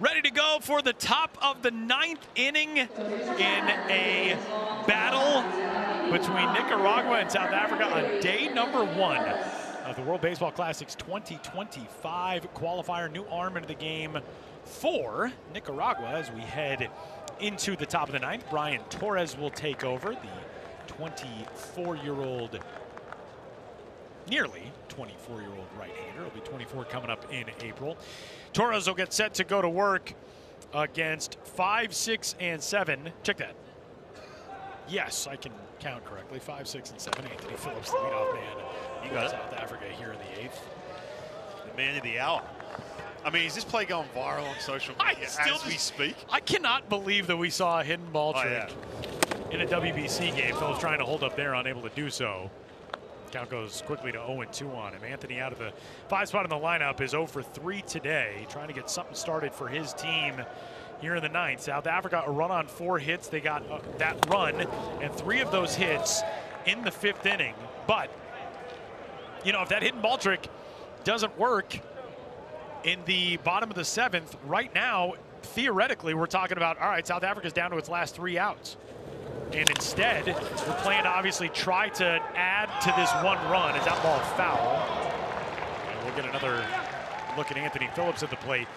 Ready to go for the top of the 9th inning in a battle between Nicaragua and South Africa on day number 1 of the World Baseball Classic's 2025 qualifier. New arm into the game for Nicaragua as we head into the top of the 9th. Brian Torres will take over, the 24-year-old, nearly 24-year-old right-hander. He'll be 24 coming up in April. Torres will get set to go to work against 5, 6, and 7. Check that. Yes, I can count correctly. 5, 6, and 7. Anthony Phillips, the leadoff man. You got it. South Africa here in the 8th. The man of the hour. I mean, is this play going viral on social media as we speak? I cannot believe that we saw a hidden ball trick in a WBC game. Phillips trying to hold up there, unable to do so. Count goes quickly to 0-2 on him. Anthony out of the 5 spot in the lineup is 0 for 3 today, trying to get something started for his team here in the 9th. South Africa a run on 4 hits. They got that run and 3 of those hits in the 5th inning. But, you know, if that hidden ball trick doesn't work in the bottom of the 7th, right now, theoretically, we're talking about, all right, South Africa's down to its last 3 outs. And instead, we're planning to obviously try to add to this 1 run as that ball foul. And we'll get another look at Anthony Phillips at the plate.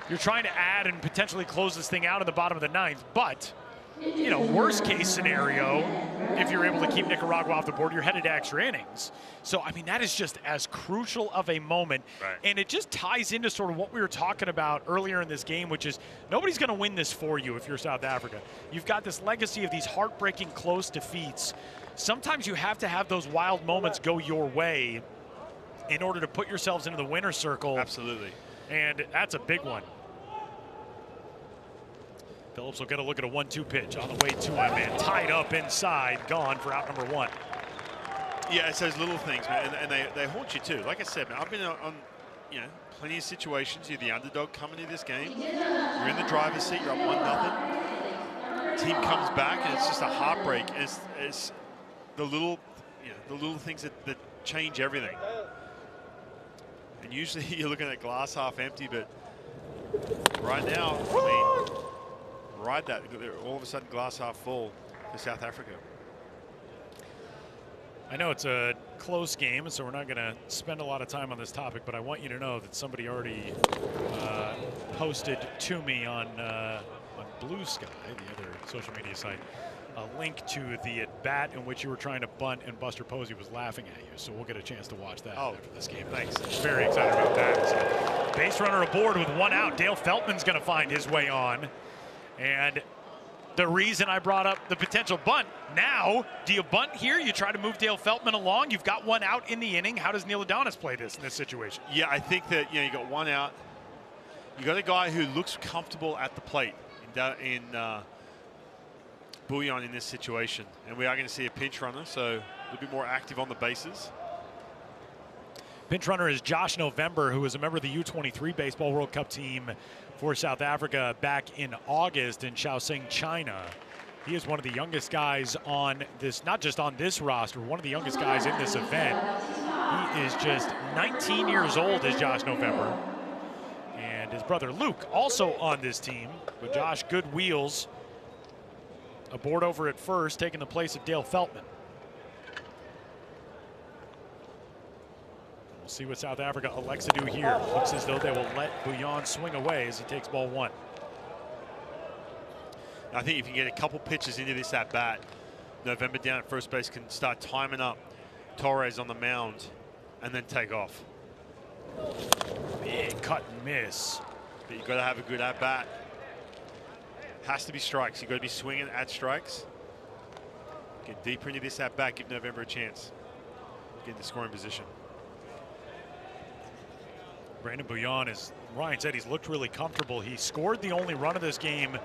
You're trying to add and potentially close this thing out in the bottom of the 9th, but, you know, worst case scenario, if you're able to keep Nicaragua off the board, you're headed to extra innings. So, I mean, that is just as crucial of a moment. Right. And it just ties into sort of what we were talking about earlier in this game, which is nobody's going to win this for you if you're South Africa. You've got this legacy of these heartbreaking close defeats. Sometimes you have to have those wild moments go your way in order to put yourselves into the winner's circle. Absolutely. And that's a big one. Phillips will get a look at a 1-2 pitch on the way to him, man. Tied up inside, gone for out number 1. Yeah, it's those little things, man, and they haunt you too. Like I said, man, I've been on, you know, plenty of situations. You're the underdog coming into this game. You're in the driver's seat. You're up 1-0. Team comes back, and it's just a heartbreak. It's the little, you know, the little things that change everything. And usually you're looking at glass half empty, but right now, I mean, ride that. All of a sudden, glass half full for South Africa. I know it's a close game, so we're not going to spend a lot of time on this topic, but I want you to know that somebody already posted to me on Blue Sky, the other social media site, a link to the at-bat in which you were trying to bunt and Buster Posey was laughing at you. So we'll get a chance to watch that after this game. Thanks. Very excited about that. So, base runner aboard with 1 out. Dale Feltman's going to find his way on. And the reason I brought up the potential bunt, now, do you bunt here? You try to move Dale Feltman along. You've got 1 out in the inning. How does Neil Adonis play this in this situation? Yeah, I think that, you know, you got 1 out. You got a guy who looks comfortable at the plate in Bouillon in this situation. And we are going to see a pinch runner, so a little bit more active on the bases. Pinch runner is Josh November, who was a member of the U23 Baseball World Cup team for South Africa back in August in Shaoxing, China. He is one of the youngest guys on this, not just on this roster, one of the youngest guys in this event. He is just 19 years old, is Josh November. And his brother Luke also on this team, with Josh Good Wheels aboard over at first, taking the place of Dale Feltman. We'll see what South Africa elects to do here. Looks as though they will let Bouillon swing away as he takes ball 1. I think if you get a couple pitches into this at bat, November down at first base can start timing up Torres on the mound and then take off. Big cut and miss. But you've got to have a good at bat. Has to be strikes. You've got to be swinging at strikes. Get deeper into this at bat, give November a chance. Get into scoring position. Brandon Bouillon, as Ryan said, he's looked really comfortable. He scored the only run of this game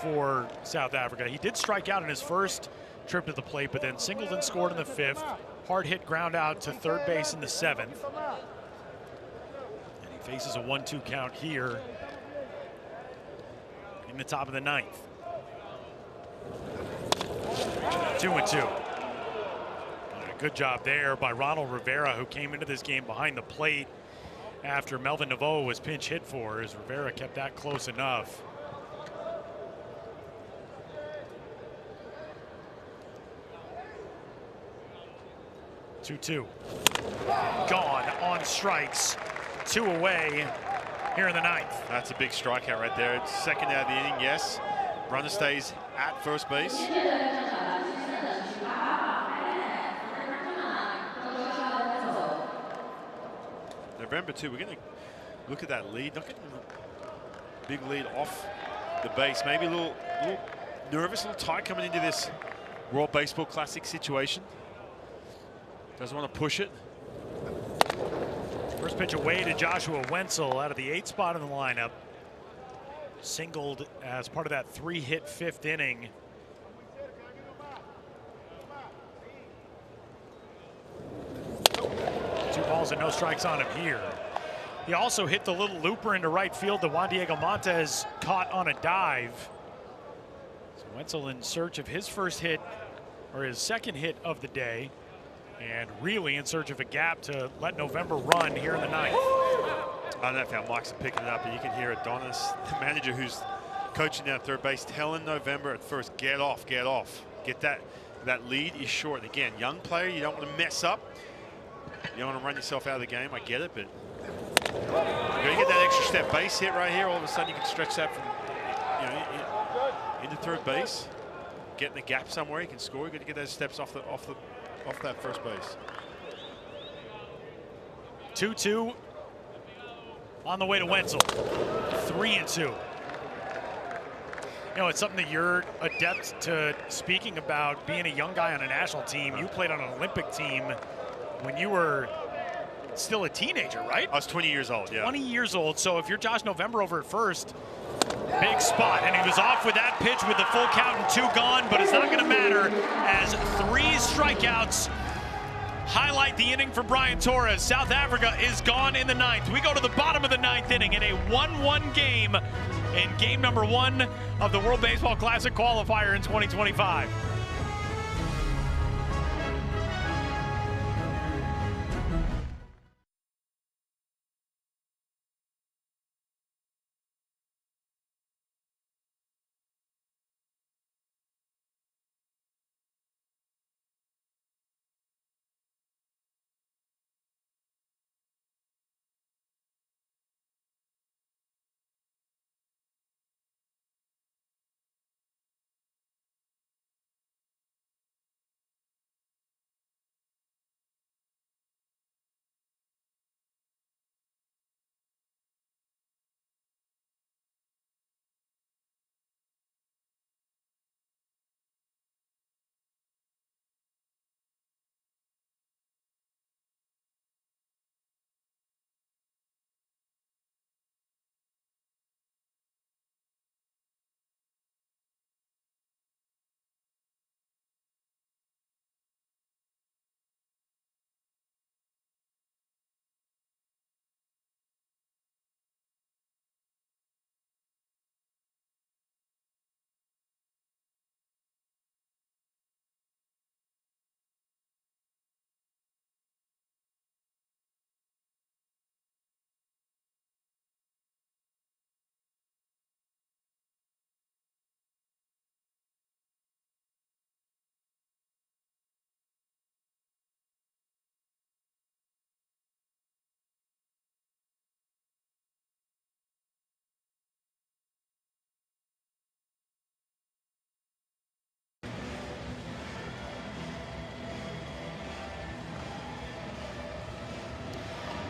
for South Africa. He did strike out in his first trip to the plate, but then singled and scored in the 5th. Hard hit ground out to third base in the 7th. And he faces a 1-2 count here in the top of the 9th. 2-2. Good job there by Ronald Rivera, who came into this game behind the plate after Melvin Naveau was pinch hit for, as Rivera kept that close enough. Two. Gone on strikes. 2 away here in the 9th. That's a big strikeout right there. It's second out of the inning, yes. Runner stays at first base. November too, we're going to look at that lead. Not getting a big lead off the base. Maybe a little nervous, a little tight coming into this World Baseball Classic situation. Doesn't want to push it. First pitch away to Joshua Wenzel out of the 8th spot in the lineup. Singled as part of that 3-hit 5th inning. Two balls and no strikes on him here. He also hit the little looper into right field that Juan Diego Montes caught on a dive. So Wenzel in search of his first hit, or his second hit of the day, and really in search of a gap to let November run here in the 9th. I don't know if our mics are picking it up, but you can hear Adonis, the manager who's coaching down at third base, telling November at first, get off, get off. Get that lead is short. And again, young player, you don't want to mess up. You don't want to run yourself out of the game. I get it, but you're going to get that extra step base hit right here. All of a sudden, you can stretch that from into third base, get in the gap somewhere. You can score. You got to get those steps off that first base. 2-2 on the way to Wenzel. 3-2. You know, it's something that you're adept to speaking about, being a young guy on a national team. You played on an Olympic team when you were still a teenager, right? I was 20 years old, yeah. 20 years old. So if you're Josh November over at first, big spot. And he was off with that pitch with the full count and 2 gone, but it's not going to matter as 3 strikeouts highlight the inning for Brian Torres. South Africa is gone in the 9th. We go to the bottom of the 9th inning in a 1-1 game in game number 1 of the World Baseball Classic Qualifier in 2025.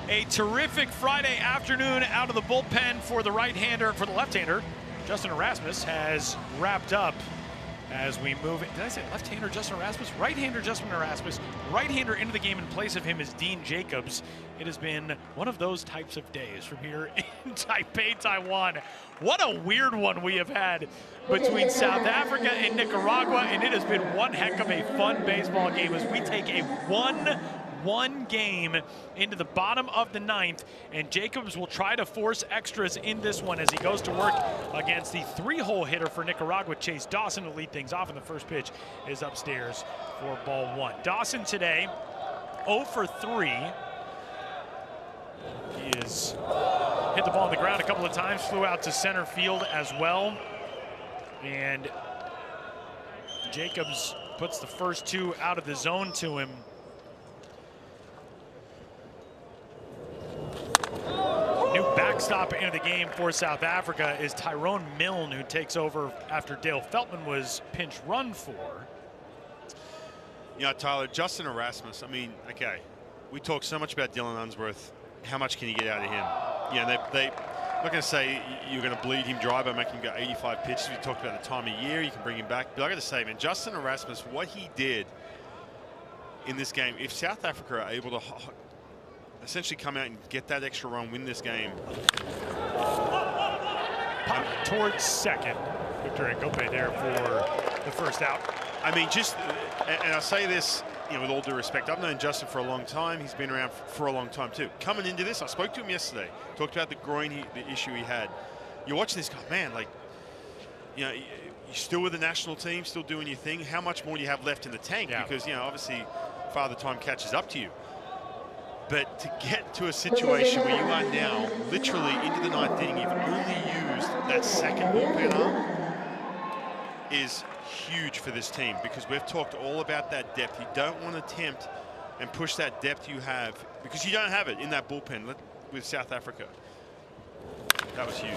A terrific Friday afternoon out of the bullpen for the right-hander, for the left-hander. Justin Erasmus has wrapped up as we move. Did I say left-hander Justin Erasmus? Right-hander Justin Erasmus. Right-hander into the game in place of him is Dean Jacobs. It has been one of those types of days from here in Taipei, Taiwan. What a weird one we have had between South Africa and Nicaragua, and it has been one heck of a fun baseball game as we take a 1-1 game into the bottom of the 9th, and Jacobs will try to force extras in this one as he goes to work against the 3-hole hitter for Nicaragua, Chase Dawson, to lead things off, and the first pitch is upstairs for ball 1. Dawson today 0 for 3. He has hit the ball on the ground a couple of times, flew out to center field as well, and Jacobs puts the first 2 out of the zone to him. New backstop into the game for South Africa is Tyrone Milne, who takes over after Dale Feltman was pinch run for. Yeah, Tyler, Justin Erasmus, I mean, okay, we talk so much about Dylan Unsworth. How much can you get out of him? Yeah, I'm not going to say you're going to bleed him dry by making him go 85 pitches. We talked about the time of year. You can bring him back. But I got to say, man, Justin Erasmus, what he did in this game, if South Africa are able to essentially come out and get that extra run, win this game. Pop towards second. Victor Ngope there for the first out. I mean, just, and I say this, you know, with all due respect, I've known Justin for a long time. He's been around for a long time too. Coming into this, I spoke to him yesterday. Talked about the groin, the issue he had. You're watching this guy, man, like, you know, you're still with the national team, still doing your thing. How much more do you have left in the tank? Yeah. Because, you know, obviously Father Time catches up to you. But to get to a situation where you are now literally into the 9th inning, you've only used that second bullpen arm, is huge for this team, because we've talked all about that depth. You don't want to attempt and push that depth you have, because you don't have it in that bullpen with South Africa. That was huge.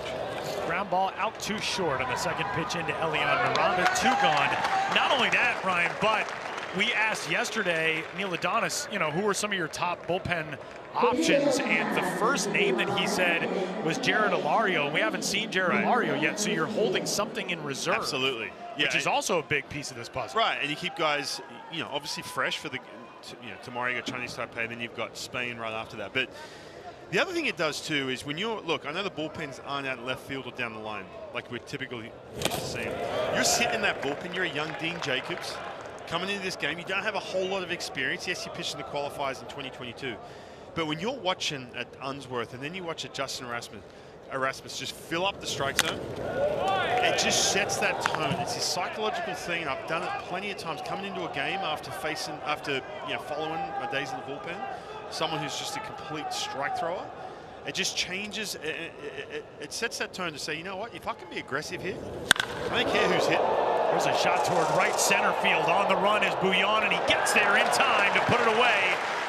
Ground ball out too short on the second pitch into Elian Miranda. 2 gone. Not only that, Ryan, but we asked yesterday, Neil Adonis, you know, who are some of your top bullpen options, and the first name that he said was Jared Alario. We haven't seen Jared Alario yet, so you're holding something in reserve. Absolutely. Yeah, which is also a big piece of this puzzle. Right, and you keep guys, you know, obviously fresh for the, you know, tomorrow you got Chinese Taipei, then you've got Spain right after that. But the other thing it does too is when you're, look, I know the bullpens aren't out in left field or down the line like we're typically used to seeing. You're sitting in that bullpen, you're a young Dean Jacobs. Coming into this game, you don't have a whole lot of experience. Yes, you pitched in the qualifiers in 2022. But when you're watching at Unsworth and then you watch at Justin Erasmus just fill up the strike zone, it just sets that tone. It's a psychological thing. I've done it plenty of times coming into a game after you know, following my days in the bullpen. Someone who's just a complete strike thrower. It just changes. It sets that tone to say, you know what, if I can be aggressive here, I don't care who's hitting. There's a shot toward right center field. On the run is Bouillon, and he gets there in time to put it away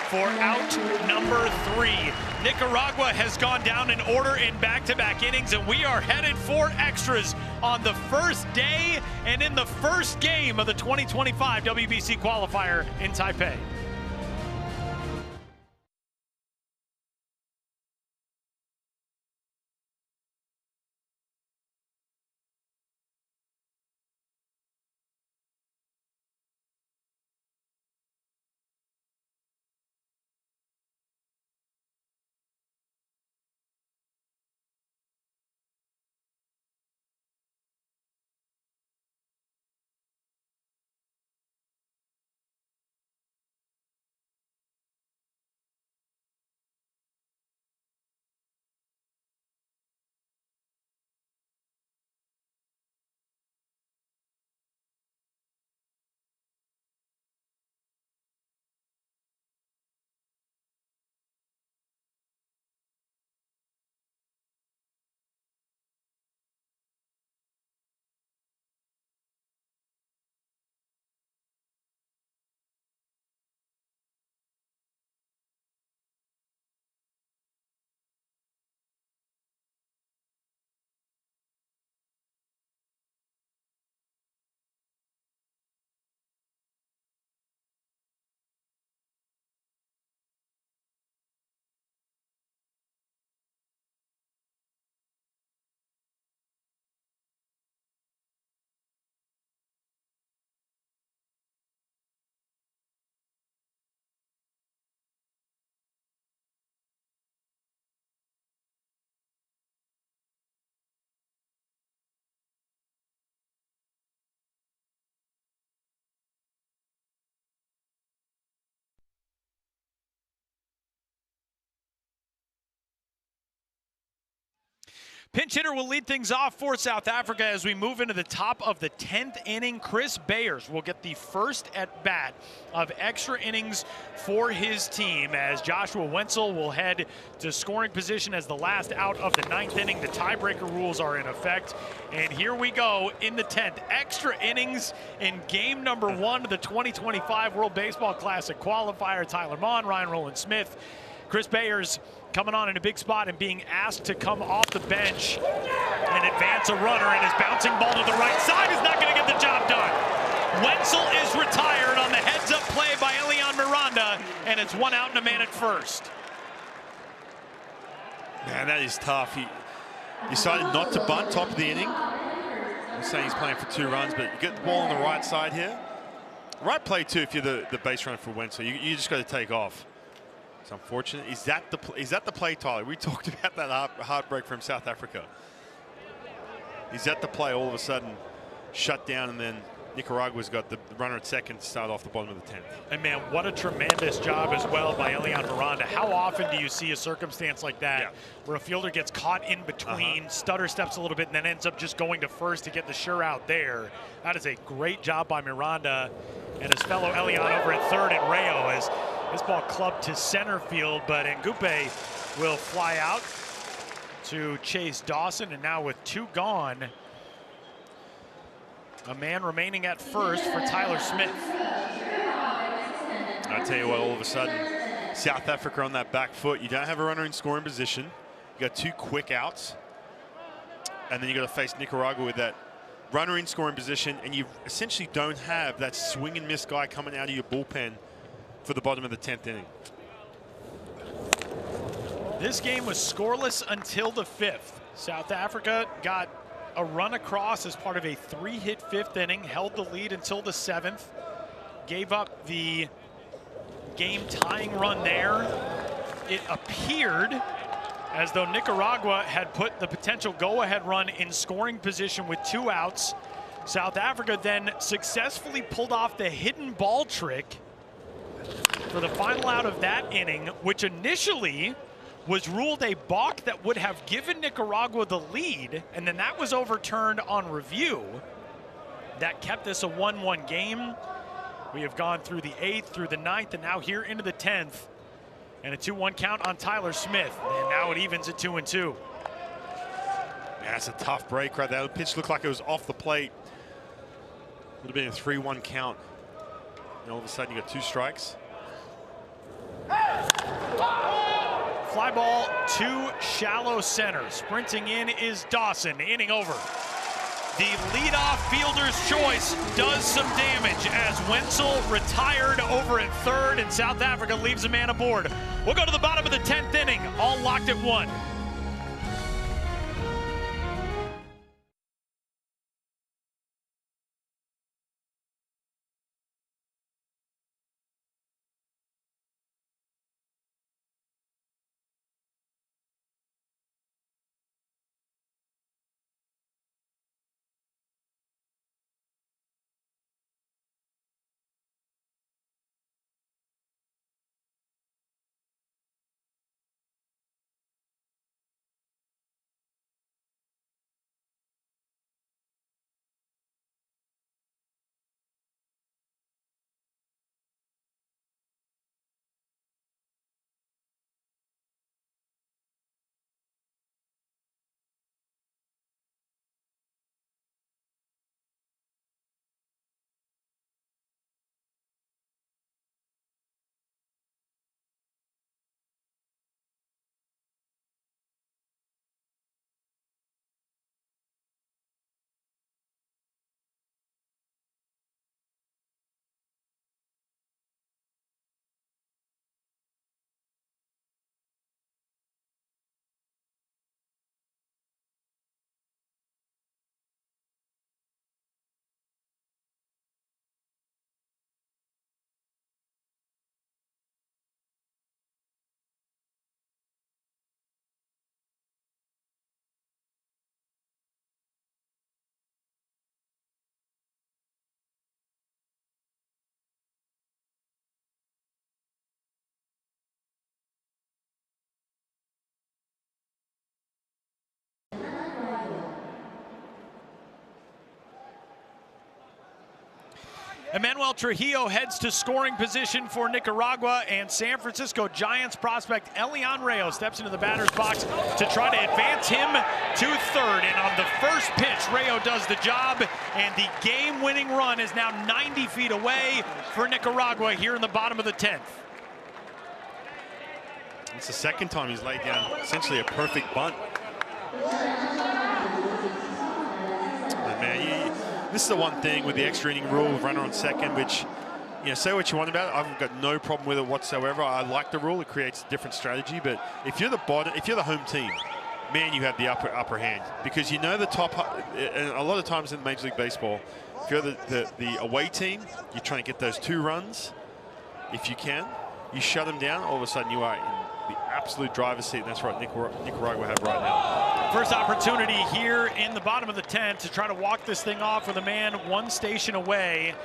for out number 3. Nicaragua has gone down in order in back-to-back innings, and we are headed for extras on the first day and in the first game of the 2025 WBC qualifier in Taipei. Pinch hitter will lead things off for South Africa as we move into the top of the 10th inning. Chris Bayers will get the first at bat of extra innings for his team as Joshua Wenzel will head to scoring position as the last out of the 9th inning. The tiebreaker rules are in effect. And here we go in the 10th. Extra innings in game number 1 of the 2025 World Baseball Classic Qualifier. Tyler Mon, Ryan Rowland-Smith, Chris Bayers coming on in a big spot and being asked to come off the bench and advance a runner, and his bouncing ball to the right side is not going to get the job done. Wenzel is retired on the heads-up play by Elian Miranda, and it's 1 out and a man at first. Man, that is tough. Decided not to bunt top of the inning. I'm saying he's playing for 2 runs, but you get the ball on the right side here. Right play too if you're the base runner for Wenzel. You just got to take off. It's unfortunate. Is that the play, Tyler? We talked about that heartbreak from South Africa. Is that the play all of a sudden shut down, and then Nicaragua's got the runner at second to start off the bottom of the 10th. And man, what a tremendous job as well by Elian Miranda. How often do you see a circumstance like that where a fielder gets caught in between, stutter steps a little bit, and then ends up just going to first to get the sure out there? That is a great job by Miranda and his fellow Elian over at third, and Rayo as this ball clubbed to center field, but Ngupe will fly out to chase Dawson, and now with 2 gone, a man remaining at first for Tyler Smith. I tell you what, all of a sudden, South Africa on that back foot. You don't have a runner in scoring position. You got 2 quick outs, and then you got to face Nicaragua with that runner in scoring position, and you essentially don't have that swing and miss guy coming out of your bullpen for the bottom of the 10th inning. This game was scoreless until the 5th. South Africa got a run across as part of a 3-hit 5th inning, held the lead until the 7th, gave up the game-tying run there. It appeared as though Nicaragua had put the potential go-ahead run in scoring position with 2 outs. South Africa then successfully pulled off the hidden ball trick for the final out of that inning, which initially was ruled a balk that would have given Nicaragua the lead, and then that was overturned on review. That kept this a 1-1 game. We have gone through the 8th, through the 9th, and now here into the 10th. And a 2-1 count on Tyler Smith, and now it evens at 2-2. Yeah, that's a tough break right there. The pitch looked like it was off the plate. Would have been a 3-1 count. And all of a sudden you got 2 strikes. Fly ball to shallow center. Sprinting in is Dawson, inning over. The leadoff fielder's choice does some damage as Wenzel retired over at third, and South Africa leaves a man aboard. We'll go to the bottom of the 10th inning, all locked at 1. Emmanuel Trujillo heads to scoring position for Nicaragua, and San Francisco Giants prospect Elian Rayo steps into the batter's box to try to advance him to third. And on the first pitch, Rayo does the job, and the game-winning run is now 90 feet away for Nicaragua here in the bottom of the 10th. It's the second time he's laid down essentially a perfect bunt. And man, this is the one thing with the extra inning rule, runner on second, which, you know, say what you want about it. I've got no problem with it whatsoever. I like the rule. It creates a different strategy. But if you're the home team man, you have the upper hand, because you know the top. And a lot of times in Major League Baseball, if you're the away team, you're trying to get those 2 runs. If you can, you shut them down. All of a sudden, you are in the absolute driver's seat, and that's what Nicaragua have right now. First opportunity here in the bottom of the 10th to try to walk this thing off with a man 1 station away.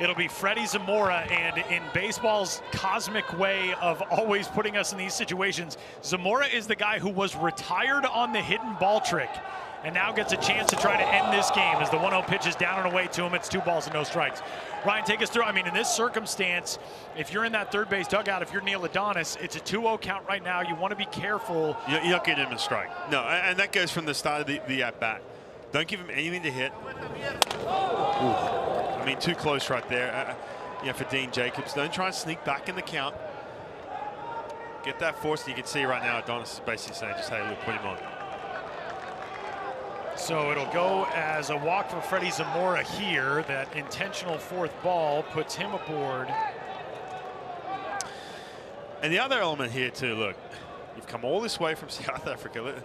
It'll be Freddie Zamora, and in baseball's cosmic way of always putting us in these situations, Zamora is the guy who was retired on the hidden ball trick and now gets a chance to try to end this game as the 1-0 pitch is down and away to him. It's 2 balls and no strikes. Ryan, take us through. I mean, in this circumstance, if you're in that third base dugout, if you're Neil Adonis, it's a 2-0 count right now. You want to be careful. You're not getting him a strike. No, and that goes from the start of the at-bat. Don't give him anything to hit. Ooh. I mean, too close right there. For Dean Jacobs. Don't try and sneak back in the count. Get that force. You can see right now Adonis is basically saying, just, hey, look, put him on. So it'll go as a walk for Freddie Zamora here. That intentional 4th ball puts him aboard. And the other element here too, look, you've come all this way from South Africa.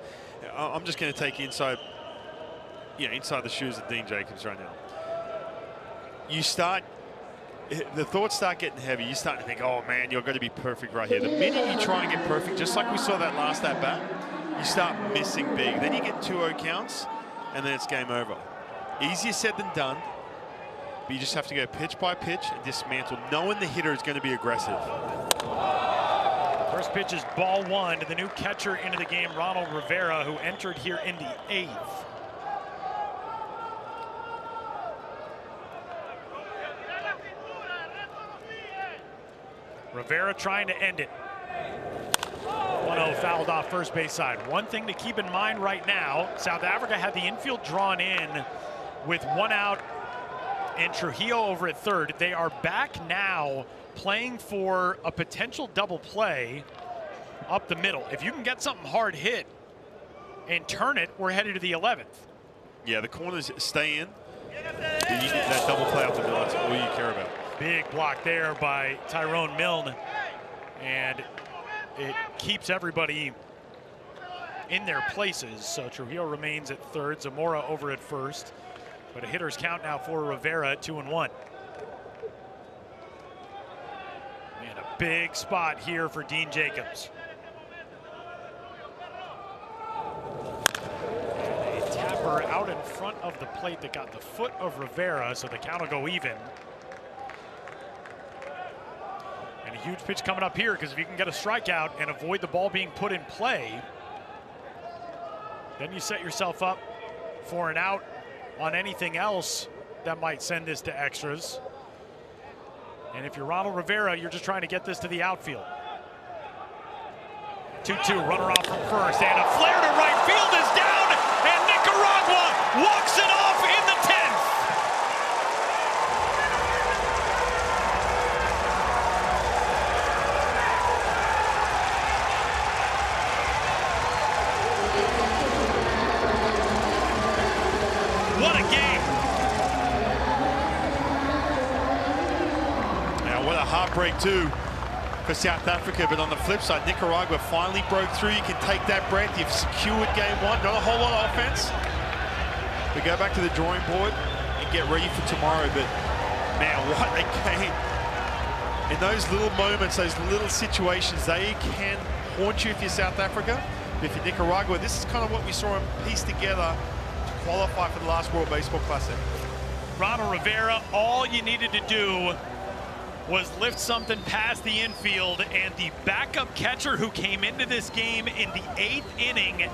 I'm just going to take you inside, inside the shoes of Dean Jacobs right now. The thoughts start getting heavy. You start to think, oh man, you're going to be perfect right here. The minute you try and get perfect, just like we saw that last at bat, you start missing big. Then you get 2-0 counts, and then it's game over. Easier said than done, but you just have to go pitch by pitch and dismantle, knowing the hitter is going to be aggressive. First pitch is ball 1 to the new catcher into the game, Ronald Rivera, who entered here in the 8th. Rivera trying to end it. 1-0 fouled off first base side. One thing to keep in mind right now, South Africa had the infield drawn in with 1 out and Trujillo over at third. They are back now playing for a potential double play up the middle. If you can get something hard hit and turn it, we're headed to the 11th. Yeah, the corners stay in. You need that double play up the middle. That's all you care about. Big block there by Tyrone Milne, and it keeps everybody in their places. So Trujillo remains at third, Zamora over at first, but a hitter's count now for Rivera at 2-1. And a big spot here for Dean Jacobs. And a tapper out in front of the plate that got the foot of Rivera, so the count will go even. And a huge pitch coming up here, because if you can get a strikeout and avoid the ball being put in play, then you set yourself up for an out on anything else that might send this to extras. And if you're Ronald Rivera, you're just trying to get this to the outfield. 2-2, runner off from first, and a flare to right field is down, and Nicaragua walks it off in the 10th. What a game. Now, what a heartbreak too for South Africa, but on the flip side, Nicaragua finally broke through. You can take that breath. You've secured game 1. Not a whole lot of offense. We go back to the drawing board and get ready for tomorrow. But man, what a game. In those little moments, those little situations, they can haunt you if you're South Africa. But if you're Nicaragua, this is kind of what we saw them piece together to qualify for the last World Baseball Classic. Ronald Rivera, all you needed to do was lift something past the infield, and the backup catcher who came into this game in the 8th inning,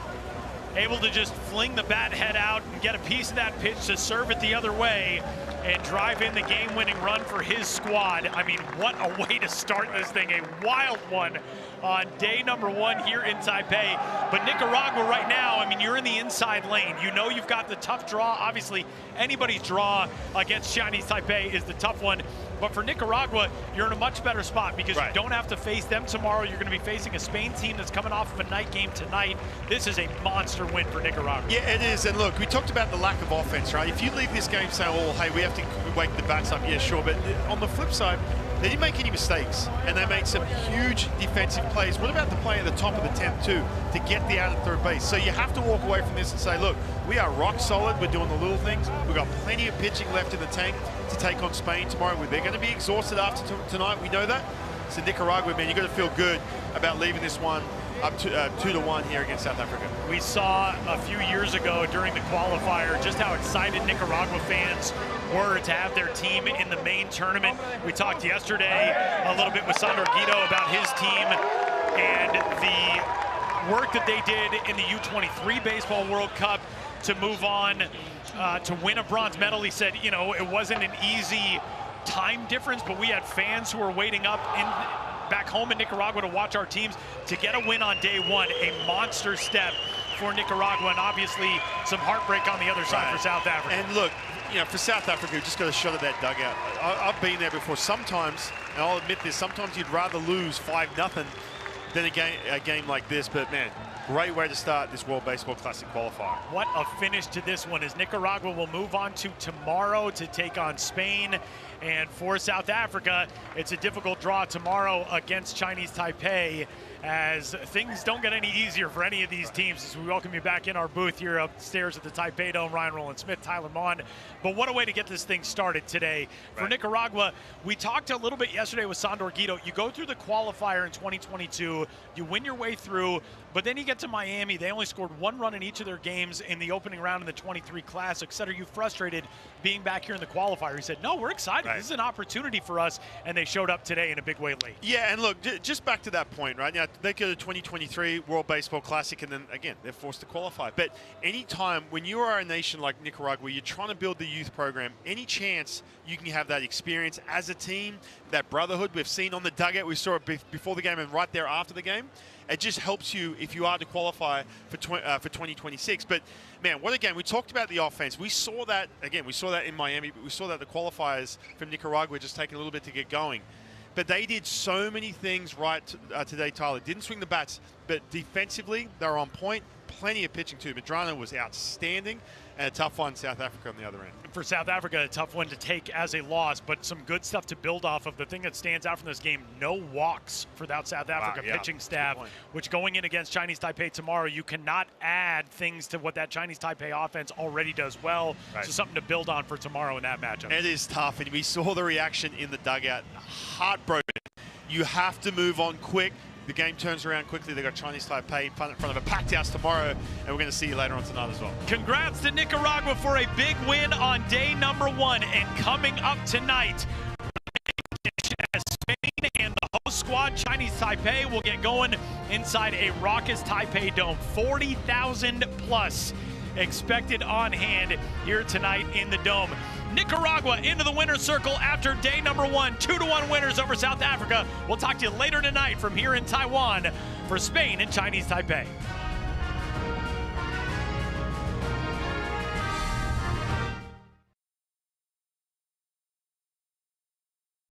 able to just fling the bat head out and get a piece of that pitch to serve it the other way and drive in the game-winning run for his squad. I mean, what a way to start this thing. A wild one on day number 1 here in Taipei. But Nicaragua right now, I mean, you're in the inside lane. You know you've got the tough draw. Obviously, anybody's draw against Chinese Taipei is the tough one. But for Nicaragua, you're in a much better spot because you don't have to face them tomorrow. You're going to be facing a Spain team that's coming off of a night game tonight. This is a monster win for Nicaragua. Yeah, it is. And look, we talked about the lack of offense, right? If you leave this game saying, oh, hey, we have to wake the bats up, yeah, sure. But on the flip side, they didn't make any mistakes, and they made some huge defensive plays. What about the play at the top of the 10th too, to get the out of third base? So you have to walk away from this and say, look, we are rock solid. We're doing the little things. We've got plenty of pitching left in the tank to take on Spain tomorrow. They're going to be exhausted after tonight. We know that. So Nicaragua, man, you got to feel good about leaving this one up to 2-1 here against South Africa. We saw a few years ago during the qualifier just how excited Nicaragua fans were to have their team in the main tournament. We talked yesterday a little bit with Sandor Guido about his team and the work that they did in the U23 Baseball World Cup to move on to win a bronze medal. He said, you know, it wasn't an easy time difference, but we had fans who were waiting up back home in Nicaragua to watch our teams to get a win on day one. A monster step for Nicaragua, and obviously some heartbreak on the other side for South Africa. And look, you know, for South Africa, you just got a shot at that dugout. I've been there before. Sometimes, and I'll admit this, sometimes you'd rather lose 5-0 than a game like this. But man, great way to start this World Baseball Classic Qualifier. What a finish to this one, as Nicaragua will move on to tomorrow to take on Spain. And for South Africa, it's a difficult draw tomorrow against Chinese Taipei, as things don't get any easier for any of these teams. As we welcome you back in our booth here upstairs at the Taipei Dome, Ryan Rowland-Smith, Tyler Maughan. But what a way to get this thing started today. For Nicaragua, we talked a little bit yesterday with Sandor Guido. You go through the qualifier in 2022, you win your way through, but then you get to Miami. They only scored 1 run in each of their games in the opening round in the 23 Classic. Said, are you frustrated being back here in the qualifier? He said, no, we're excited. This is an opportunity for us, and they showed up today in a big way late. Yeah, and look, just back to that point, right? Now, they go to 2023 World Baseball Classic, and then, again, they're forced to qualify. But any time when you are a nation like Nicaragua, you're trying to build the youth program, any chance you can have that experience as a team, that brotherhood we've seen on the dugout, we saw it before the game and right there after the game, it just helps you if you are to qualify for 2026. But man, what a game. We talked about the offense. We saw that, again, we saw that in Miami, but we saw that the qualifiers from Nicaragua just taking a little bit to get going. But they did so many things right today, Tyler. Didn't swing the bats, but defensively, they were on point. Plenty of pitching too. Madrono was outstanding, and a tough one, South Africa on the other end. For South Africa, a tough one to take as a loss, but some good stuff to build off of. The thing that stands out from this game, no walks for that South Africa pitching staff, which going in against Chinese Taipei tomorrow, you cannot add things to what that Chinese Taipei offense already does well. So something to build on for tomorrow in that matchup. It is tough, and we saw the reaction in the dugout. Heartbroken. You have to move on quick. The game turns around quickly. They've got Chinese Taipei in front of a packed house tomorrow, and we're going to see you later on tonight as well. Congrats to Nicaragua for a big win on day number 1. And coming up tonight, as Spain and the host squad, Chinese Taipei, will get going inside a raucous Taipei Dome. 40,000 plus expected on hand here tonight in the Dome. Nicaragua into the winner's circle after day number 1. 2-1 winners over South Africa. We'll talk to you later tonight from here in Taiwan for Spain and Chinese Taipei.